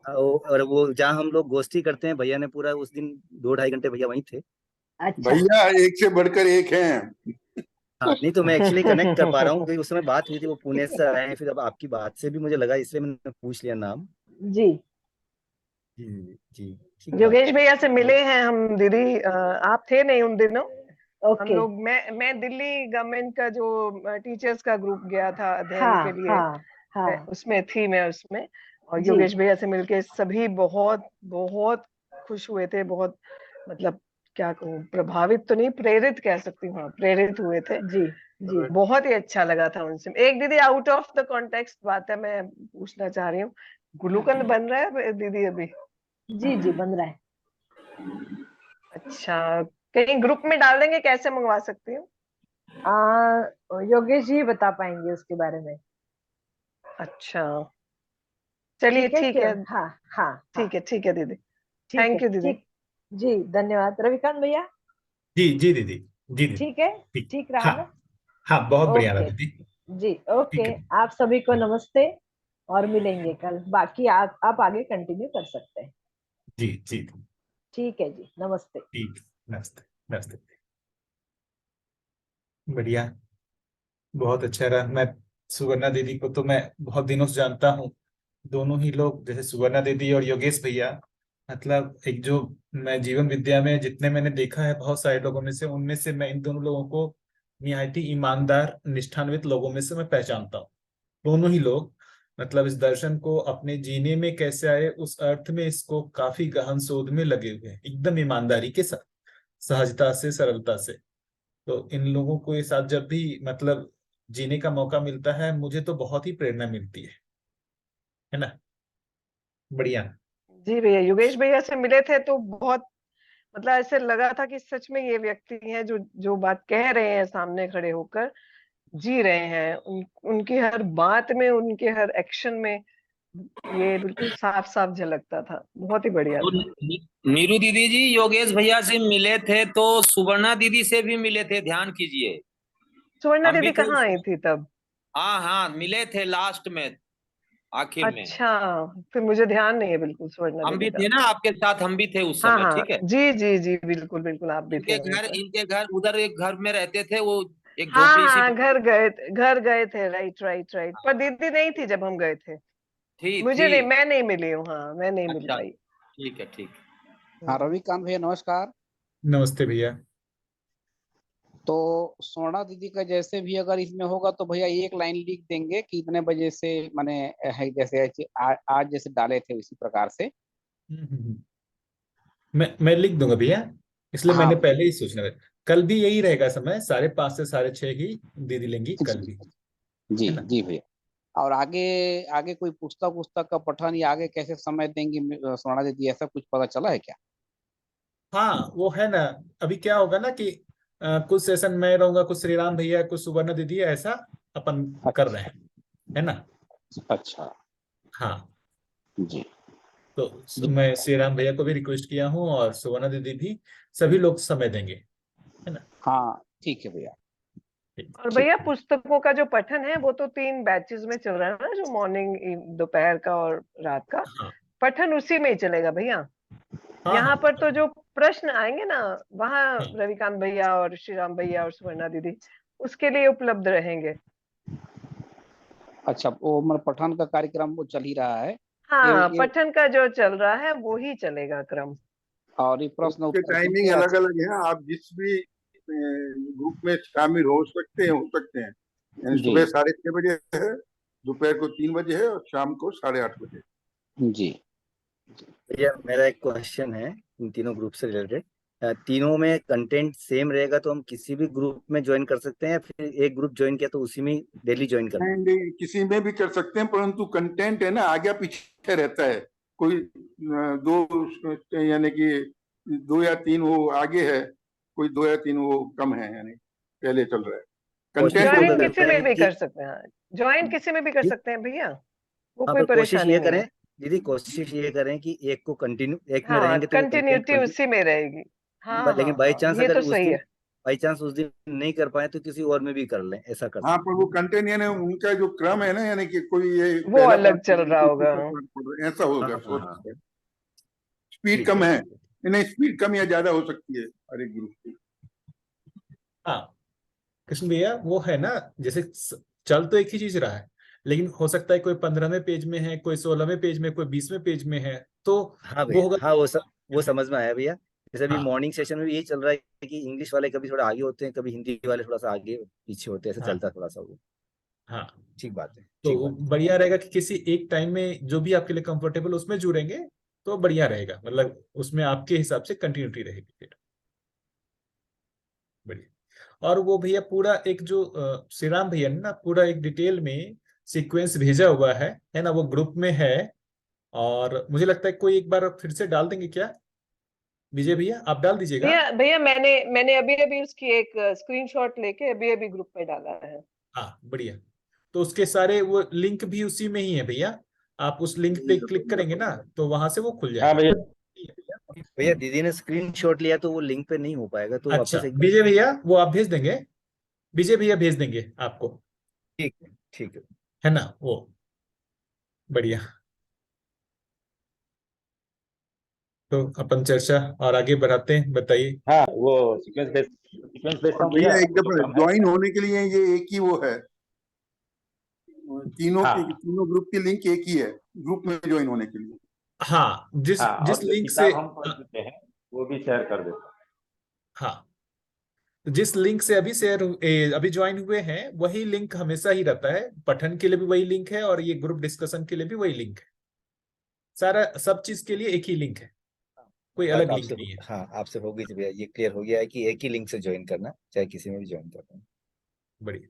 और वो जहाँ हम लोग गोष्ठी करते हैं, भैया ने पूरा उस दिन 2-2.5 घंटे भैया वहीं थे। अच्छा। भैया एक से बढ़कर एक हैं। हाँ, नहीं तो मैं एक्चुअली कनेक्ट कर पा रहा हूँ क्योंकि उस समय बात हुई थी, वो पुणे से आए हैं, फिर अब आपकी बात से भी मुझे लगा, इसलिए मैंने पूछ लिया नाम। जी। जी जी जी, ठीक बात योगेश है। भैया से मिले हैं हम दीदी, आप थे नहीं उन दिनों। हम ओके। लोग, मैं दिल्ली गवर्नमेंट का जो टीचर्स का ग्रुप गया था अध्ययन के हाँ लिए, हाँ हाँ। उसमें थी मैं उसमें। और जी योगेश भैया से मिलके सभी बहुत बहुत खुश हुए थे। बहुत मतलब क्या कहूँ, प्रभावित तो नहीं, प्रेरित कह सकती हूँ। हाँ, प्रेरित हुए थे। जी जी। बहुत ही अच्छा लगा था उनसे। एक दीदी आउट ऑफ द कॉन्टेक्स्ट बात है, मैं पूछना चाह रही हूँ, गुलूकंद बन रहा है दीदी अभी? जी जी बन रहा है। अच्छा, कहीं ग्रुप में डाल देंगे, कैसे मंगवा सकती हूँ? योगेश जी बता पाएंगे उसके बारे में। अच्छा, चलिए ठीक है ठीक क्यों। है। हाँ हाँ हाँ। ठीक है दीदी। ठीक है, थैंक यू दीदी। ठीक। जी धन्यवाद रविकांत भैया। जी जी दीदी। जी दीदी। ठीक है। ठीक। ठीक रहा हाँ ना। हाँ, बहुत बढ़िया रहा ओके। दीदी। जी ठीक ओके। है। आप सभी को जी नमस्ते। और मिलेंगे कल, बाकी आप आगे कंटिन्यू कर सकते हैं। जी जी। ठीक है जी, नमस्ते। ठीक। नमस्ते। नमस्ते। बढ़िया। बहुत अच्छा रहा। मैं सुवर्णा दीदी को तो मैं बहुत दिनों से जानता हूँ। दोनों ही लोग, जैसे सुवर्णा दीदी और योगेश भैया, मतलब एक जो, मैं जीवन विद्या में जितने मैंने देखा है बहुत सारे लोगों में से, उनमें से मैं इन दोनों लोगों को निहायत ही ईमानदार निष्ठान्वित लोगों में से मैं पहचानता हूँ। दोनों ही लोग मतलब इस दर्शन को अपने जीने में कैसे आए, उस अर्थ में इसको काफी गहन शोध में लगे हुए हैं, एकदम ईमानदारी के साथ, सहजता से, सरलता से। तो इन लोगों के साथ जब भी मतलब जीने का मौका मिलता है, मुझे तो बहुत ही प्रेरणा मिलती है ना। बढ़िया। जी भैया, योगेश भैया से मिले थे तो बहुत मतलब ऐसे लगा था कि सच में ये व्यक्ति हैं जो जो बात कह रहे हैं सामने खड़े होकर, जी रहे हैं। उनकी हर बात में, उनके हर एक्शन में ये बिल्कुल साफ साफ झलकता था। बहुत ही बढ़िया तो था। नीरू दीदी जी, योगेश भैया से मिले थे तो सुवर्णा दीदी से भी मिले थे, ध्यान कीजिए। सुवर्णा हम भी दीदी थे कहाँ आई थी तब? हाँ हाँ, मिले थे लास्ट में, आखिर में। अच्छा, फिर मुझे ध्यान नहीं है बिल्कुल सुवर्णा हम दीदी भी का। थे ना आपके साथ, हम भी थे उस हाँ समय, हाँ, ठीक है। जी जी जी, बिल्कुल बिल्कुल, आप भी थे इनके वहीं घर पर। इनके घर उधर एक घर में रहते थे वो, एक हाँ झोपड़ी सी हाँ, घर गए थे, राइट राइट राइट, पर दीदी नहीं थी जब हम गए थे। थी। मुझे नहीं, मैं नहीं मिली हूँ। हाँ, मैं नहीं मिल अच्छा, पाई। ठीक है, ठीक। हाँ रविकांत भैया नमस्कार। नमस्ते भैया। तो सोना दीदी का जैसे भी अगर इसमें होगा तो भैया एक लाइन लिख देंगे कि इतने बजे से माने है, जैसे आज जैसे डाले थे उसी प्रकार से। मैं लिख दूंगा भैया। इसलिए हाँ मैंने भैया। पहले ही सोचना है। कल भी यही रहेगा समय, 5:30 से 6:30 ही दीदी लेंगी कल जी भी, जी है ना। जी भैया। और आगे आगे कोई पुस्तक पुस्तक का पठन या आगे कैसे समय देंगी सोना दीदी, ऐसा कुछ पता चला है क्या? हाँ वो है ना। अभी क्या होगा ना कि कुछ सेशन मैं रहूंगा, कुछ श्री राम भैया, कुछ सुवर्णा दीदी, ऐसा अपन कर रहे हैं, है ना। अच्छा। हाँ। जी तो जी। मैं श्री राम भैया को भी रिक्वेस्ट किया हूँ और सुवर्णा दीदी भी, सभी लोग समय देंगे, है ना। हाँ ठीक है भैया। ठीक। और ठीक भैया है। पुस्तकों का जो पठन है वो तो 3 बैचेस में चल रहा है ना, जो मॉर्निंग, दोपहर का और रात का हाँ पठन, उसी में ही चलेगा भैया। हाँ यहाँ हाँ पर तो जो प्रश्न आएंगे ना, वहाँ हाँ रविकांत भैया और श्री राम भैया और सुवर्णा दीदी उसके लिए उपलब्ध रहेंगे। अच्छा, वो मतलब पठन का कार्यक्रम वो चल ही रहा है। हाँ, ये पठन का जो चल रहा है वो ही चलेगा क्रम। और ये प्रश्न उसके उत्तर टाइमिंग कितने अलग अलग है। आप जिस भी ग्रुप में शामिल हो सकते हैं। यानी जी सुबह 6:30 बजे है, दोपहर को 3 बजे है और शाम को 8:30 बजे। जी भैया मेरा एक क्वेश्चन है इन तीनों ग्रुप से रिलेटेड। तीनों में कंटेंट सेम रहेगा तो हम किसी भी ग्रुप में ज्वाइन कर सकते हैं, या फिर एक ग्रुप ज्वाइन किया तो उसी में डेली ज्वाइन करना है? नहीं, किसी में भी कर सकते हैं, परंतु कंटेंट है ना आगे पीछे रहता है। कोई दो यानी कि 2 या 3 वो आगे है, कोई 2 या 3 वो कम है, यानी पहले चल रहा है। कोशिश कंटेंट तो ज्वाइन होता किसी करते में हैं भी कि कर सकते हैं, ज्वाइन किसी में भी कर जी, सकते हैं भैया, वो आप कोई कोशिश परेशानी ये नहीं करें है। दीदी, कोशिश ये करें कि एक को कंटिन्यू, एक में हाँ, रहेंगे तो वो कंटेंट कंटिन्यूटी उसी में रहेगी। हाँ लेकिन हाँ बाई हाँ, चांस ये अगर तो उस सही दिन, है। बाई चांस उस दिन नहीं कर पाए तो किसी और में भी कर लें, ऐसा कर हाँ, सकते पर वो कंटेंट यानी उनका जो क्रम है ना, यानी कि कोई ये वो पहला अलग पार्ट पढ़ चल रहा है, रहा कोई होगा। दूसरा पार्ट पढ़ रहा है, ऐसा हैं। होगा। हाँ हाँ हाँ, स्पीड ठीक कम है है, ठीक है। नहीं स्पीड कम या ज्यादा हो सकती है हर एक ग्रुप की। हाँ कृष्ण भैया, वो है ना, जैसे चल तो एक ही चीज रहा है, लेकिन हो सकता है कोई 15वें पेज में है, कोई 16वें पेज में, कोई 20वें पेज में है, तो हाँ वो भैया, होगा। हाँ वो समझ में आया भैया। जैसे अभी हाँ मॉर्निंग सेशन में भी यही चल रहा है कि इंग्लिश वाले कभी थोड़ा आगे होते हैं, कभी हिंदी वाले थोड़ा सा आगे पीछे होते हैं, ऐसा हाँ चलता है थोड़ा सा वो। हाँ। ठीक बात है, ठीक तो बात है। बढ़िया रहेगा कि किसी एक टाइम में जो भी आपके लिए कंफर्टेबल उसमें जुड़ेंगे, तो बढ़िया रहेगा, मतलब उसमें आपके हिसाब से कंटिन्यूटी रहेगी फिर। बढ़िया। और वो भैया पूरा एक जो श्री राम भैया ने ना पूरा एक डिटेल में सीक्वेंस भेजा हुआ है ना, वो ग्रुप में है। और मुझे लगता है कोई एक बार फिर से डाल देंगे क्या, विजय भैया आप डाल दीजिएगा। भैया भैया मैंने मैंने अभी अभी उसकी एक स्क्रीनशॉट लेके अभी अभी ग्रुप में डाला है। हाँ बढ़िया। तो उसके सारे वो लिंक भी उसी में ही है भैया, आप उस लिंक पे क्लिक करेंगे ना तो वहां से वो खुल हाँ जाएगा। भैया। भैया दीदी ने स्क्रीनशॉट लिया तो वो लिंक पे नहीं हो पाएगा, तो अच्छा वापस एक बार। विजय भैया वो आप भेज देंगे, विजय भैया भेज देंगे आपको, ठीक है ठीक है। है ना वो। बढ़िया। तो अपन चर्चा और आगे बढ़ाते हैं, बताइए। हाँ वो सीक्वेंस भेजता और हूँ भैया भैया, एक वो जो दफा काम है। ज्वाइन होने के लिए ये एक ही वो है, हाँ तीनों ग्रुप की लिंक एक ही है ग्रुप में ज्वाइन होने के लिए। हाँ जिस हाँ, जिस और जो लिंक से, किताब हम पढ़ चुके हैं वो भी शेयर कर देता हूँ। हाँ तो जिस लिंक से अभी अभी ज्वाइन हुए हैं वही लिंक हमेशा ही रहता है, पठन के लिए भी वही लिंक है और ये ग्रुप डिस्कशन के लिए भी वही लिंक है, सारा सब चीज के लिए एक ही लिंक है, कोई बात अलग लिंक आपसे, नहीं है। हाँ आपसे हो गई थी भैया, ये क्लियर हो गया है कि एक ही लिंक से ज्वाइन करना, चाहे किसी में भी ज्वाइन करना। बढ़िया।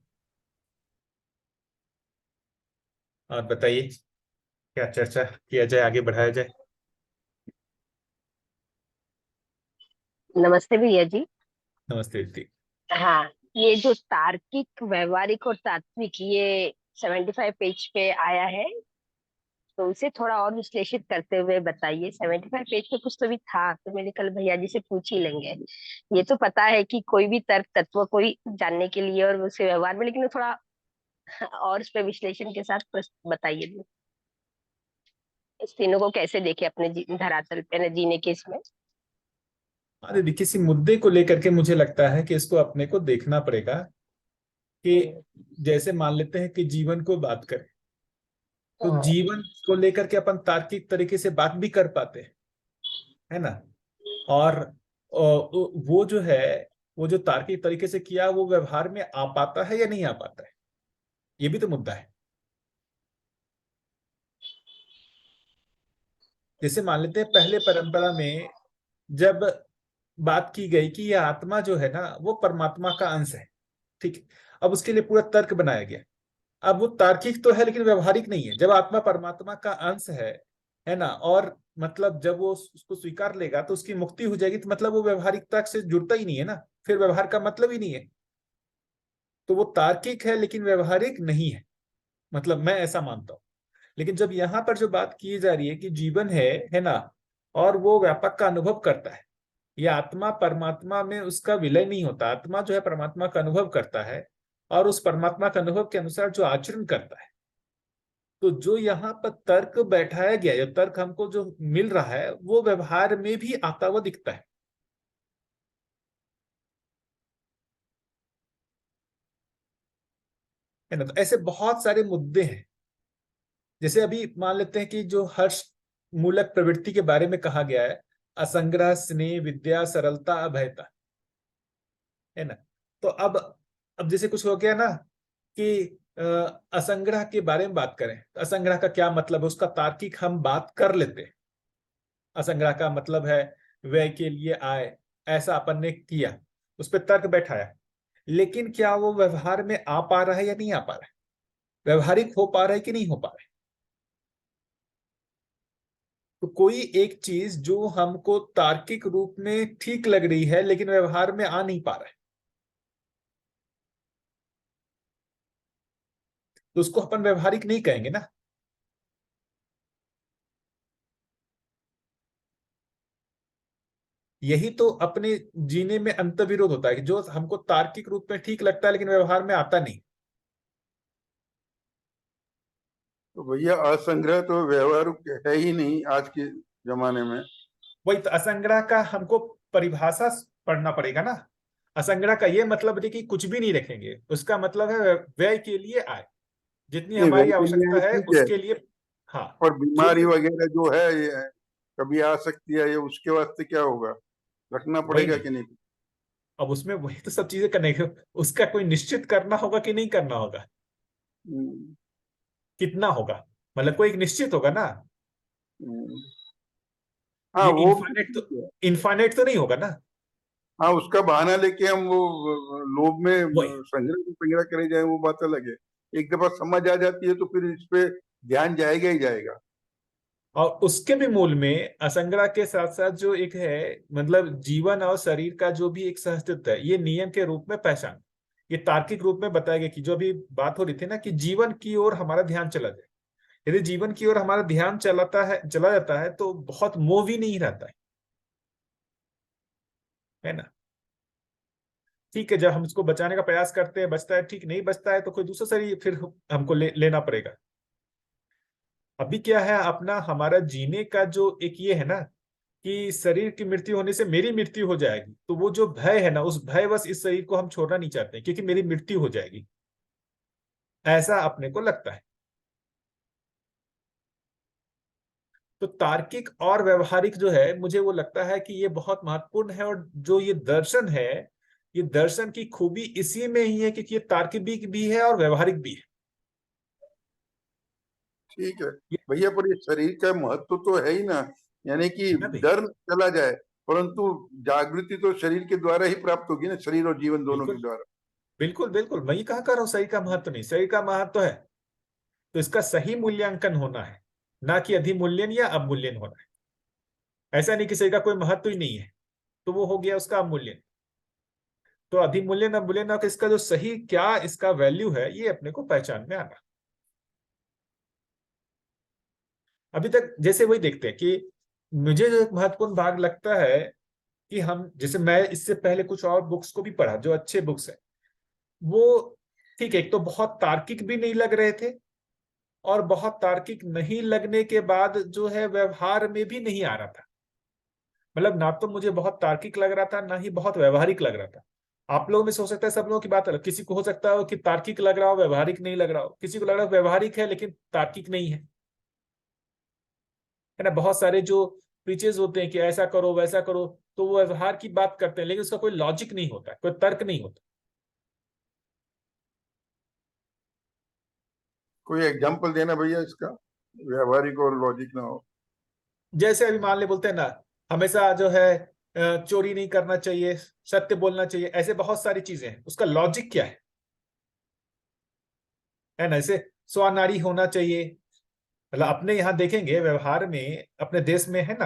और बताइए क्या चर्चा किया जाए, आगे बढ़ाया जाए। नमस्ते भैया जी। नमस्ते दीदी। हाँ, ये जो तार्किक, व्यवहारिक और तात्विक, ये 75 पेज पे आया है, तो उसे थोड़ा और विश्लेषित करते हुए बताइए। 75 पेज पे कुछ तो भी था, तो मैंने कल भैया जी से पूछ ही लेंगे। ये तो पता है कि कोई भी तर्क तत्व कोई जानने के लिए और उसे व्यवहार में, लेकिन थोड़ा और उस पर विश्लेषण के साथ बताइए इस तीनों को कैसे देखे अपने धरातल पे न जीने के इसमें। अरे देखिए, किसी मुद्दे को लेकर के मुझे लगता है कि इसको अपने को देखना पड़ेगा कि जैसे मान लेते हैं कि जीवन को बात करें, तो जीवन को लेकर के अपन तार्किक तरीके से बात भी कर पाते हैं, है ना। और वो जो है, वो जो तार्किक तरीके से किया वो व्यवहार में आ पाता है या नहीं आ पाता है, ये भी तो मुद्दा है। जैसे मान लेते हैं पहले परंपरा में जब बात की गई कि यह आत्मा जो है ना वो परमात्मा का अंश है, ठीक है। अब उसके लिए पूरा तर्क बनाया गया। अब वो तार्किक तो है लेकिन व्यवहारिक नहीं है। जब आत्मा परमात्मा का अंश है ना, और मतलब जब वो उसको स्वीकार लेगा तो उसकी मुक्ति हो जाएगी, तो मतलब वो व्यवहारिकता से जुड़ता ही नहीं है ना, फिर व्यवहार का मतलब ही नहीं है। तो वो तार्किक है लेकिन व्यवहारिक नहीं है, मतलब मैं ऐसा मानता हूं। लेकिन जब यहाँ पर जो बात की जा रही है कि जीवन है ना, और वो व्यापक का अनुभव करता है, ये आत्मा परमात्मा में उसका विलय नहीं होता, आत्मा जो है परमात्मा का अनुभव करता है और उस परमात्मा के अनुभव के अनुसार जो आचरण करता है। तो जो यहाँ पर तर्क बैठाया गया, जो तर्क हमको जो मिल रहा है वो व्यवहार में भी आता हुआ दिखता है ना। तो ऐसे बहुत सारे मुद्दे हैं। जैसे अभी मान लेते हैं कि जो हर्ष मूलक प्रवृत्ति के बारे में कहा गया है, असंग्रह, स्नेह, विद्या, सरलता, अभयता, है ना। तो अब जैसे कुछ हो गया ना कि असंग्रह के बारे में बात करें, तो असंग्रह का क्या मतलब है उसका तार्किक हम बात कर लेते हैं। असंग्रह का मतलब है व्यय के लिए आय, ऐसा अपन ने किया, उस पर तर्क बैठाया, लेकिन क्या वो व्यवहार में आ पा रहा है या नहीं आ पा रहा है, व्यवहारिक हो पा रहा है कि नहीं हो पा रहा है। तो कोई एक चीज जो हमको तार्किक रूप में ठीक लग रही है लेकिन व्यवहार में आ नहीं पा रहा है, तो उसको अपन व्यवहारिक नहीं कहेंगे ना। यही तो अपने जीने में अंतर्विरोध होता है कि जो हमको तार्किक रूप में ठीक लगता है लेकिन व्यवहार में आता नहीं। तो भैया असंग्रह तो व्यवहार है ही नहीं आज के जमाने में। वही तो असंग्रह का हमको परिभाषा पढ़ना पड़ेगा ना। असंग्रह का ये मतलब नहीं कि कुछ भी नहीं रखेंगे, उसका मतलब है व्यय के लिए आय, जितनी नहीं, हमारी व्यय के लिए आवश्यकता है ठीक है, उसके लिए। हाँ, और जो बीमारी भी, वगैरह जो है ये कभी आ सकती है, ये उसके वास्ते क्या होगा, रखना वही पड़ेगा नहीं, कि नहीं? अब उसमें वही तो सब चीजें करने के, उसका कोई निश्चित करना होगा कि नहीं करना होगा, हम्म, कितना होगा, मतलब कोई एक निश्चित होगा ना। हम्म। हाँ ये वो भी इनफाइनेट तो, ठीक है। इनफाइनेट तो नहीं होगा ना। हाँ, उसका बहाना लेके हम वो लोभ में वही, संग्रह करे जाए, वो बात अलग है। एक दफा समझ आ जाती है तो फिर इस पे ध्यान जाएगा ही जाएगा। और उसके भी मूल में असंग्रह के साथ साथ जो एक है, मतलब जीवन और शरीर का जो भी एक सहअस्तित्व है, ये नियम के रूप में पहचान, ये तार्किक रूप में बताया गया कि जो अभी बात हो रही थी ना कि जीवन की ओर हमारा ध्यान चला जाए, यदि जीवन की ओर हमारा ध्यान चला जाता है तो बहुत मोह भी नहीं रहता है ना। ठीक है, जब हम इसको बचाने का प्रयास करते हैं, बचता है, ठीक, नहीं बचता है तो कोई दूसरा शरीर फिर हमको लेना पड़ेगा। अभी क्या है, अपना हमारा जीने का जो एक ये है ना कि शरीर की मृत्यु होने से मेरी मृत्यु हो जाएगी, तो वो जो भय है ना, उस भयवश इस शरीर को हम छोड़ना नहीं चाहते क्योंकि मेरी मृत्यु हो जाएगी, ऐसा अपने को लगता है। तो तार्किक और व्यवहारिक जो है, मुझे वो लगता है कि ये बहुत महत्वपूर्ण है, और जो ये दर्शन है, ये दर्शन की खूबी इसी में ही है कि ये तार्किक भी है और व्यवहारिक भी है। ठीक है ये भैया, पर ये शरीर का महत्व तो है ही ना, यानी कि है ना भाई, डर चला जाए, परंतु जागृति तो शरीर के द्वारा ही प्राप्त होगी ना, शरीर और जीवन दोनों के बिल्कुल द्वारा। बिल्कुल बिल्कुल, मैं ये कहा कर रहा हूँ शरीर का महत्व नहीं, शरीर का महत्व है, तो इसका सही मूल्यांकन होना है, ना कि अधिमूल्यन या अवमूल्यन होना है। ऐसा नहीं कि शरीर का कोई महत्व ही नहीं है तो वो हो गया उसका अवमूल्यन। तो अधिमूल्यन अवमूल्यन और इसका जो सही क्या इसका वैल्यू है, ये अपने को पहचान में आना। अभी तक जैसे वही देखते हैं कि मुझे जो एक महत्वपूर्ण भाग लगता है कि हम, जैसे मैं इससे पहले कुछ और बुक्स को भी पढ़ा जो अच्छे बुक्स है, वो ठीक है, एक तो बहुत तार्किक भी नहीं लग रहे थे, और बहुत तार्किक नहीं लगने के बाद जो है व्यवहार में भी नहीं आ रहा था, मतलब ना तो मुझे बहुत तार्किक लग रहा था ना ही बहुत व्यवहारिक लग रहा था। आप लोगों में से हो सकता है सब लोगों की बात अलग, किसी को हो सकता हो कि तार्किक लग रहा हो व्यवहारिक नहीं लग रहा हो, किसी को लग रहा हो व्यवहारिक है लेकिन तार्किक नहीं है ना। बहुत सारे जो प्रीचेज होते हैं कि ऐसा करो वैसा करो, तो वो व्यवहार की बात करते हैं लेकिन उसका कोई लॉजिक नहीं होता, कोई तर्क नहीं होता। कोई एग्जाम्पल देना भैया इसका, व्यवहारिक और लॉजिक ना हो। जैसे अभी मान ले बोलते हैं ना, हमेशा जो है चोरी नहीं करना चाहिए, सत्य बोलना चाहिए, ऐसे बहुत सारी चीजें हैं, उसका लॉजिक क्या है ना। ऐसे स्वनारी होना चाहिए, मतलब अपने यहाँ देखेंगे व्यवहार में अपने देश में है ना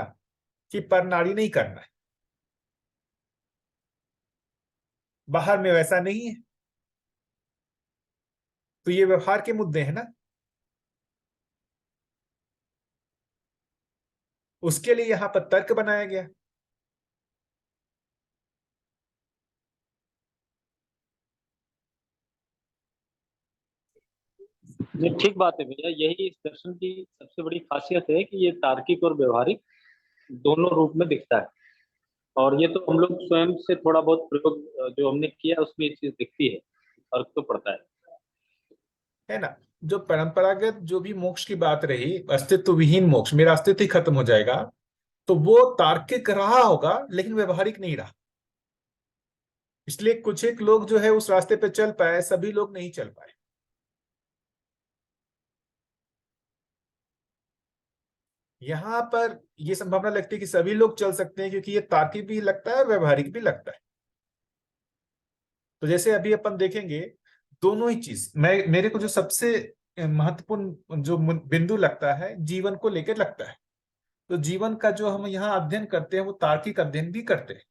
कि परनारी नहीं करना है, बाहर में वैसा नहीं है, तो ये व्यवहार के मुद्दे हैं ना। उसके लिए यहाँ पर तर्क बनाया गया। ये ठीक बात है भैया, यही इस दर्शन की सबसे बड़ी खासियत है कि ये तार्किक और व्यवहारिक दोनों रूप में दिखता है। और ये तो हम लोग स्वयं से थोड़ा बहुत प्रयोग जो हमने किया उसमें ये चीज दिखती है, फर्क तो पड़ता है ना। जो परंपरागत जो भी मोक्ष की बात रही, अस्तित्व विहीन मोक्ष, मेरा अस्तित्व ही खत्म हो जाएगा, तो वो तार्किक रहा होगा लेकिन व्यवहारिक नहीं रहा। इसलिए कुछ एक लोग जो है उस रास्ते पे चल पाए, सभी लोग नहीं चल पाए। यहां पर ये संभावना लगती है कि सभी लोग चल सकते हैं, क्योंकि ये तार्किक भी लगता है और व्यवहारिक भी लगता है। तो जैसे अभी अपन देखेंगे दोनों ही चीज, मेरे को जो सबसे महत्वपूर्ण जो बिंदु लगता है जीवन को लेकर लगता है, तो जीवन का जो हम यहाँ अध्ययन करते हैं वो तार्किक अध्ययन भी करते हैं।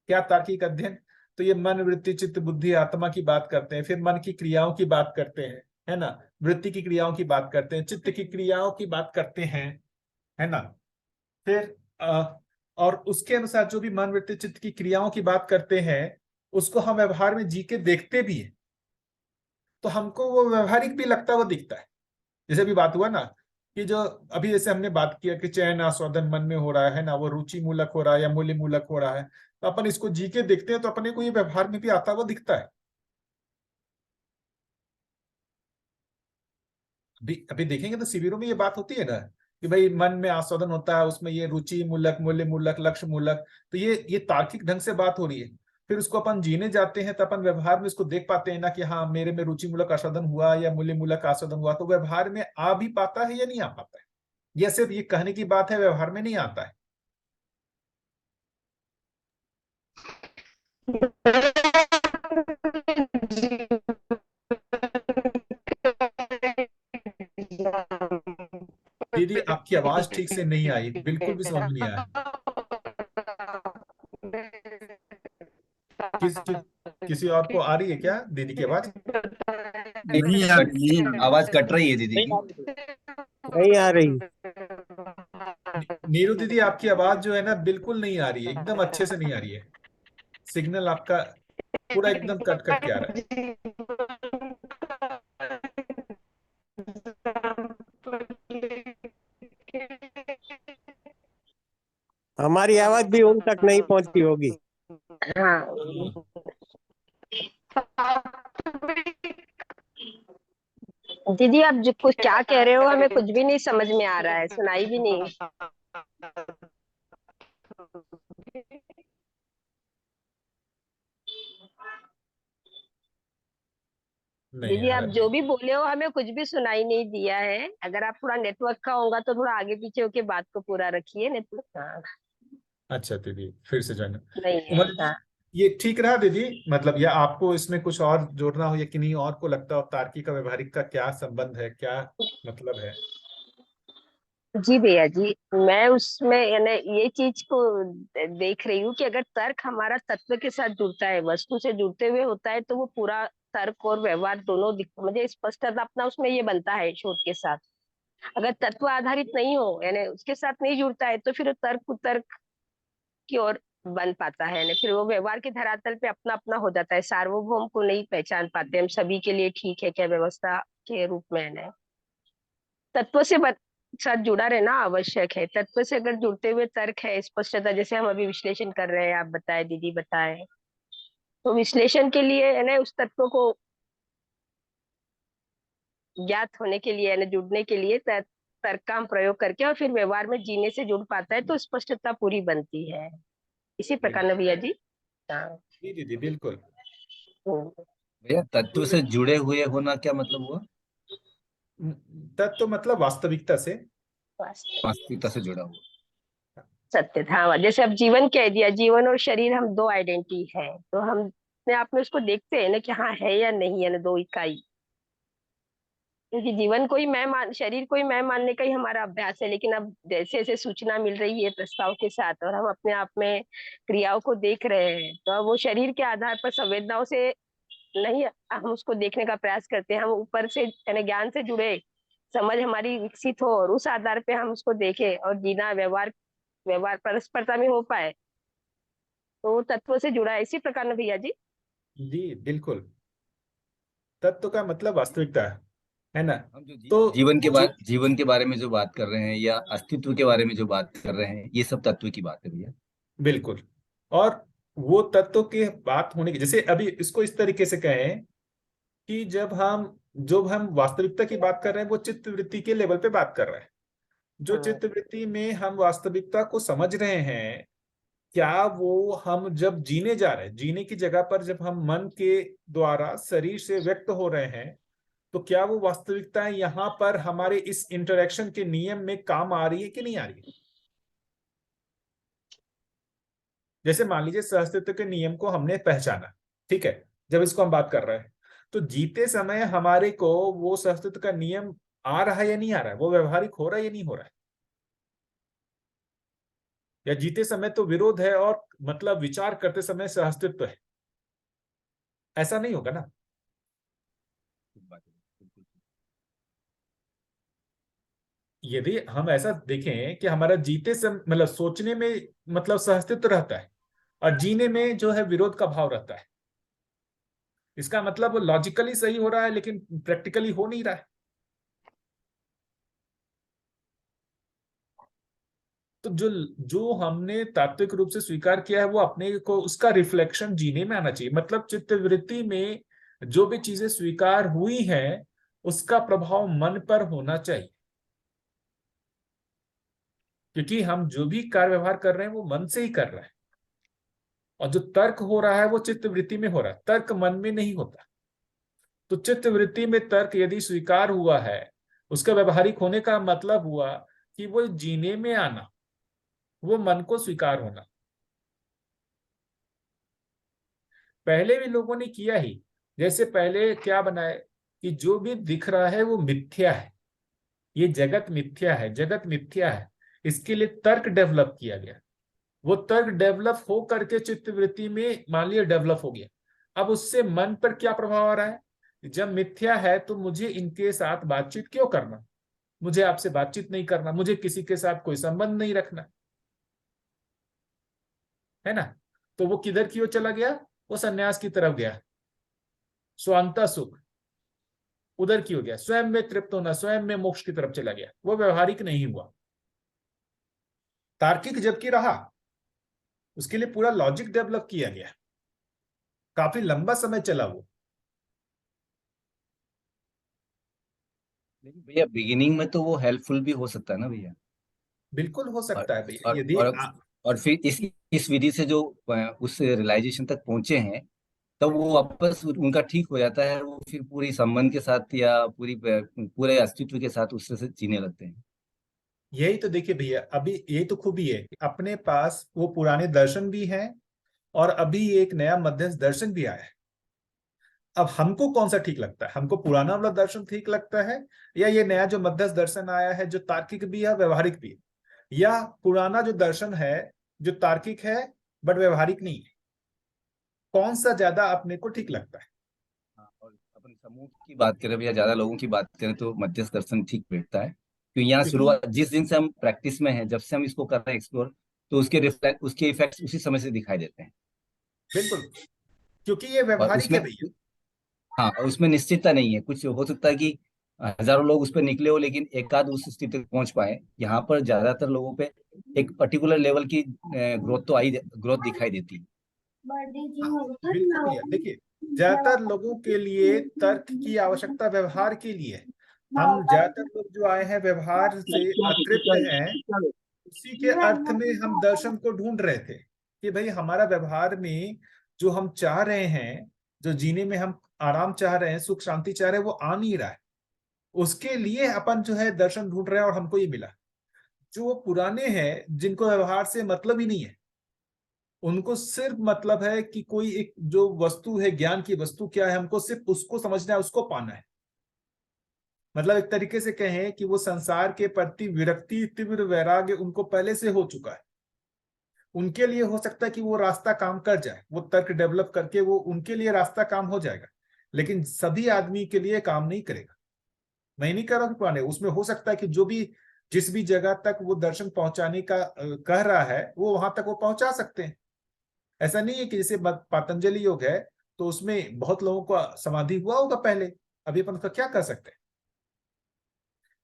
क्या तार्किक अध्ययन? तो ये मन, वृत्ति, चित्त, बुद्धि, आत्मा की बात करते हैं, फिर मन की क्रियाओं की बात करते हैं, है ना, वृत्ति की क्रियाओं की बात करते हैं, चित्त की क्रियाओं की बात करते हैं, है ना, फिर और उसके अनुसार जो भी मन, वृत्ति, चित्त की क्रियाओं की बात करते हैं उसको हम व्यवहार में जी के देखते भी हैं, तो हमको वो व्यवहारिक भी लगता हुआ दिखता है। जैसे अभी बात हुआ ना कि जो अभी जैसे हमने बात किया कि चयन आस्वादन मन में हो रहा है ना, वो रुचि मूलक हो रहा है या मूल्य मूलक हो रहा है, तो अपन इसको जी के देखते हैं तो अपने को ये व्यवहार में भी आता हुआ दिखता है। अभी अभी देखेंगे तो शिविरों में ये बात होती है ना कि भाई मन में आस्वादन होता है, उसमें ये रुचि मूलक, मूल्य मूलक, लक्ष्य मूलक, तो ये तार्किक ढंग से बात हो रही है। फिर उसको अपन जीने जाते हैं तो अपन व्यवहार में इसको देख पाते हैं ना कि हाँ मेरे में रुचि मूलक आस्वादन हुआ या मूल्य मूलक आस्वादन हुआ, तो व्यवहार में आ भी पाता है या नहीं आ पाता है। यह सिर्फ ये कहने की बात है, व्यवहार में नहीं आता है। दीदी आपकी आवाज ठीक से नहीं आई, बिल्कुल भी समझ में नहीं आया। किसी और को आ रही है क्या दीदी की आवाज? नहीं यार, ये आवाज कट रही है दीदी की। नहीं आ रही। नीरू दीदी आपकी आवाज जो है ना बिल्कुल नहीं आ रही है, एकदम अच्छे से नहीं आ रही है। सिग्नल आपका पूरा एकदम कट कट के आ रहा है। हमारी आवाज भी उन तक नहीं पहुंचती होगी। हाँ दीदी, आप जो कुछ क्या कह रहे हो हमें कुछ भी नहीं समझ में आ रहा है, सुनाई भी नहीं। नहीं दीदी यार आप जो भी बोले हो हमें कुछ भी सुनाई नहीं दिया है। अगर आप थोड़ा नेटवर्क का होगा तो थोड़ा आगे पीछे होके बात को पूरा रखिए। नेटवर्क हाँ अच्छा दीदी फिर से जाना। नहीं है। मतलब हाँ ये ठीक रहा दीदी, मतलब या आपको इसमें कुछ और जोड़ना हो या किन्हीं और को लगता हो तार्किक का व्यवहारिक का क्या संबंध है, क्या मतलब है? जी भैया जी, मैं उसमें यानी ये चीज को देख रही हूँ कि अगर तर्क हमारा तत्व के साथ जुड़ता है, वस्तु से जुड़ते हुए होता है, तो वो पूरा तर्क और व्यवहार दोनों मुझे स्पष्टता अपना उसमें ये बनता है शोध के साथ। अगर तत्व आधारित नहीं हो यानी उसके साथ नहीं जुड़ता है तो फिर तर्क कुतर्क की ओर बन पाता है, यानी फिर वो व्यवहार के धरातल पे अपना अपना हो जाता है, सार्वभौम को नहीं पहचान पाते हम सभी के लिए ठीक है क्या व्यवस्था के रूप में है। तत्व से साथ जुड़ा रहना आवश्यक है। तत्व से अगर जुड़ते हुए तर्क है, स्पष्टता, जैसे हम अभी विश्लेषण कर रहे हैं, आप बताए दीदी बताए, तो विश्लेषण के लिए है ना उस तत्व को ज्ञात होने के लिए यानी जुड़ने के लिए तर्क का हम प्रयोग करके और फिर व्यवहार में जीने से जुड़ पाता है तो स्पष्टता पूरी बनती है। इसी प्रकार बिल्कुल न भैया जी। हाँ जी दीदी बिल्कुल। भैया तत्व से जुड़े हुए होना क्या मतलब हुआ? तत्व मतलब वास्तविकता से। वास्तविकता से जुड़ा हुआ। सत्य था। हाँ जैसे अब जीवन कह दिया, जीवन और शरीर हम दो आइडेंटिटी है, तो हम अपने आप में उसको देखते हैं ना कि हाँ है या नहीं है ना, दो इकाई। क्योंकि जीवन को ही मैं मान, शरीर को ही मैं मानने का ही हमारा अभ्यास है, लेकिन अब जैसे जैसे सूचना मिल रही है प्रस्ताव के साथ और हम अपने आप में क्रियाओं को देख रहे हैं, तो अब वो शरीर के आधार पर संवेदनाओं से नहीं हम उसको देखने का प्रयास करते हैं, हम ऊपर से यानी ज्ञान से जुड़े, समझ हमारी विकसित हो और उस आधार पे हम उसको देखें और जीना व्यवहार व्यवहार परस्परता में हो पाए, तो वो तत्व से जुड़ा है। इसी प्रकार ना भैया जी। जी बिल्कुल, तत्व का मतलब वास्तविकता है ना। हम जो तो जीवन के बारे में जो बात कर रहे हैं या अस्तित्व के बारे में जो बात कर रहे हैं, ये सब तत्व की बात है भैया। बिल्कुल, और वो तत्व के बात होने की, जैसे अभी इसको इस तरीके से कहें कि जब हम वास्तविकता की बात कर रहे हैं वो चित्त वृत्ति के लेवल पे बात कर रहे हैं। जो चित्त वृत्ति में हम वास्तविकता को समझ रहे हैं क्या वो हम जब जीने जा रहे हैं, जीने की जगह पर जब हम मन के द्वारा शरीर से व्यक्त हो रहे हैं, तो क्या वो वास्तविकताएं यहाँ पर हमारे इस इंटरेक्शन के नियम में काम आ रही है कि नहीं आ रही है? जैसे मान लीजिए सहअस्तित्व के नियम को हमने पहचाना, ठीक है, जब इसको हम बात कर रहे हैं, तो जीते समय हमारे को वो सहअस्तित्व का नियम आ रहा है या नहीं आ रहा है, वो व्यवहारिक हो रहा है या नहीं हो रहा है? या जीते समय तो विरोध है और मतलब विचार करते समय सहअस्तित्व है, ऐसा नहीं होगा ना। यदि हम ऐसा देखें कि हमारा जीते समय मतलब सोचने में मतलब सहअस्तित्व रहता है और जीने में जो है विरोध का भाव रहता है, इसका मतलब वो लॉजिकली सही हो रहा है लेकिन प्रैक्टिकली हो नहीं रहा है। तो जो जो हमने तात्विक रूप से स्वीकार किया है वो अपने को उसका रिफ्लेक्शन जीने में आना चाहिए। मतलब चित्तवृत्ति में जो भी चीजें स्वीकार हुई हैं उसका प्रभाव मन पर होना चाहिए, क्योंकि हम जो भी कार्य व्यवहार कर रहे हैं वो मन से ही कर रहे हैं, और जो तर्क हो रहा है वो चित्तवृत्ति में हो रहा है, तर्क मन में नहीं होता। तो चित्तवृत्ति में तर्क यदि स्वीकार हुआ है, उसका व्यवहारिक होने का मतलब हुआ कि वो जीने में आना, वो मन को स्वीकार होना। पहले भी लोगों ने किया ही। जैसे पहले क्या बनाए कि जो भी दिख रहा है वो मिथ्या है, ये जगत मिथ्या है, जगत मिथ्या है, इसके लिए तर्क डेवलप किया गया। वो तर्क डेवलप हो करके चित्तवृत्ति में मान लिया डेवलप हो गया। अब उससे मन पर क्या प्रभाव आ रहा है? जब मिथ्या है तो मुझे इनके साथ बातचीत क्यों करना, मुझे आपसे बातचीत नहीं करना, मुझे किसी के साथ कोई संबंध नहीं रखना, है ना। तो वो किधर की ओर चला गया? वो सन्यास की तरफ गया, स्वांता सुख उधर की हो गया, स्वयं में तृप्त होना, स्वयं में मोक्ष की तरफ चला गया। वो व्यवहारिक नहीं हुआ, तार्किक जबकि रहा, उसके लिए पूरा लॉजिक डेवलप किया गया, काफी लंबा समय चला वो। लेकिन भैया बिगिनिंग में तो वो हेल्पफुल भी हो सकता है ना भैया। बिल्कुल हो और सकता है भैया, और यदि और और फिर इस विधि से जो उस रियलाइजेशन तक पहुंचे हैं, तब वो वापस उनका ठीक हो जाता है, वो फिर पूरी संबंध के साथ या पूरे अस्तित्व के साथ उससे से जीने लगते हैं। यही तो देखिए भैया, अभी यही तो खूबी है कि अपने पास वो पुराने दर्शन भी हैं और अभी एक नया मध्यस्थ दर्शन भी आया है। अब हमको कौन सा ठीक लगता है? हमको पुराना वाला दर्शन ठीक लगता है, या ये नया जो मध्यस्थ दर्शन आया है जो तार्किक भी है व्यवहारिक भी है? या पुराना जो दर्शन है जो तार्किक है बट व्यवहारिक नहीं है? कौन सा ज्यादा अपने को ठीक लगता है? हाँ, और अपन समूह की बात करें भैया, ज्यादा लोगों की बात करें तो मध्यस्थ दर्शन ठीक बैठता है, क्योंकि यहाँ क्योंकि शुरुआत जिस दिन से हम प्रैक्टिस में हैं, जब से हम इसको कर रहे हैं एक्सप्लोर, तो उसके इफेक्ट्स उसी समय से दिखाई देते हैं। बिल्कुल, क्योंकि ये और व्यवहारिक उसमें, है भैया। हाँ, और उसमें निश्चितता नहीं है। कुछ हो सकता है कि हजारों लोग उस पर निकले हो, लेकिन एक आध उस स्थिति तक पहुंच पाए। यहाँ पर ज्यादातर लोगों पे एक पर्टिकुलर लेवल की ग्रोथ दिखाई देती है। हाँ, बिल्कुल भैया, देखिए ज्यादातर लोगों के लिए तर्क की आवश्यकता व्यवहार के लिए है। हम ज्यादातर लोग जो आए हैं व्यवहार से अतृप्त हैं, उसी के अर्थ में हम दर्शन को ढूंढ रहे थे कि भाई हमारा व्यवहार में जो हम चाह रहे हैं, जो जीने में हम आराम चाह रहे हैं, सुख शांति चाह रहे हैं, वो आ नहीं रहा है। उसके लिए अपन जो है दर्शन ढूंढ रहे हैं और हमको ये मिला। जो वो पुराने हैं जिनको व्यवहार से मतलब ही नहीं है, उनको सिर्फ मतलब है कि कोई एक जो वस्तु है, ज्ञान की वस्तु क्या है, हमको सिर्फ उसको समझना है, उसको पाना है। मतलब एक तरीके से कहें कि वो संसार के प्रति विरक्ति तीव्र वैराग्य उनको पहले से हो चुका है। उनके लिए हो सकता है कि वो रास्ता काम कर जाए, वो तर्क डेवलप करके वो उनके लिए रास्ता काम हो जाएगा, लेकिन सभी आदमी के लिए काम नहीं करेगा। मैं नहीं कह रहा हूं पुराने, उसमें हो सकता है कि जो भी जिस भी जगह तक वो दर्शन पहुंचाने का कह रहा है वो वहां तक वो पहुंचा सकते हैं। ऐसा नहीं है कि जैसे पतंजलि योग है तो उसमें बहुत लोगों का समाधि हुआ होगा पहले, अभी अपन उसका क्या कर सकते हैं।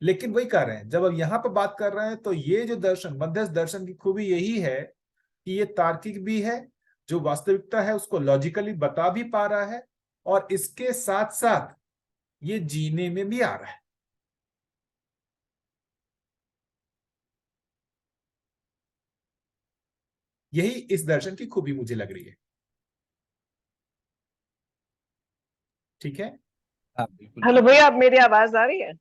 लेकिन वही कह रहे हैं, जब अब यहाँ पर बात कर रहे हैं तो ये जो दर्शन मध्यस्थ दर्शन की खूबी यही है कि ये तार्किक भी है, जो वास्तविकता है उसको लॉजिकली बता भी पा रहा है, और इसके साथ साथ ये जीने में भी आ रहा है। यही इस दर्शन की खूबी मुझे लग रही है। ठीक है। हाँ बिल्कुल हेलो ठीक है। भैया, आप मेरी आवाज आ रही है?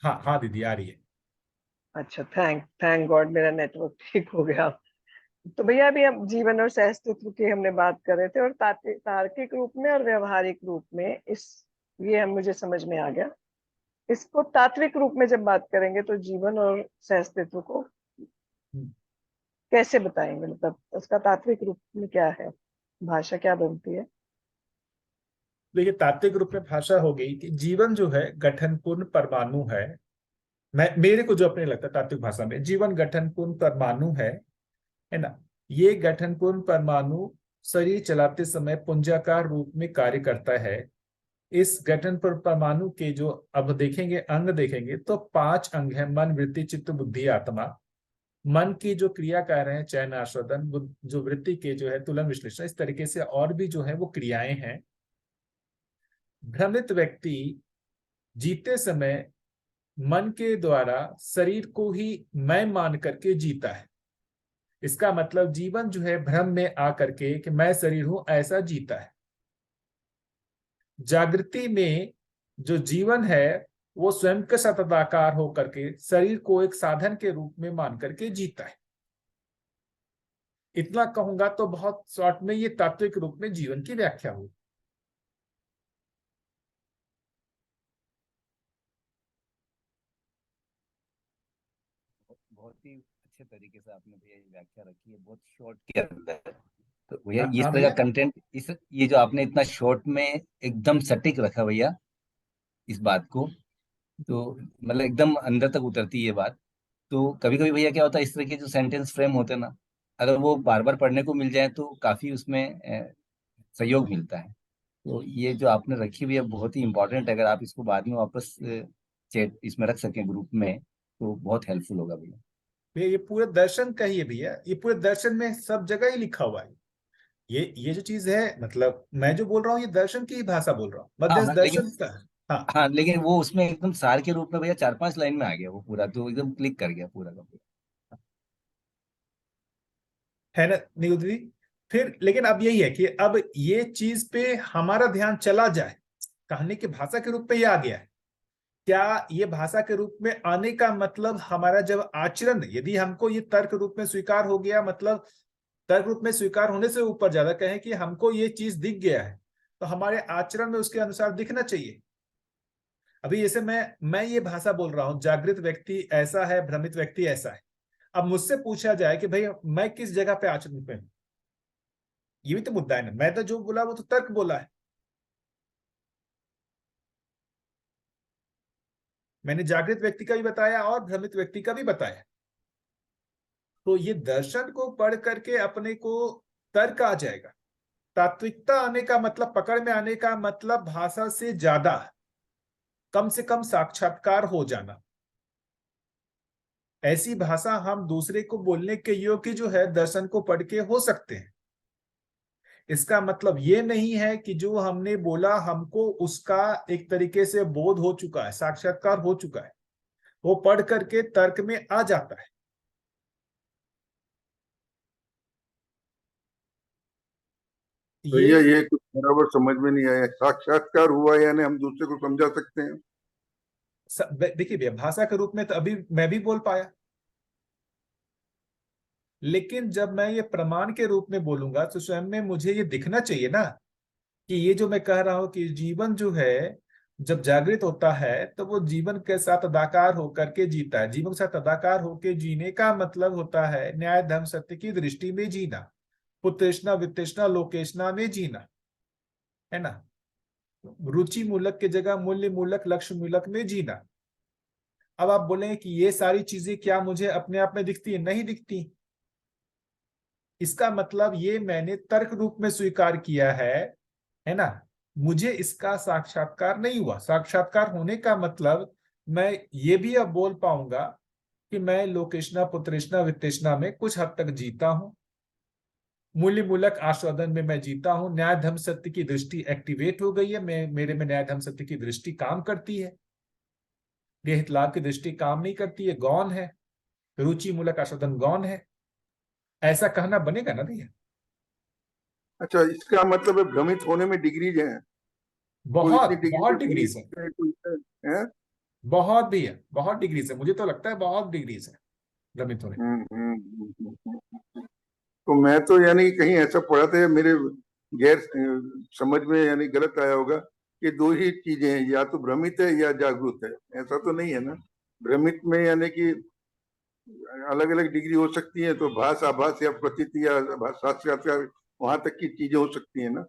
हाँ हाँ दीदी आ रही है। अच्छा, थैंक गॉड मेरा नेटवर्क ठीक हो गया। तो भैया अभी हम जीवन और सहअस्तित्व की हमने बात कर रहे थे, और तार्किक रूप में और व्यवहारिक रूप में, इस ये हम मुझे समझ में आ गया। इसको तात्विक रूप में जब बात करेंगे तो जीवन और सहअस्तित्व को कैसे बताएंगे, मतलब उसका तात्विक रूप में क्या है, भाषा क्या बनती है? देखिए तात्विक रूप में भाषा हो गई कि जीवन जो है गठनपूर्ण परमाणु है। मेरे को जो अपने लगता है तात्विक भाषा में जीवन गठनपूर्ण परमाणु है ना। ये गठनपूर्ण परमाणु शरीर चलाते समय पुंजाकार रूप में कार्य करता है। इस गठन पर परमाणु के जो अब देखेंगे अंग देखेंगे तो 5 अंग है, मन वृत्ति चित्त बुद्धि आत्मा। मन की जो क्रिया कार्य है चयन आस्वादन, जो वृत्ति के जो है तुलन विश्लेषण, इस तरीके से और भी जो है वो क्रियाएं हैं। भ्रमित व्यक्ति जीते समय मन के द्वारा शरीर को ही मैं मान करके जीता है। इसका मतलब जीवन जो है भ्रम में आकर के कि मैं शरीर हूं ऐसा जीता है। जागृति में जो जीवन है वो स्वयं के सतताकार होकर के शरीर को एक साधन के रूप में मान करके जीता है। इतना कहूंगा तो बहुत शॉर्ट में ये तात्विक रूप में जीवन की व्याख्या हुई। बहुत ही अच्छे तरीके से आपने भैया ये व्याख्या रखी है, बहुत शॉर्ट के अंदर। तो भैया इस हाँ तरह का भैया। कंटेंट, इस ये जो आपने इतना शॉर्ट में एकदम सटीक रखा भैया इस बात को, तो मतलब एकदम अंदर तक उतरती है ये बात। तो कभी कभी भैया क्या होता है, इस तरह के जो सेंटेंस फ्रेम होते हैं ना, अगर वो बार बार पढ़ने को मिल जाए तो काफी उसमें सहयोग मिलता है। तो ये जो आपने रखी हुई है बहुत ही इंपॉर्टेंट है, अगर आप इसको बाद में वापस चैट इसमें रख सकें ग्रुप में तो बहुत हेल्पफुल होगा भैया। भैया ये पूरे दर्शन का ही है भैया, ये पूरे दर्शन में सब जगह ही लिखा हुआ है। ये जो चीज है, मतलब मैं जो बोल रहा हूँ ये दर्शन की ही भाषा बोल रहा हूँ, हाँ मध्य हाँ दर्शन लेकिन, का। हाँ हाँ लेकिन वो उसमें एकदम सार के रूप में भैया 4-5 लाइन में आ गया वो पूरा, तो एकदम क्लिक कर गया पूरा का पूरा। है ना नीरू दीदी। फिर लेकिन अब यही है कि अब ये चीज पे हमारा ध्यान चला जाए, कहानी की भाषा के रूप में ये आ गया है। क्या ये भाषा के रूप में आने का मतलब हमारा जब आचरण, यदि हमको ये तर्क रूप में स्वीकार हो गया, मतलब तर्क रूप में स्वीकार होने से ऊपर ज्यादा कहें कि हमको ये चीज दिख गया है, तो हमारे आचरण में उसके अनुसार दिखना चाहिए। अभी जैसे मैं ये भाषा बोल रहा हूं, जागृत व्यक्ति ऐसा है, भ्रमित व्यक्ति ऐसा है। अब मुझसे पूछा जाए कि भाई मैं किस जगह पे आचरण पे हूं, ये भी तो मुद्दा है ना। मैं तो जो बोला वो तो तर्क बोला है, मैंने जागृत व्यक्ति का भी बताया और भ्रमित व्यक्ति का भी बताया। तो ये दर्शन को पढ़ करके अपने को तर्क आ जाएगा। तात्विकता आने का मतलब, पकड़ में आने का मतलब भाषा से ज्यादा कम से कम साक्षात्कार हो जाना। ऐसी भाषा हम दूसरे को बोलने के योग्य जो है दर्शन को पढ़ के हो सकते हैं। इसका मतलब ये नहीं है कि जो हमने बोला हमको उसका एक तरीके से बोध हो चुका है, साक्षात्कार हो चुका है, वो पढ़ करके तर्क में आ जाता है। भैया ये ये कुछ बराबर समझ में नहीं आया, साक्षात्कार हुआ यानी हम दूसरे को समझा सकते हैं? देखिए भैया भाषा के रूप में तो अभी मैं भी बोल पाया, लेकिन जब मैं ये प्रमाण के रूप में बोलूंगा तो स्वयं में मुझे ये दिखना चाहिए ना कि ये जो मैं कह रहा हूं कि जीवन जो है जब जागृत होता है तो वो जीवन के साथ अदाकार होकर के जीता है। जीवन के साथ अदाकार होकर जीने का मतलब होता है न्याय धर्म सत्य की दृष्टि में जीना, पुत्रेष्णा वित्तेष्णा लोकेष्णा में जीना, है ना। रुचि मूलक की जगह मूल्य मूलक लक्ष्य मूलक में जीना। अब आप बोलेंगे कि ये सारी चीजें क्या मुझे अपने आप में दिखती है? नहीं दिखती। इसका मतलब ये मैंने तर्क रूप में स्वीकार किया है ना। मुझे इसका साक्षात्कार नहीं हुआ। साक्षात्कार होने का मतलब मैं ये भी अब बोल पाऊंगा कि मैं लोकेष्णा पुत्रेष्णा वित्तेष्णा में कुछ हद तक जीता हूं, मूल्य मूलक आस्वादन में मैं जीता हूं, न्याय धर्म सत्य की दृष्टि एक्टिवेट हो गई है, मेरे में न्याय धर्म सत्य की दृष्टि काम करती है, देहित लाभ की दृष्टि काम नहीं करती है, गौण है, रुचि मूलक आस्वादन गौण है। ऐसा कहना बनेगा ना भैया? अच्छा, इसका मतलब है भ्रमित होने में डिग्रीज हैं? कोई इतनी बहुत डिग्री बहुत से डिग्रीज है, भ्रमित है, कोई है? बहुत भी है, बहुत डिग्रीज है, मुझे तो लगता है बहुत डिग्रीज है भ्रमित होने। तो मैं तो यानी कि कहीं ऐसा पढ़ा था, मेरे गैर समझ में यानी गलत आया होगा कि दो ही चीजें हैं, या तो भ्रमित है या जागरूक है। ऐसा तो नहीं है ना? भ्रमित में यानी कि अलग अलग डिग्री हो सकती है, तो भास, आभास या प्रतीति या साक्षात्कार, वहां तक की चीजें हो सकती है ना?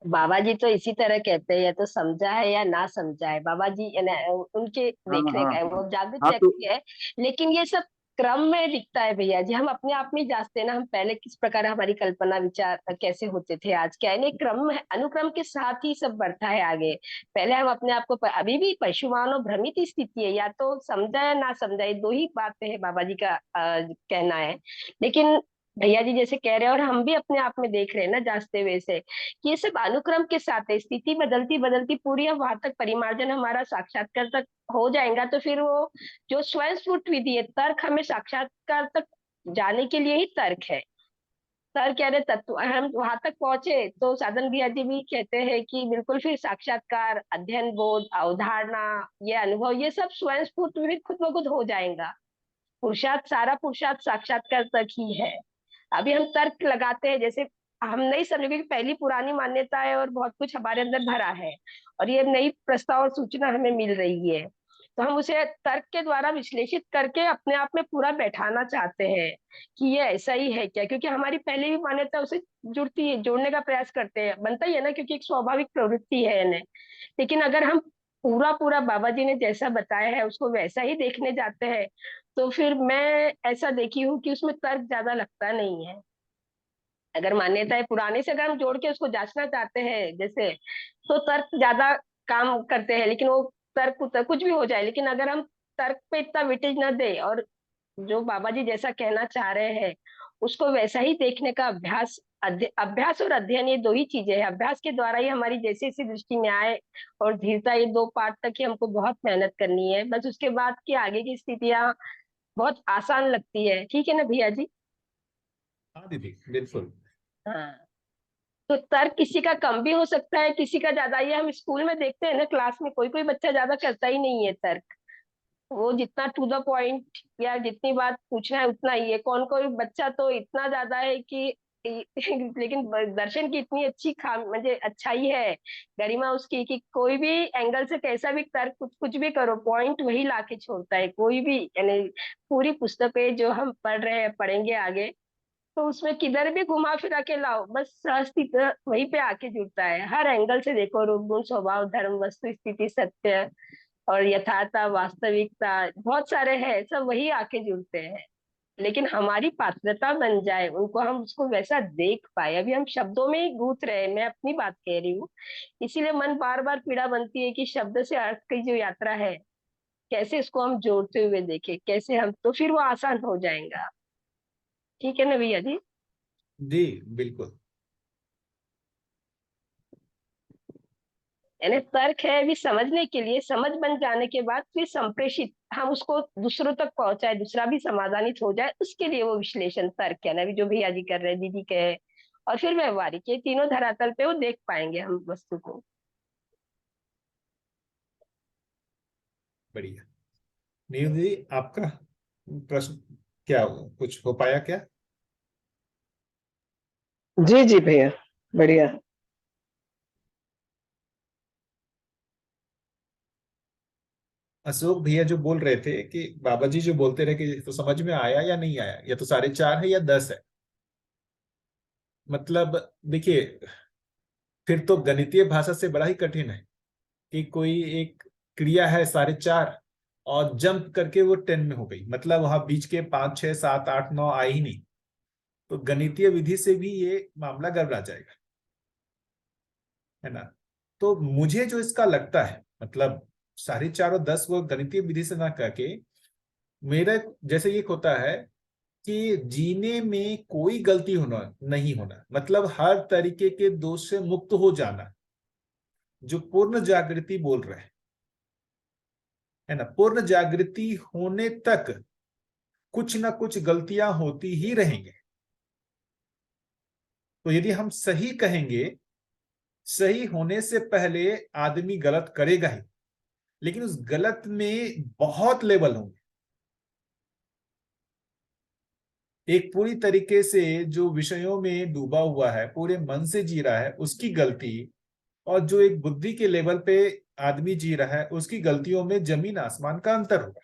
बाबा जी तो इसी तरह कहते हैं, या तो समझा है या ना समझा है। बाबा जी उनके हाँ देखने हाँ का है, हाँ वो जागृत हाँ। तो व्यक्ति है। लेकिन ये सब क्रम में दिखता है भैया जी, हम अपने आप में ही जांचते हैं ना, हम पहले किस प्रकार हमारी कल्पना विचार कैसे होते थे, आज क्या है ना, क्रम अनुक्रम के साथ ही सब बढ़ता है आगे। पहले हम अपने आप को अभी भी पशु मानव भ्रमित स्थिति है, या तो समझा है ना समझा, ये दो ही बातें हैं बाबा जी का कहना है। लेकिन भैया जी जैसे कह रहे हैं, और हम भी अपने आप में देख रहे हैं ना जांचते हुए से, कि ये सब अनुक्रम के साथ है। स्थिति बदलती बदलती पूरी, अब वहां तक परिमार्जन हमारा साक्षात्कार तक हो जाएगा, तो फिर वो जो स्वयं स्फुट विधि है, तर्क हमें साक्षात्कार तक जाने के लिए ही तर्क है। तर्क यानी तत्व, हम वहां तक पहुंचे तो साधन भैया जी भी कहते हैं कि बिल्कुल फिर साक्षात्कार, अध्ययन बोध, अवधारणा, ये अनुभव, ये सब स्वयं स्फुट फिर खुद ब खुद हो जाएगा। पुरुषार्थ, सारा पुरुषार्थ साक्षात्कार तक ही है। अभी हम तर्क लगाते हैं, जैसे हम नहीं समझे, क्योंकि पहली पुरानी मान्यता है और बहुत कुछ हमारे अंदर भरा है, और ये नई प्रस्ताव और सूचना हमें मिल रही है, तो हम उसे तर्क के द्वारा विश्लेषित करके अपने आप में पूरा बैठाना चाहते हैं कि ये ऐसा ही है क्या, क्योंकि हमारी पहले भी मान्यता उसे जुड़ती है, जोड़ने का प्रयास करते हैं, बनता ही है ना, क्योंकि एक स्वाभाविक प्रवृत्ति है इन्हें। लेकिन अगर हम पूरा पूरा बाबा जी ने जैसा बताया है उसको वैसा ही देखने जाते हैं, तो फिर मैं ऐसा देखी हूँ कि उसमें तर्क ज्यादा लगता नहीं है। अगर मान्यताएं पुराने से अगर हम जोड़ के उसको जांचना चाहते हैं जैसे, तो तर्क ज्यादा काम करते हैं, लेकिन वो तर्क कुछ भी हो जाए, लेकिन अगर हम तर्क पे इतना वेटेज न दे, और जो बाबा जी जैसा कहना चाह रहे हैं उसको वैसा ही देखने का अभ्यास, अभ्यास और अध्ययन, ये दो ही चीजें हैं। अभ्यास के द्वारा ही हमारी जैसी जैसी दृष्टि में आए, और धीरता, ये दो पार्ट तक ही हमको बहुत मेहनत करनी है, बस उसके बाद की आगे की स्थितियां बहुत आसान लगती है। ठीक है ना भैया जी? हाँ दीदी, बिल्कुल। हाँ, तो तर्क किसी का कम भी हो सकता है, किसी का ज्यादा। ये हम स्कूल में देखते हैं ना, क्लास में कोई कोई बच्चा ज्यादा करता ही नहीं है तर्क, वो जितना टू द पॉइंट या जितनी बात पूछना है उतना ही है। कौन कोई बच्चा तो इतना ज्यादा है कि लेकिन दर्शन की इतनी अच्छी खाम मुझे अच्छाई है, गरिमा उसकी, कि कोई भी एंगल से कैसा भी तर्क, कुछ कुछ भी करो, पॉइंट वही लाके छोड़ता है कोई भी, यानी पूरी पुस्तकें जो हम पढ़ रहे हैं, पढ़ेंगे आगे, तो उसमें किधर भी घुमा फिरा के लाओ, बस सहस्तित्व वहीं पे आके जुड़ता है। हर एंगल से देखो, रूप गुण स्वभाव धर्म वस्तु स्थिति सत्य और यथार्थता वास्तविकता, बहुत सारे हैं, सब वही आके जुड़ते हैं। लेकिन हमारी पात्रता बन जाए, उनको हम उसको वैसा देख पाए। अभी हम शब्दों में ही गूंथ रहे हैं, मैं अपनी बात कह रही हूँ, इसीलिए मन बार बार पीड़ा बनती है कि शब्द से अर्थ की जो यात्रा है, कैसे इसको हम जोड़ते हुए देखें, कैसे हम, तो फिर वो आसान हो जाएगा। ठीक है ना भैया जी? जी बिल्कुल। यानी तर्क है अभी समझने के लिए, समझ बन जाने के बाद फिर संप्रेषित, हम उसको दूसरों तक पहुंचाए, दूसरा भी समाधानित हो जाए, उसके लिए वो विश्लेषण तर्क है ना, अभी जो भैया जी कर रहे हैं, दीदी कहे, और फिर व्यवहारिक, ये तीनों धरातल पे वो देख पाएंगे हम वस्तु को। बढ़िया। नीरज जी, आपका प्रश्न क्या कुछ हो पाया क्या? जी जी भैया, बढ़िया। अशोक भैया जो बोल रहे थे कि बाबा जी जो बोलते रहे कि तो समझ में आया या नहीं आया, या तो 4.5 है या 10 है। मतलब देखिए, फिर तो गणितीय भाषा से बड़ा ही कठिन है कि कोई एक क्रिया है 4.5 और जंप करके वो 10 में हो गई, मतलब वहां बीच के 5, 6, 7, 8, 9 आए ही नहीं। तो गणितीय विधि से भी ये मामला गड़बड़ा जाएगा, है ना? तो मुझे जो इसका लगता है, मतलब 4.5 और 10 वो गणितीय विधि से ना करके, मेरा जैसे ये होता है कि जीने में कोई गलती होना नहीं होना, मतलब हर तरीके के दोष से मुक्त हो जाना, जो पूर्ण जागृति बोल रहे हैं, है ना? पूर्ण जागृति होने तक कुछ ना कुछ गलतियां होती ही रहेंगे। तो यदि हम सही कहेंगे, सही होने से पहले आदमी गलत करेगा ही, लेकिन उस गलत में बहुत लेवल होंगे। एक पूरी तरीके से जो विषयों में डूबा हुआ है, पूरे मन से जी रहा है, उसकी गलती, और जो एक बुद्धि के लेवल पे आदमी जी रहा है, उसकी गलतियों में जमीन आसमान का अंतर होगा।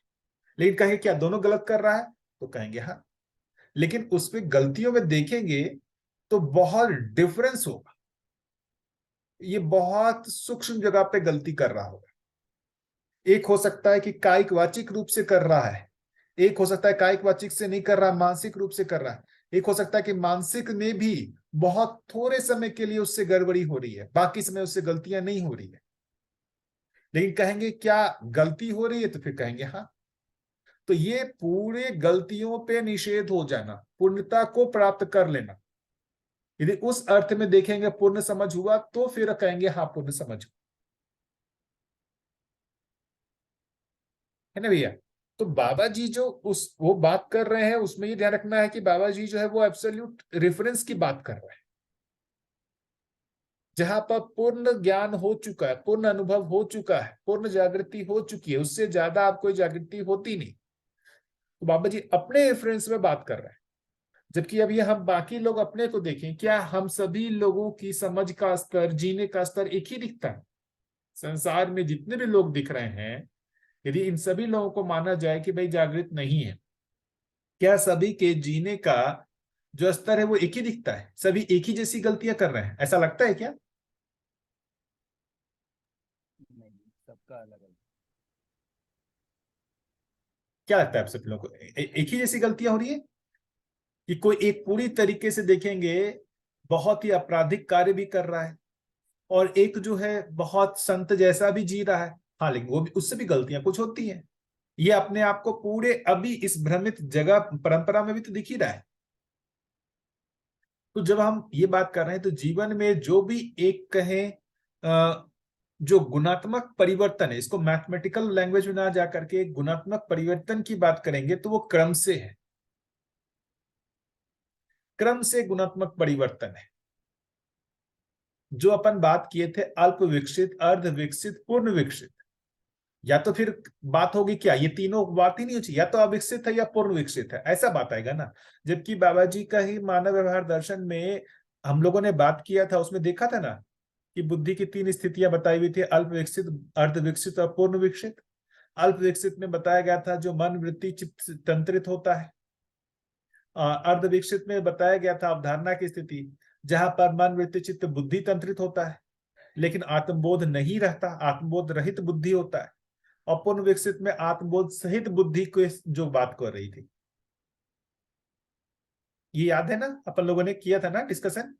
लेकिन कहेंगे क्या दोनों गलत कर रहा है, तो कहेंगे हाँ, लेकिन उसमें गलतियों में देखेंगे तो बहुत डिफरेंस होगा। ये बहुत सूक्ष्म जगह पे गलती कर रहा होगा। एक हो सकता है कि कायिक वाचिक रूप से कर रहा है, एक हो सकता है कायिक वाचिक से नहीं कर रहा, मानसिक रूप से कर रहा है, एक हो सकता है कि मानसिक में भी बहुत थोड़े समय के लिए उससे गड़बड़ी हो रही है, बाकी समय उससे गलतियां नहीं हो रही है। लेकिन कहेंगे क्या गलती हो रही है, तो फिर कहेंगे हाँ। तो ये पूरे गलतियों पे निषेध हो जाना, पूर्णता को प्राप्त कर लेना। यदि उस अर्थ में देखेंगे पूर्ण समझ हुआ, तो फिर कहेंगे हाँ पूर्ण समझ हुआ, है ना भैया। तो बाबा जी जो वो बात कर रहे हैं, उसमें ये ध्यान रखना है कि बाबा जी जो है वो एब्सोल्यूट रेफरेंस की बात कर रहे हैं, जहां पर पूर्ण ज्ञान हो चुका है, पूर्ण अनुभव हो चुका है, पूर्ण जागृति हो चुकी है, उससे ज्यादा आप कोई जागृति होती नहीं। तो बाबा जी अपने रेफरेंस में बात कर रहे हैं। जबकि अब ये हम बाकी लोग अपने को देखें, क्या हम सभी लोगों की समझ का स्तर, जीने का स्तर एक ही दिखता है? संसार में जितने भी लोग दिख रहे हैं, यदि इन सभी लोगों को माना जाए कि भाई जागृत नहीं है, क्या सभी के जीने का जो स्तर है वो एक ही दिखता है? सभी एक ही जैसी गलतियां कर रहे हैं, ऐसा लगता है क्या? नहीं, सबका अलग अलग। क्या लगता है आप सभी लोगों को एक ही जैसी गलतियां हो रही है, कि कोई एक पूरी तरीके से देखेंगे बहुत ही आपराधिक कार्य भी कर रहा है, और एक जो है बहुत संत जैसा भी जी रहा है, हाँ लेकिन वो भी, उससे भी गलतियां कुछ होती हैं। ये अपने आप को पूरे अभी इस भ्रमित जगह परंपरा में भी तो दिख ही रहा है। तो जब हम ये बात कर रहे हैं, तो जीवन में जो भी एक कहें जो गुणात्मक परिवर्तन है, इसको मैथमेटिकल लैंग्वेज में ना जाकर के गुणात्मक परिवर्तन की बात करेंगे, तो वो क्रम से है, क्रम से गुणात्मक परिवर्तन है। जो अपन बात किए थे अल्प विकसित, अर्ध विकसित, पूर्ण विकसित, या तो फिर बात होगी क्या, ये तीनों बात ही नहीं होती, या तो अविकसित है या पूर्ण विकसित है, ऐसा बात आएगा ना। जबकि बाबा जी का ही मानव व्यवहार दर्शन में हम लोगों ने बात किया था, उसमें देखा था ना कि बुद्धि की 3 स्थितियां बताई हुई थी, अल्प विकसित, अर्ध विकसित और पूर्ण विकसित। अल्प विकसित में बताया गया था जो मन वृत्ति चित्त तंत्रित होता है। अर्ध विकसित में बताया गया था अवधारणा की स्थिति, जहां पर मन वृत्ति चित्त बुद्धि तंत्रित होता है, लेकिन आत्मबोध नहीं रहता, आत्मबोध रहित बुद्धि होता है। और पूर्ण विकसित में आत्मबोध सहित बुद्धि को जो बात कर रही थी, ये याद है ना, अपन लोगों ने किया था ना डिस्कशन।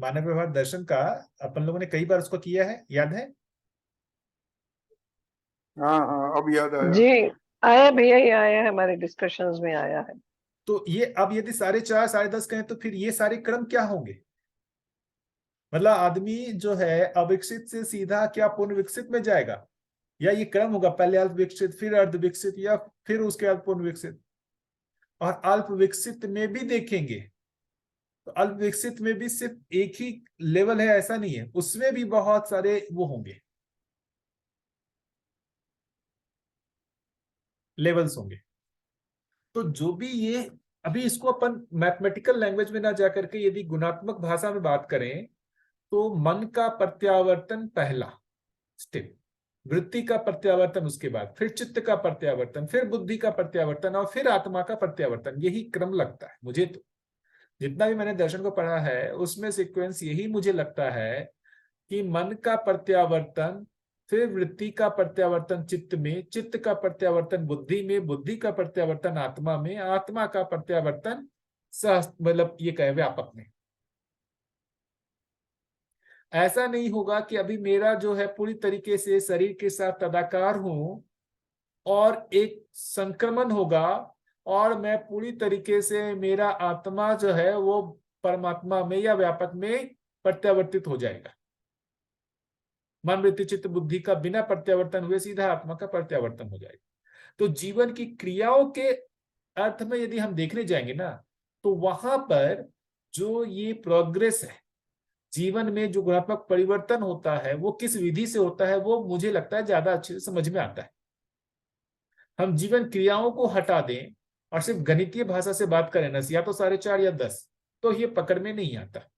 मानव व्यवहार दर्शन का अपन लोगों ने कई बार उसको किया है, याद है? हाँ हाँ, अब याद आया। जी आया भैया, ये आया है, हमारे डिस्कशंस में आया है। तो ये अब यदि 4.5 10.5 कहें, तो फिर ये सारे क्रम क्या होंगे? मतलब आदमी जो है अविकसित से सीधा क्या पूर्ण विकसित में जाएगा, या ये क्रम होगा पहले अल्प विकसित, फिर अर्ध विकसित, या फिर उसके बाद पूर्ण विकसित? और अल्प विकसित में भी देखेंगे तो अल्प विकसित में भी सिर्फ एक ही लेवल है ऐसा नहीं है, उसमें भी बहुत सारे वो होंगे, लेवल्स होंगे। तो जो भी ये, अभी इसको अपन मैथमेटिकल लैंग्वेज में ना जाकर के यदि गुणात्मक भाषा में बात करें, तो मन का प्रत्यावर्तन पहला स्टेप, वृत्ति का प्रत्यावर्तन उसके बाद, फिर चित्त का प्रत्यावर्तन, फिर बुद्धि का प्रत्यावर्तन, और फिर आत्मा का प्रत्यावर्तन, यही क्रम लगता है मुझे। तो जितना भी मैंने दर्शन को पढ़ा है उसमें सीक्वेंस यही मुझे लगता है कि मन का प्रत्यावर्तन, फिर वृत्ति का प्रत्यावर्तन चित्त में, चित्त का प्रत्यावर्तन बुद्धि में, बुद्धि का प्रत्यावर्तन आत्मा में, आत्मा का प्रत्यावर्तन मतलब ये कहे व्यापक में। ऐसा नहीं होगा कि अभी मेरा जो है पूरी तरीके से शरीर के साथ तदाकार हूं और एक संक्रमण होगा और मैं पूरी तरीके से मेरा आत्मा जो है वो परमात्मा में या व्यापक में प्रत्यावर्तित हो जाएगा। मन वृत्ति चित्त बुद्धि का बिना प्रत्यावर्तन हुए सीधा आत्मा का प्रत्यावर्तन हो जाएगा। तो जीवन की क्रियाओं के अर्थ में यदि हम देखने जाएंगे ना, तो वहां पर जो ये प्रोग्रेस है, जीवन में जो गुणात्मक परिवर्तन होता है, वो किस विधि से होता है, वो मुझे लगता है ज्यादा अच्छे से समझ में आता है। हम जीवन क्रियाओं को हटा दें और सिर्फ गणितीय भाषा से बात करें ना, या तो 4.5 या 10, तो ये पकड़ में नहीं आता।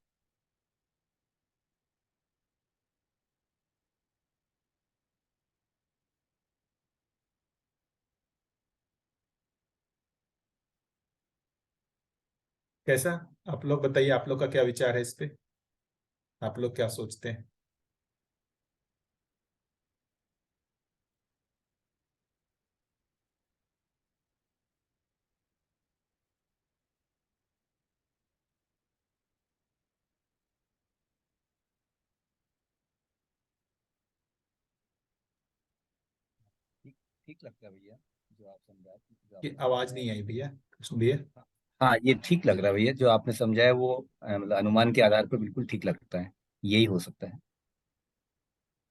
कैसा, आप लोग बताइए, आप लोग का क्या विचार है इस पे, आप लोग क्या सोचते हैं? ठीक ठीक लगता है भैया जो आप समझाए, जो कि आपने आवाज समझाया। नहीं आई भैया, सुनिए। हाँ, ये ठीक लग रहा है भैया जो आपने समझाया, वो मतलब अनुमान के आधार पर बिल्कुल ठीक लगता है, यही हो सकता है।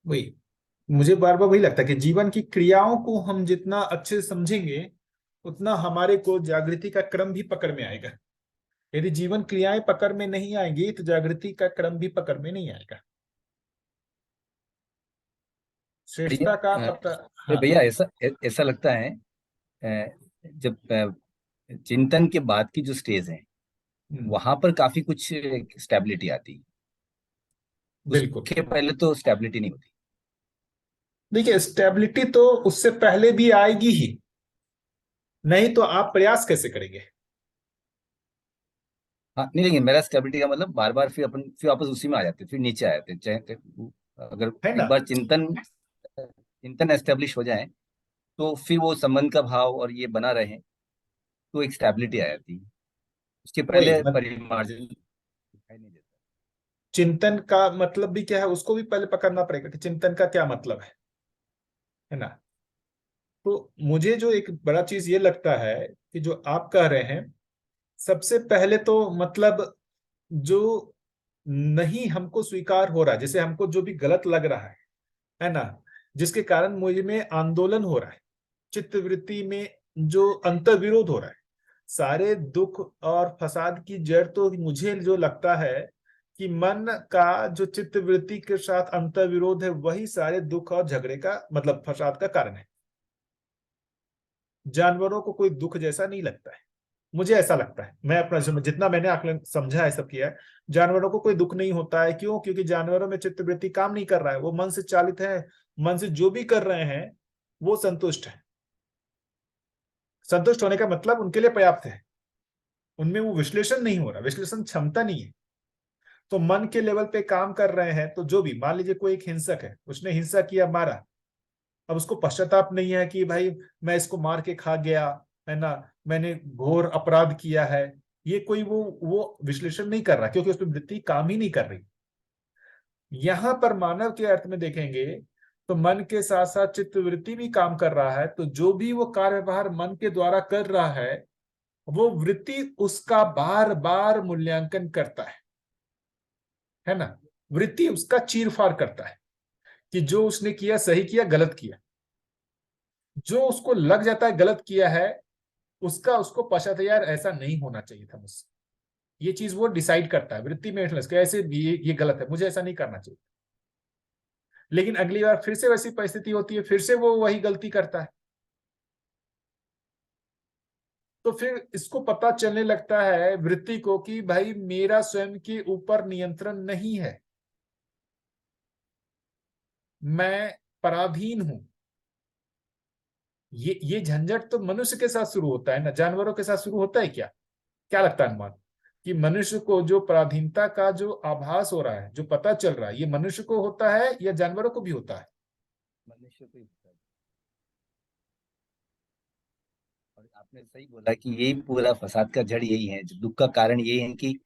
वही मुझे बार बार वही लगता है कि जीवन की क्रियाओं को हम जितना अच्छे से समझेंगे, उतना हमारे को जागृति का क्रम भी पकड़ में आएगा। यदि जीवन क्रियाएं पकड़ में नहीं आएंगी, तो जागृति का क्रम भी पकड़ में नहीं आएगा। भैया श्रेष्ठता का पता। हाँ। भैया ऐसा ऐसा लगता है जब चिंतन के बाद की जो स्टेज है, वहां पर काफी कुछ स्टेबिलिटी आती है। बिल्कुल। उसके पहले तो स्टेबिलिटी नहीं होती। देखिए, स्टेबिलिटी तो उससे पहले भी आएगी ही, नहीं तो आप प्रयास कैसे करेंगे? हाँ नहीं, लेकिन मेरा स्टेबिलिटी का मतलब बार बार फिर वापस उसी में आ जाते, फिर नीचे आ जाते, चाहे अगर है ना? एक बार चिंतन चिंतन एस्टेब्लिश हो जाए, तो फिर वो संबंध का भाव और ये बना रहे, तो एक स्टेबिलिटी आ जाती है। उसके वही पहले परिमार्जन दिखाई नहीं देता। चिंतन का मतलब भी क्या है, उसको भी पहले पकड़ना पड़ेगा कि चिंतन का क्या मतलब है ना? तो मुझे जो एक बड़ा चीज ये लगता है कि जो आप कह रहे हैं, सबसे पहले तो मतलब जो नहीं हमको स्वीकार हो रहा है, जैसे हमको जो भी गलत लग रहा है ना, जिसके कारण मुझे में आंदोलन हो रहा है, चित्त वृत्ति में जो अंतर्विरोध हो रहा है, सारे दुख और फसाद की जड़ तो मुझे जो लगता है कि मन का जो चित्त वृत्ति के साथ अंतर्विरोध है, वही सारे दुख और झगड़े का मतलब फसाद का कारण है। जानवरों को कोई दुख जैसा नहीं लगता है, मुझे ऐसा लगता है। मैं अपना जितना मैंने आकलन समझा है, सब किया है, जानवरों को कोई दुख नहीं होता है। क्यों? क्योंकि जानवरों में चित्त वृत्ति काम नहीं कर रहा है, वो मन से चालित है। मन से जो भी कर रहे हैं वो संतुष्ट है। संतुष्ट होने का मतलब उनके लिए पर्याप्त है, उनमें वो विश्लेषण नहीं हो रहा, विश्लेषण क्षमता नहीं है। तो मन के लेवल पे काम कर रहे हैं। तो जो भी, मान लीजिए कोई एक हिंसक है, उसने हिंसा किया, मारा, अब उसको पश्चाताप नहीं है कि भाई मैं इसको मार के खा गया, है ना, मैंने घोर अपराध किया है। ये कोई वो विश्लेषण नहीं कर रहा, क्योंकि उसमें वृत्ति काम ही नहीं कर रही। यहां पर मानव के अर्थ में देखेंगे तो मन के साथ साथ चित्त वृत्ति भी काम कर रहा है। तो जो भी वो कार्य व्यवहार मन के द्वारा कर रहा है, वो वृत्ति उसका बार बार मूल्यांकन करता है ना। वृत्ति उसका चीर फाड़ करता है कि जो उसने किया सही किया, गलत किया। जो उसको लग जाता है गलत किया है, उसका उसको पश्चात, यार ऐसा नहीं होना चाहिए था मुझसे, ये चीज वो डिसाइड करता है वृत्ति में, ऐसे ये गलत है, मुझे ऐसा नहीं करना चाहिए। लेकिन अगली बार फिर से वैसी परिस्थिति होती है, फिर से वो वही गलती करता है। तो फिर इसको पता चलने लगता है वृत्ति को कि भाई मेरा स्वयं के ऊपर नियंत्रण नहीं है, मैं पराधीन हूं। ये झंझट तो मनुष्य के साथ शुरू होता है ना, जानवरों के साथ शुरू होता है क्या? क्या लगता है अनुमान, कि मनुष्य को जो पराधीनता का जो आभास हो रहा है, जो पता चल रहा है, ये मनुष्य को होता है या जानवरों को भी होता है? मनुष्य को ही होता है। और आपने सही बोला कि यही पूरा फसाद का जड़ यही है, जो दुख का कारण यही है कि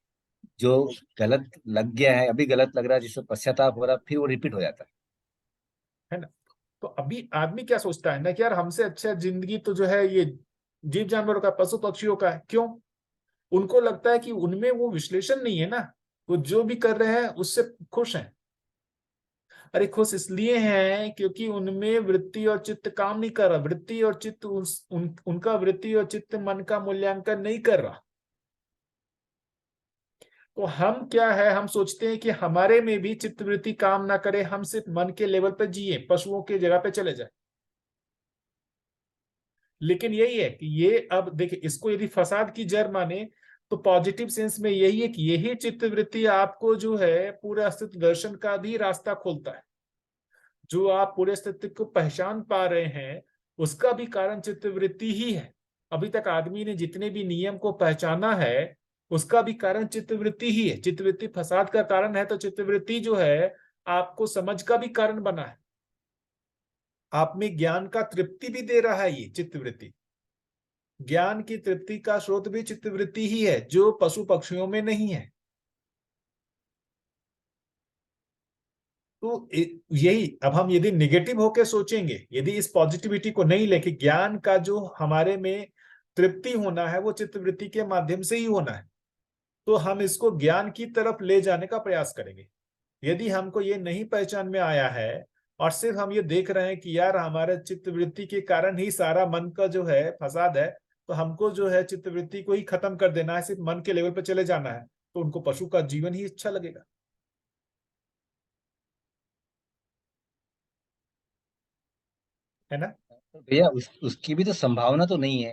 जो गलत लग गया है, अभी गलत लग रहा है, जिससे पश्चाताप हो रहा है, फिर वो रिपीट हो जाता है ना? तो अभी आदमी क्या सोचता है ना कि यार हमसे अच्छा जिंदगी तो जो है ये जीव जानवरों का, पशु पक्षियों का है। क्यों? उनको लगता है कि उनमें वो विश्लेषण नहीं है ना, वो जो भी कर रहे हैं उससे खुश हैं। अरे खुश इसलिए हैं क्योंकि उनमें वृत्ति और चित्त काम नहीं कर रहा। वृत्ति और चित्त उनका वृत्ति और चित्त मन का मूल्यांकन नहीं कर रहा। तो हम क्या है, हम सोचते हैं कि हमारे में भी चित्त वृत्ति काम ना करे, हम सिर्फ मन के लेवल पर जिए, पशुओं की जगह पे चले जाए। लेकिन यही है कि ये, अब देखिए, इसको यदि फसाद की जड़ माने तो पॉजिटिव सेंस में यही है कि यही चित्त वृत्ति आपको जो है पूरे अस्तित्व दर्शन का भी रास्ता खोलता है। जो आप पूरे अस्तित्व को पहचान पा रहे हैं उसका भी कारण चित्त वृत्ति ही है। अभी तक आदमी ने जितने भी नियम को पहचाना है उसका भी कारण चित्त वृत्ति ही है। चित्त वृत्ति फसाद का कारण है तो चित्त वृत्ति जो है आपको समझ का भी कारण बना है। आप में ज्ञान का तृप्ति भी दे रहा है। ये चित्त वृत्ति ज्ञान की तृप्ति का स्रोत भी चित्त वृत्ति ही है, जो पशु पक्षियों में नहीं है। तो यही, अब हम यदि निगेटिव होकर सोचेंगे, यदि इस पॉजिटिविटी को नहीं लेके ज्ञान का जो हमारे में तृप्ति होना है वो चित्त वृत्ति के माध्यम से ही होना है, तो हम इसको ज्ञान की तरफ ले जाने का प्रयास करेंगे। यदि हमको ये नहीं पहचान में आया है और सिर्फ हम ये देख रहे हैं कि यार हमारे चित्त वृत्ति के कारण ही सारा मन का जो है फसाद है, तो हमको जो है चित्त वृत्ति को ही खत्म कर देना है, सिर्फ मन के लेवल पर चले जाना है, तो उनको पशु का जीवन ही अच्छा लगेगा। है ना? तो भैया उसकी भी तो संभावना तो नहीं है।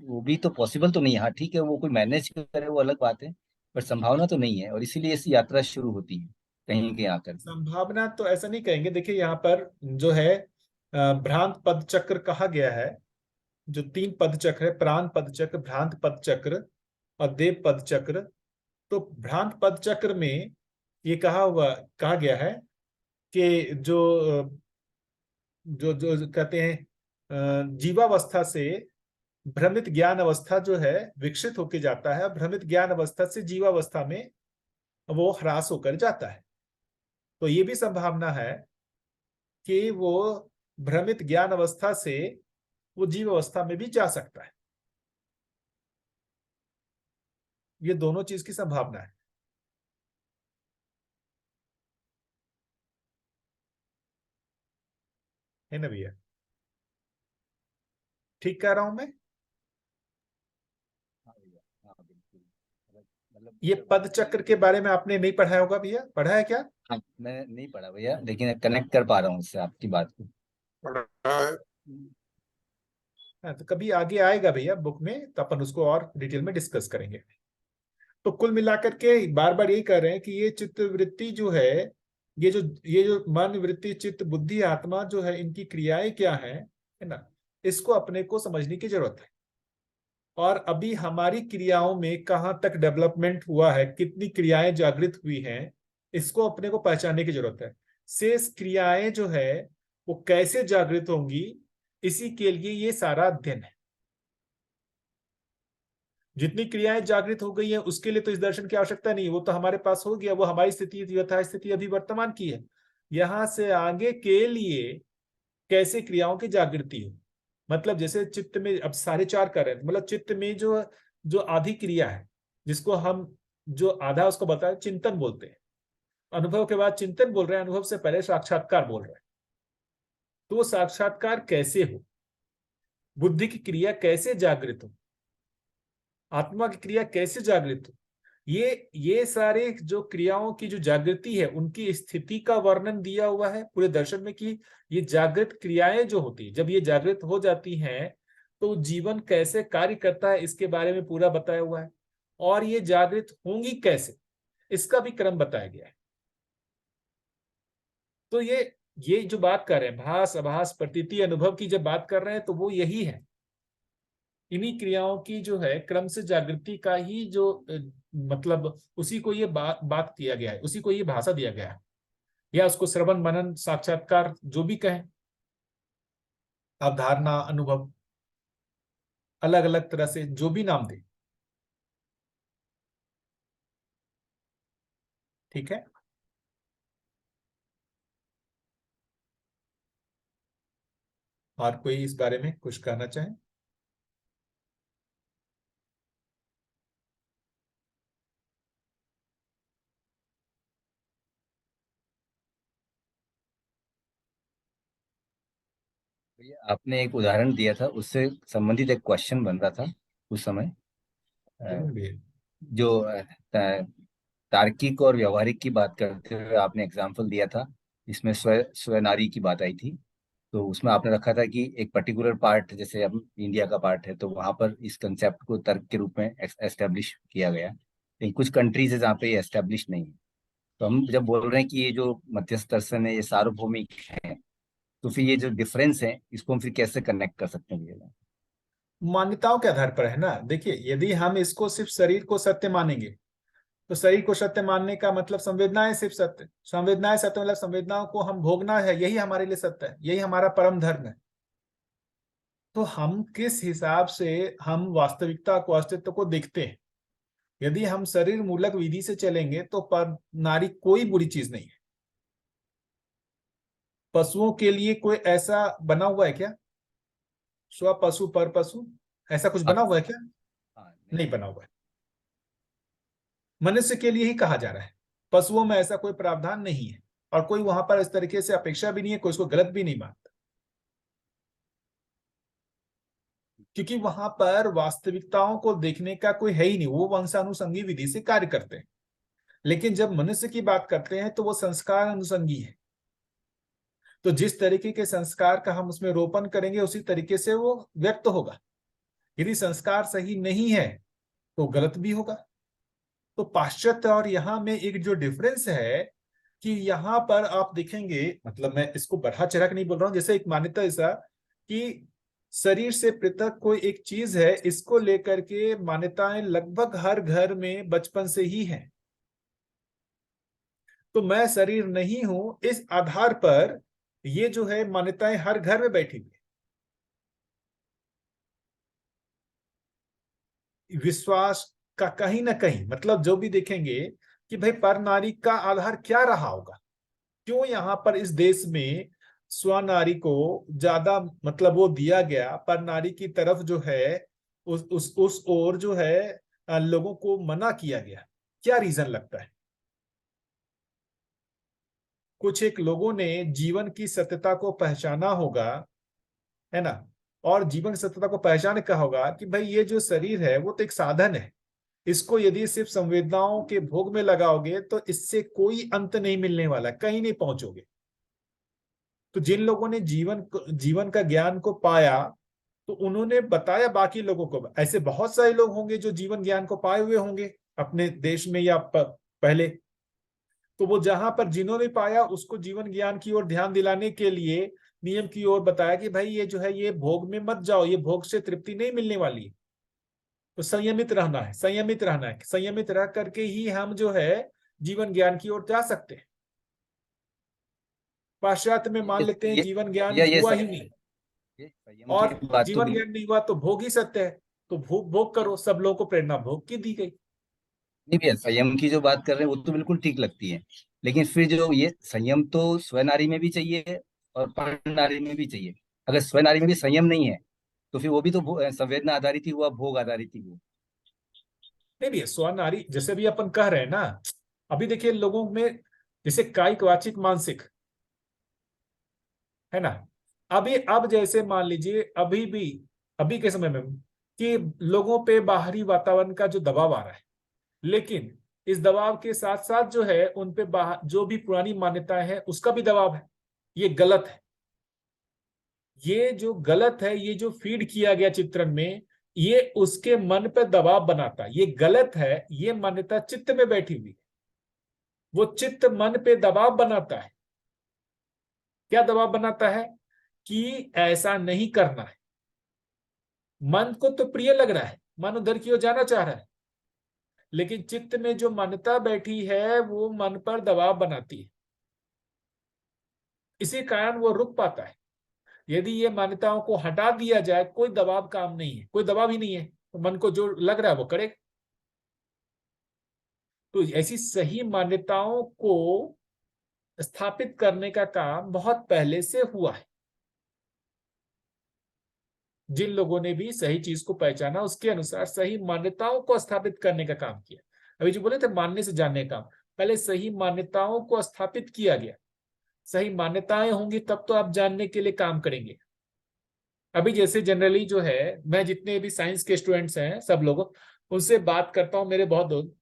वो भी तो पॉसिबल तो नहीं है। हाँ ठीक है, वो कोई मैनेज करे वो अलग बात है, पर संभावना तो नहीं है, और इसीलिए इस यात्रा शुरू होती है कहीं के आकर। संभावना तो ऐसा नहीं कहेंगे। देखिए यहाँ पर जो है भ्रांत पद चक्र कहा गया है। जो 3 पद चक्र है, प्राण पद चक्र, भ्रांत पद चक्र और देव पद चक्र। तो भ्रांत पद चक्र में ये कहा गया है कि जो जो कहते हैं जीवावस्था से भ्रमित ज्ञान अवस्था जो है विकसित होकर जाता है, भ्रमित ज्ञान अवस्था से जीवावस्था में वो ह्रास होकर जाता है। तो ये भी संभावना है कि वो भ्रमित ज्ञान अवस्था से वो जीव अवस्था में भी जा सकता है। ये दोनों चीज की संभावना है ना भैया? ठीक कह रहा हूं मैं? हाँ भैया, हाँ बिल्कुल। मतलब ये पद चक्र के बारे में आपने नहीं पढ़ा होगा भैया, पढ़ा है क्या? हाँ, मैं नहीं पढ़ा भैया, लेकिन कनेक्ट कर पा रहा हूँ उससे आपकी बात को। हाँ, तो कभी आगे आएगा भैया बुक में, तो अपन उसको और डिटेल में डिस्कस करेंगे। तो कुल मिलाकर के बार बार यही कह रहे हैं कि ये चित्त वृत्ति जो है, ये जो मन, वृत्ति, चित्त, बुद्धि, आत्मा जो है, इनकी क्रियाएं क्या है ना, इसको अपने को समझने की जरूरत है। और अभी हमारी क्रियाओं में कहाँ तक डेवलपमेंट हुआ है, कितनी क्रियाएं जागृत हुई हैं, इसको अपने को पहचानने की जरूरत है। शेष क्रियाएं जो है वो कैसे जागृत होंगी, इसी के लिए ये सारा अध्ययन है। जितनी क्रियाएं जागृत हो गई हैं उसके लिए तो इस दर्शन की आवश्यकता नहीं है, वो तो हमारे पास हो गया, वो हमारी स्थिति यथा स्थिति अभी वर्तमान की है। यहां से आगे के लिए कैसे क्रियाओं की जागृति हो, मतलब जैसे चित्त में अब साढ़े 4 कर रहे हैं, मतलब चित्त में जो जो आधी क्रिया है, जिसको हम जो आधा उसको बताए चिंतन बोलते हैं। अनुभव के बाद चिंतन बोल रहे हैं, अनुभव से पहले साक्षात्कार बोल रहे हैं। तो वो साक्षात्कार कैसे हो, बुद्धि की क्रिया कैसे जागृत हो, आत्मा की क्रिया कैसे जागृत हो, ये सारे जो क्रियाओं की जो जागृति है उनकी स्थिति का वर्णन दिया हुआ है पूरे दर्शन में, कि ये जागृत क्रियाएं जो होती है जब ये जागृत हो जाती हैं तो जीवन कैसे कार्य करता है इसके बारे में पूरा बताया हुआ है। और ये जागृत होंगी कैसे, इसका भी क्रम बताया गया है। तो ये जो बात कर रहे हैं भास, आभास, प्रतीति, अनुभव की जब बात कर रहे हैं तो वो यही है। इन्हीं क्रियाओं की जो है क्रम से जागृति का ही जो मतलब उसी को ये बात किया गया है, उसी को ये भाषा दिया गया है, या उसको श्रवण, मनन, साक्षात्कार जो भी कहें, अवधारणा, अनुभव, अलग अलग तरह से जो भी नाम दे। ठीक है? और कोई इस बारे में कुछ कहना चाहे? भैया आपने एक उदाहरण दिया था, उससे संबंधित एक क्वेश्चन बन रहा था उस समय। अ, जो तार्किक और व्यवहारिक की बात करते हुए आपने एग्जाम्पल दिया था, इसमें स्व नारी की बात आई थी। तो उसमें आपने रखा था कि एक पर्टिकुलर पार्ट, जैसे अब इंडिया का पार्ट है, तो वहां पर इस कंसेप्ट को तर्क के रूप में एस्टेब्लिश किया गया। लेकिन कुछ कंट्रीज है जहाँ पे ये एस्टेब्लिश नहीं है। तो हम जब बोल रहे हैं कि ये जो मध्यस्थ दर्शन है ये सार्वभौमिक है, तो फिर ये जो डिफरेंस है इसको हम फिर कैसे कनेक्ट कर सकते हैं भैया? मान्यताओं के आधार पर है ना। देखिए, यदि हम इसको सिर्फ शरीर को सत्य मानेंगे तो शरीर को सत्य मानने का मतलब संवेदनाएं सिर्फ सत्य, संवेदनाएं सत्य मतलब संवेदनाओं को हम भोगना है, यही हमारे लिए सत्य है, यही हमारा परम धर्म है। तो हम किस हिसाब से हम वास्तविकता को, अस्तित्व को देखते हैं? यदि हम शरीर मूलक विधि से चलेंगे तो पर नारी कोई बुरी चीज नहीं है। पशुओं के लिए कोई ऐसा बना हुआ है क्या? स्व पशु पर पशु, ऐसा कुछ बना हुआ है क्या? नहीं बना हुआ है। मनुष्य के लिए ही कहा जा रहा है। पशुओं में ऐसा कोई प्रावधान नहीं है और कोई वहां पर इस तरीके से अपेक्षा भी नहीं है, कोई इसको गलत भी नहीं मानता, क्योंकि वहां पर वास्तविकताओं को देखने का कोई है ही नहीं। वो वंशानुसंगी विधि से कार्य करते हैं। लेकिन जब मनुष्य की बात करते हैं तो वो संस्कार अनुसंगी है। तो जिस तरीके के संस्कार का हम उसमें रोपण करेंगे उसी तरीके से वो व्यक्त होगा। यदि संस्कार सही नहीं है तो गलत भी होगा। तो पाश्चात्य और यहाँ में एक जो डिफरेंस है कि यहाँ पर आप देखेंगे, मतलब मैं इसको बढ़ा चढ़ा के नहीं बोल रहा हूँ, जैसे एक मान्यता ऐसा कि शरीर से पृथक कोई एक चीज है, इसको लेकर के मान्यताएं लगभग हर घर में बचपन से ही हैं। तो मैं शरीर नहीं हूं, इस आधार पर ये जो है मान्यताएं हर घर में बैठी हुई। विश्वास का कहीं ना कहीं मतलब जो भी देखेंगे कि भाई पर नारी का आधार क्या रहा होगा, क्यों यहाँ पर इस देश में स्वनारी को ज्यादा मतलब वो दिया गया, पर नारी की तरफ जो है उस ओर जो है लोगों को मना किया गया। क्या रीजन लगता है? कुछ एक लोगों ने जीवन की सत्यता को पहचाना होगा, है ना। और जीवन की सत्यता को पहचान का होगा कि भाई ये जो शरीर है वो तो एक साधन है, इसको यदि सिर्फ संवेदनाओं के भोग में लगाओगे तो इससे कोई अंत नहीं मिलने वाला, कहीं नहीं पहुंचोगे। तो जिन लोगों ने जीवन का ज्ञान को पाया तो उन्होंने बताया बाकी लोगों को। ऐसे बहुत सारे लोग होंगे जो जीवन ज्ञान को पाए हुए होंगे अपने देश में या पहले। तो वो जहां पर जिन्होंने पाया उसको जीवन ज्ञान की ओर ध्यान दिलाने के लिए नियम की ओर बताया कि भाई ये जो है ये भोग में मत जाओ, ये भोग से तृप्ति नहीं मिलने वाली है। तो संयमित रहना है, संयमित रहना है, संयमित रह करके ही हम जो है जीवन ज्ञान की ओर जा सकते हैं। पाश्चात्य में मान लेते हैं जीवन ज्ञान हुआ ही नहीं, और जीवन ज्ञान नहीं हुआ तो भोग ही सत्य है, तो भोग भोग करो। सब लोगों को प्रेरणा भोग की दी गई। नहीं भैया, संयम की जो बात कर रहे हैं वो तो बिल्कुल ठीक लगती है, लेकिन फिर जो ये संयम तो स्वनारी में भी चाहिए और पर नारी में भी चाहिए। अगर स्वनारी में भी संयम नहीं है तो फिर वो भी तो संवेदना आधारित ही हुआ, भोग आधारित ही हुआ। नहीं भी स्वनारी जैसे भी अपन कह रहे हैं ना, अभी देखिए लोगों में जैसे कायिक वाचिक मानसिक, है ना। अभी अब जैसे मान लीजिए अभी के समय में कि लोगों पे बाहरी वातावरण का जो दबाव आ रहा है, लेकिन इस दबाव के साथ साथ जो है उन पे जो भी पुरानी मान्यताएं हैं उसका भी दबाव है। ये गलत है, ये जो गलत है, ये जो फीड किया गया चित्रण में, ये उसके मन पे दबाव बनाता है। ये गलत है, ये मान्यता चित्त में बैठी हुई है, वो चित्त मन पे दबाव बनाता है। क्या दबाव बनाता है? कि ऐसा नहीं करना है। मन को तो प्रिय लग रहा है, मन उधर की ओर जाना चाह रहा है, लेकिन चित्त में जो मान्यता बैठी है वो मन पर दबाव बनाती है। इसी कारण वो रुक पाता है। यदि ये मान्यताओं को हटा दिया जाए, कोई दबाव काम नहीं है, कोई दबाव ही नहीं है, तो मन को जो लग रहा है वो करे। तो ऐसी सही मान्यताओं को स्थापित करने का काम बहुत पहले से हुआ है। जिन लोगों ने भी सही चीज को पहचाना उसके अनुसार सही मान्यताओं को स्थापित करने का काम किया। अभी जो बोले थे मानने से जानने का काम, पहले सही मान्यताओं को स्थापित किया गया। सही मान्यताएं होंगी तब तो आप जानने के लिए काम करेंगे। अभी जैसे जनरली जो है, मैं जितने भी साइंस के स्टूडेंट्स हैं सब लोगों उनसे बात करता हूँ, मेरे बहुत दोस्त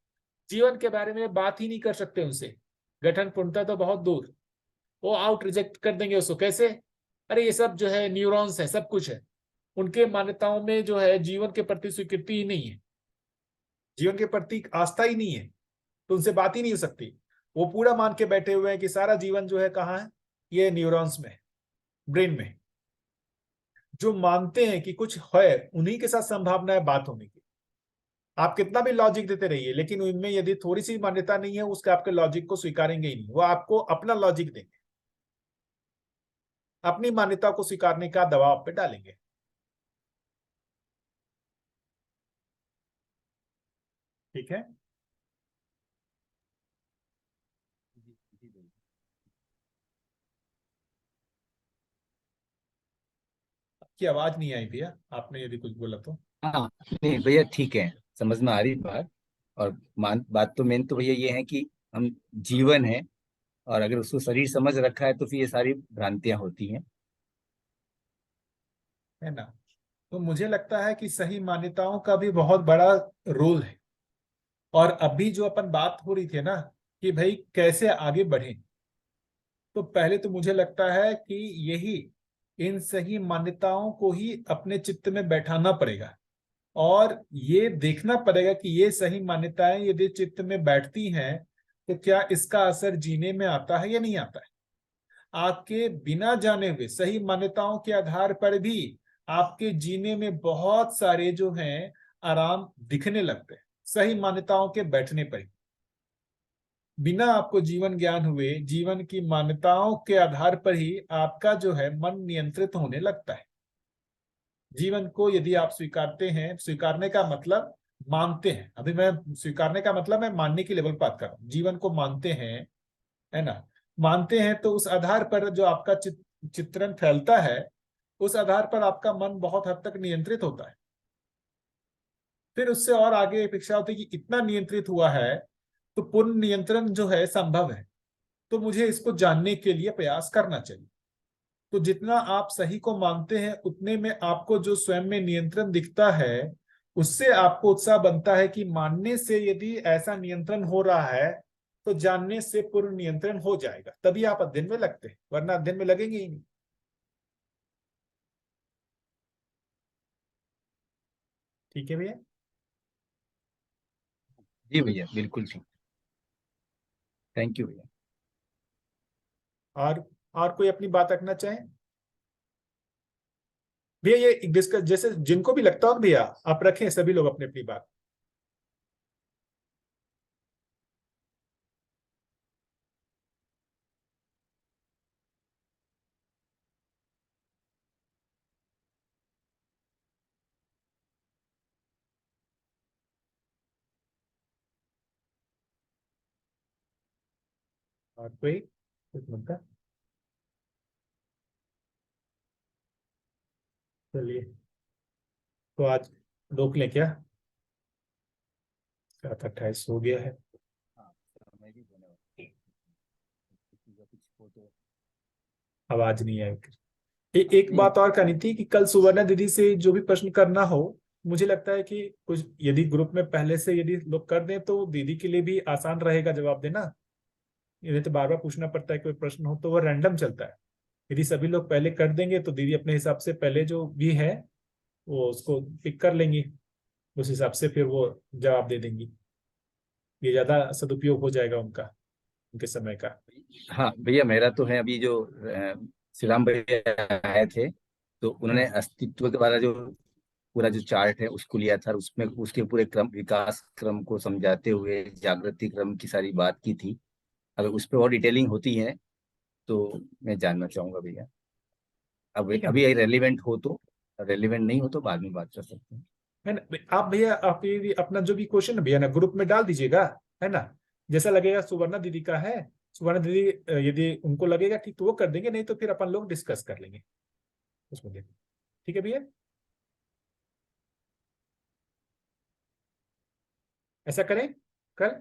जीवन के बारे में बात ही नहीं कर सकते उनसे। गठन पूर्णता तो बहुत दूर, वो आउट रिजेक्ट कर देंगे उसको। कैसे? अरे ये सब जो है न्यूरॉन्स है, सब कुछ है। उनके मान्यताओं में जो है जीवन के प्रति स्वीकृति ही नहीं है, जीवन के प्रति आस्था ही नहीं है, तो उनसे बात ही नहीं हो सकती। वो पूरा मान के बैठे हुए हैं कि सारा जीवन जो है कहाँ है, ये न्यूरॉन्स में, ब्रेन में। जो मानते हैं कि कुछ है, उन्हीं के साथ संभावना है बात होने की। आप कितना भी लॉजिक देते रहिए, लेकिन उनमें यदि थोड़ी सी मान्यता नहीं है, उसके आपके लॉजिक को स्वीकारेंगे ही नहीं। वो आपको अपना लॉजिक देंगे, अपनी मान्यता को स्वीकारने का दबाव पे डालेंगे। ठीक है? आपकी आवाज नहीं आई भैया, आपने यदि कुछ बोला तो। हाँ नहीं भैया ठीक है, समझ में आ रही बात। और बात तो मेन तो भैया ये है कि हम जीवन है, और अगर उसको शरीर समझ रखा है तो फिर ये सारी भ्रांतियां होती हैं। है ना? तो मुझे लगता है कि सही मान्यताओं का भी बहुत बड़ा रोल है। और अभी जो अपन बात हो रही थी ना कि भाई कैसे आगे बढ़े, तो पहले तो मुझे लगता है कि यही इन सही मान्यताओं को ही अपने चित्त में बैठाना पड़ेगा, और ये देखना पड़ेगा कि ये सही मान्यताएं यदि चित्त में बैठती हैं तो क्या इसका असर जीने में आता है या नहीं आता है। आपके बिना जाने हुए सही मान्यताओं के आधार पर भी आपके जीने में बहुत सारे जो हैं आराम दिखने लगते हैं, सही मान्यताओं के बैठने पर ही। बिना आपको जीवन ज्ञान हुए, जीवन की मान्यताओं के आधार पर ही आपका जो है मन नियंत्रित होने लगता है। जीवन को यदि आप स्वीकारते हैं, स्वीकारने का मतलब मानते हैं, अभी मैं स्वीकारने का मतलब मैं मानने की लेवल पर बात कर रहा हूँ। जीवन को मानते हैं, है ना? मानते हैं तो उस आधार पर जो आपका चित्रण फैलता है, उस आधार पर आपका मन बहुत हद तक नियंत्रित होता है। फिर उससे और आगे अपेक्षा होती है कि इतना नियंत्रित हुआ है तो पूर्ण नियंत्रण जो है संभव है, तो मुझे इसको जानने के लिए प्रयास करना चाहिए। तो जितना आप सही को मानते हैं, उतने में आपको जो स्वयं में नियंत्रण दिखता है, उससे आपको उत्साह बनता है कि मानने से यदि ऐसा नियंत्रण हो रहा है तो जानने से पूर्ण नियंत्रण हो जाएगा, तभी आप अध्ययन में लगते हैं, वरना अध्ययन में लगेंगे ही नहीं। ठीक है भैया? जी भैया बिल्कुल ठीक। थैंक यू भैया। और कोई अपनी बात रखना चाहे भैया? ये डिस्कस जैसे जिनको भी लगता हो भैया, आप रखें सभी लोग अपनी अपनी बात। और कोई कुछ मुद्दा? चलिए, तो आज रोक लें क्या? 7:28 हो गया है। हाँ मैं भी बोला कुछ हो तो। आवाज नहीं आई। एक नहीं बात और करनी थी कि कल सुवर्णा दीदी से जो भी प्रश्न करना हो, मुझे लगता है कि कुछ यदि ग्रुप में पहले से यदि लोग कर दें तो दीदी के लिए भी आसान रहेगा जवाब देना। यदि तो बार बार पूछना पड़ता है, कोई प्रश्न हो तो वो रैंडम चलता है। यदि सभी लोग पहले कर देंगे तो दीदी अपने हिसाब से पहले जो भी है वो उसको पिक कर लेंगी, उस हिसाब से फिर वो जवाब दे देंगी। ये ज्यादा सदुपयोग हो जाएगा उनका, उनके समय का। हाँ भैया मेरा तो है, अभी जो श्री राम भैया आए थे तो उन्होंने अस्तित्व के वाला जो पूरा जो चार्ट है उसको लिया था, उसमें उसके पूरे क्रम, विकास क्रम को समझाते हुए जागृति क्रम की सारी बात की थी। अगर उस पर और डिटेलिंग होती है तो मैं जानना चाहूंगा भैया। अब ठीक है अभी रेलिवेंट हो तो, रेलिवेंट नहीं हो तो बाद में बात कर सकते हैं। है ना? आप भैया आप ये अपना जो भी क्वेश्चन भैया ना ग्रुप में डाल दीजिएगा, है ना? जैसा लगेगा सुवर्णा दीदी का है, सुवर्णा दीदी यदि उनको लगेगा ठीक तो वो कर देंगे, नहीं तो फिर अपन लोग डिस्कस कर लेंगे उसमें। ठीक है भैया? ऐसा करें कल?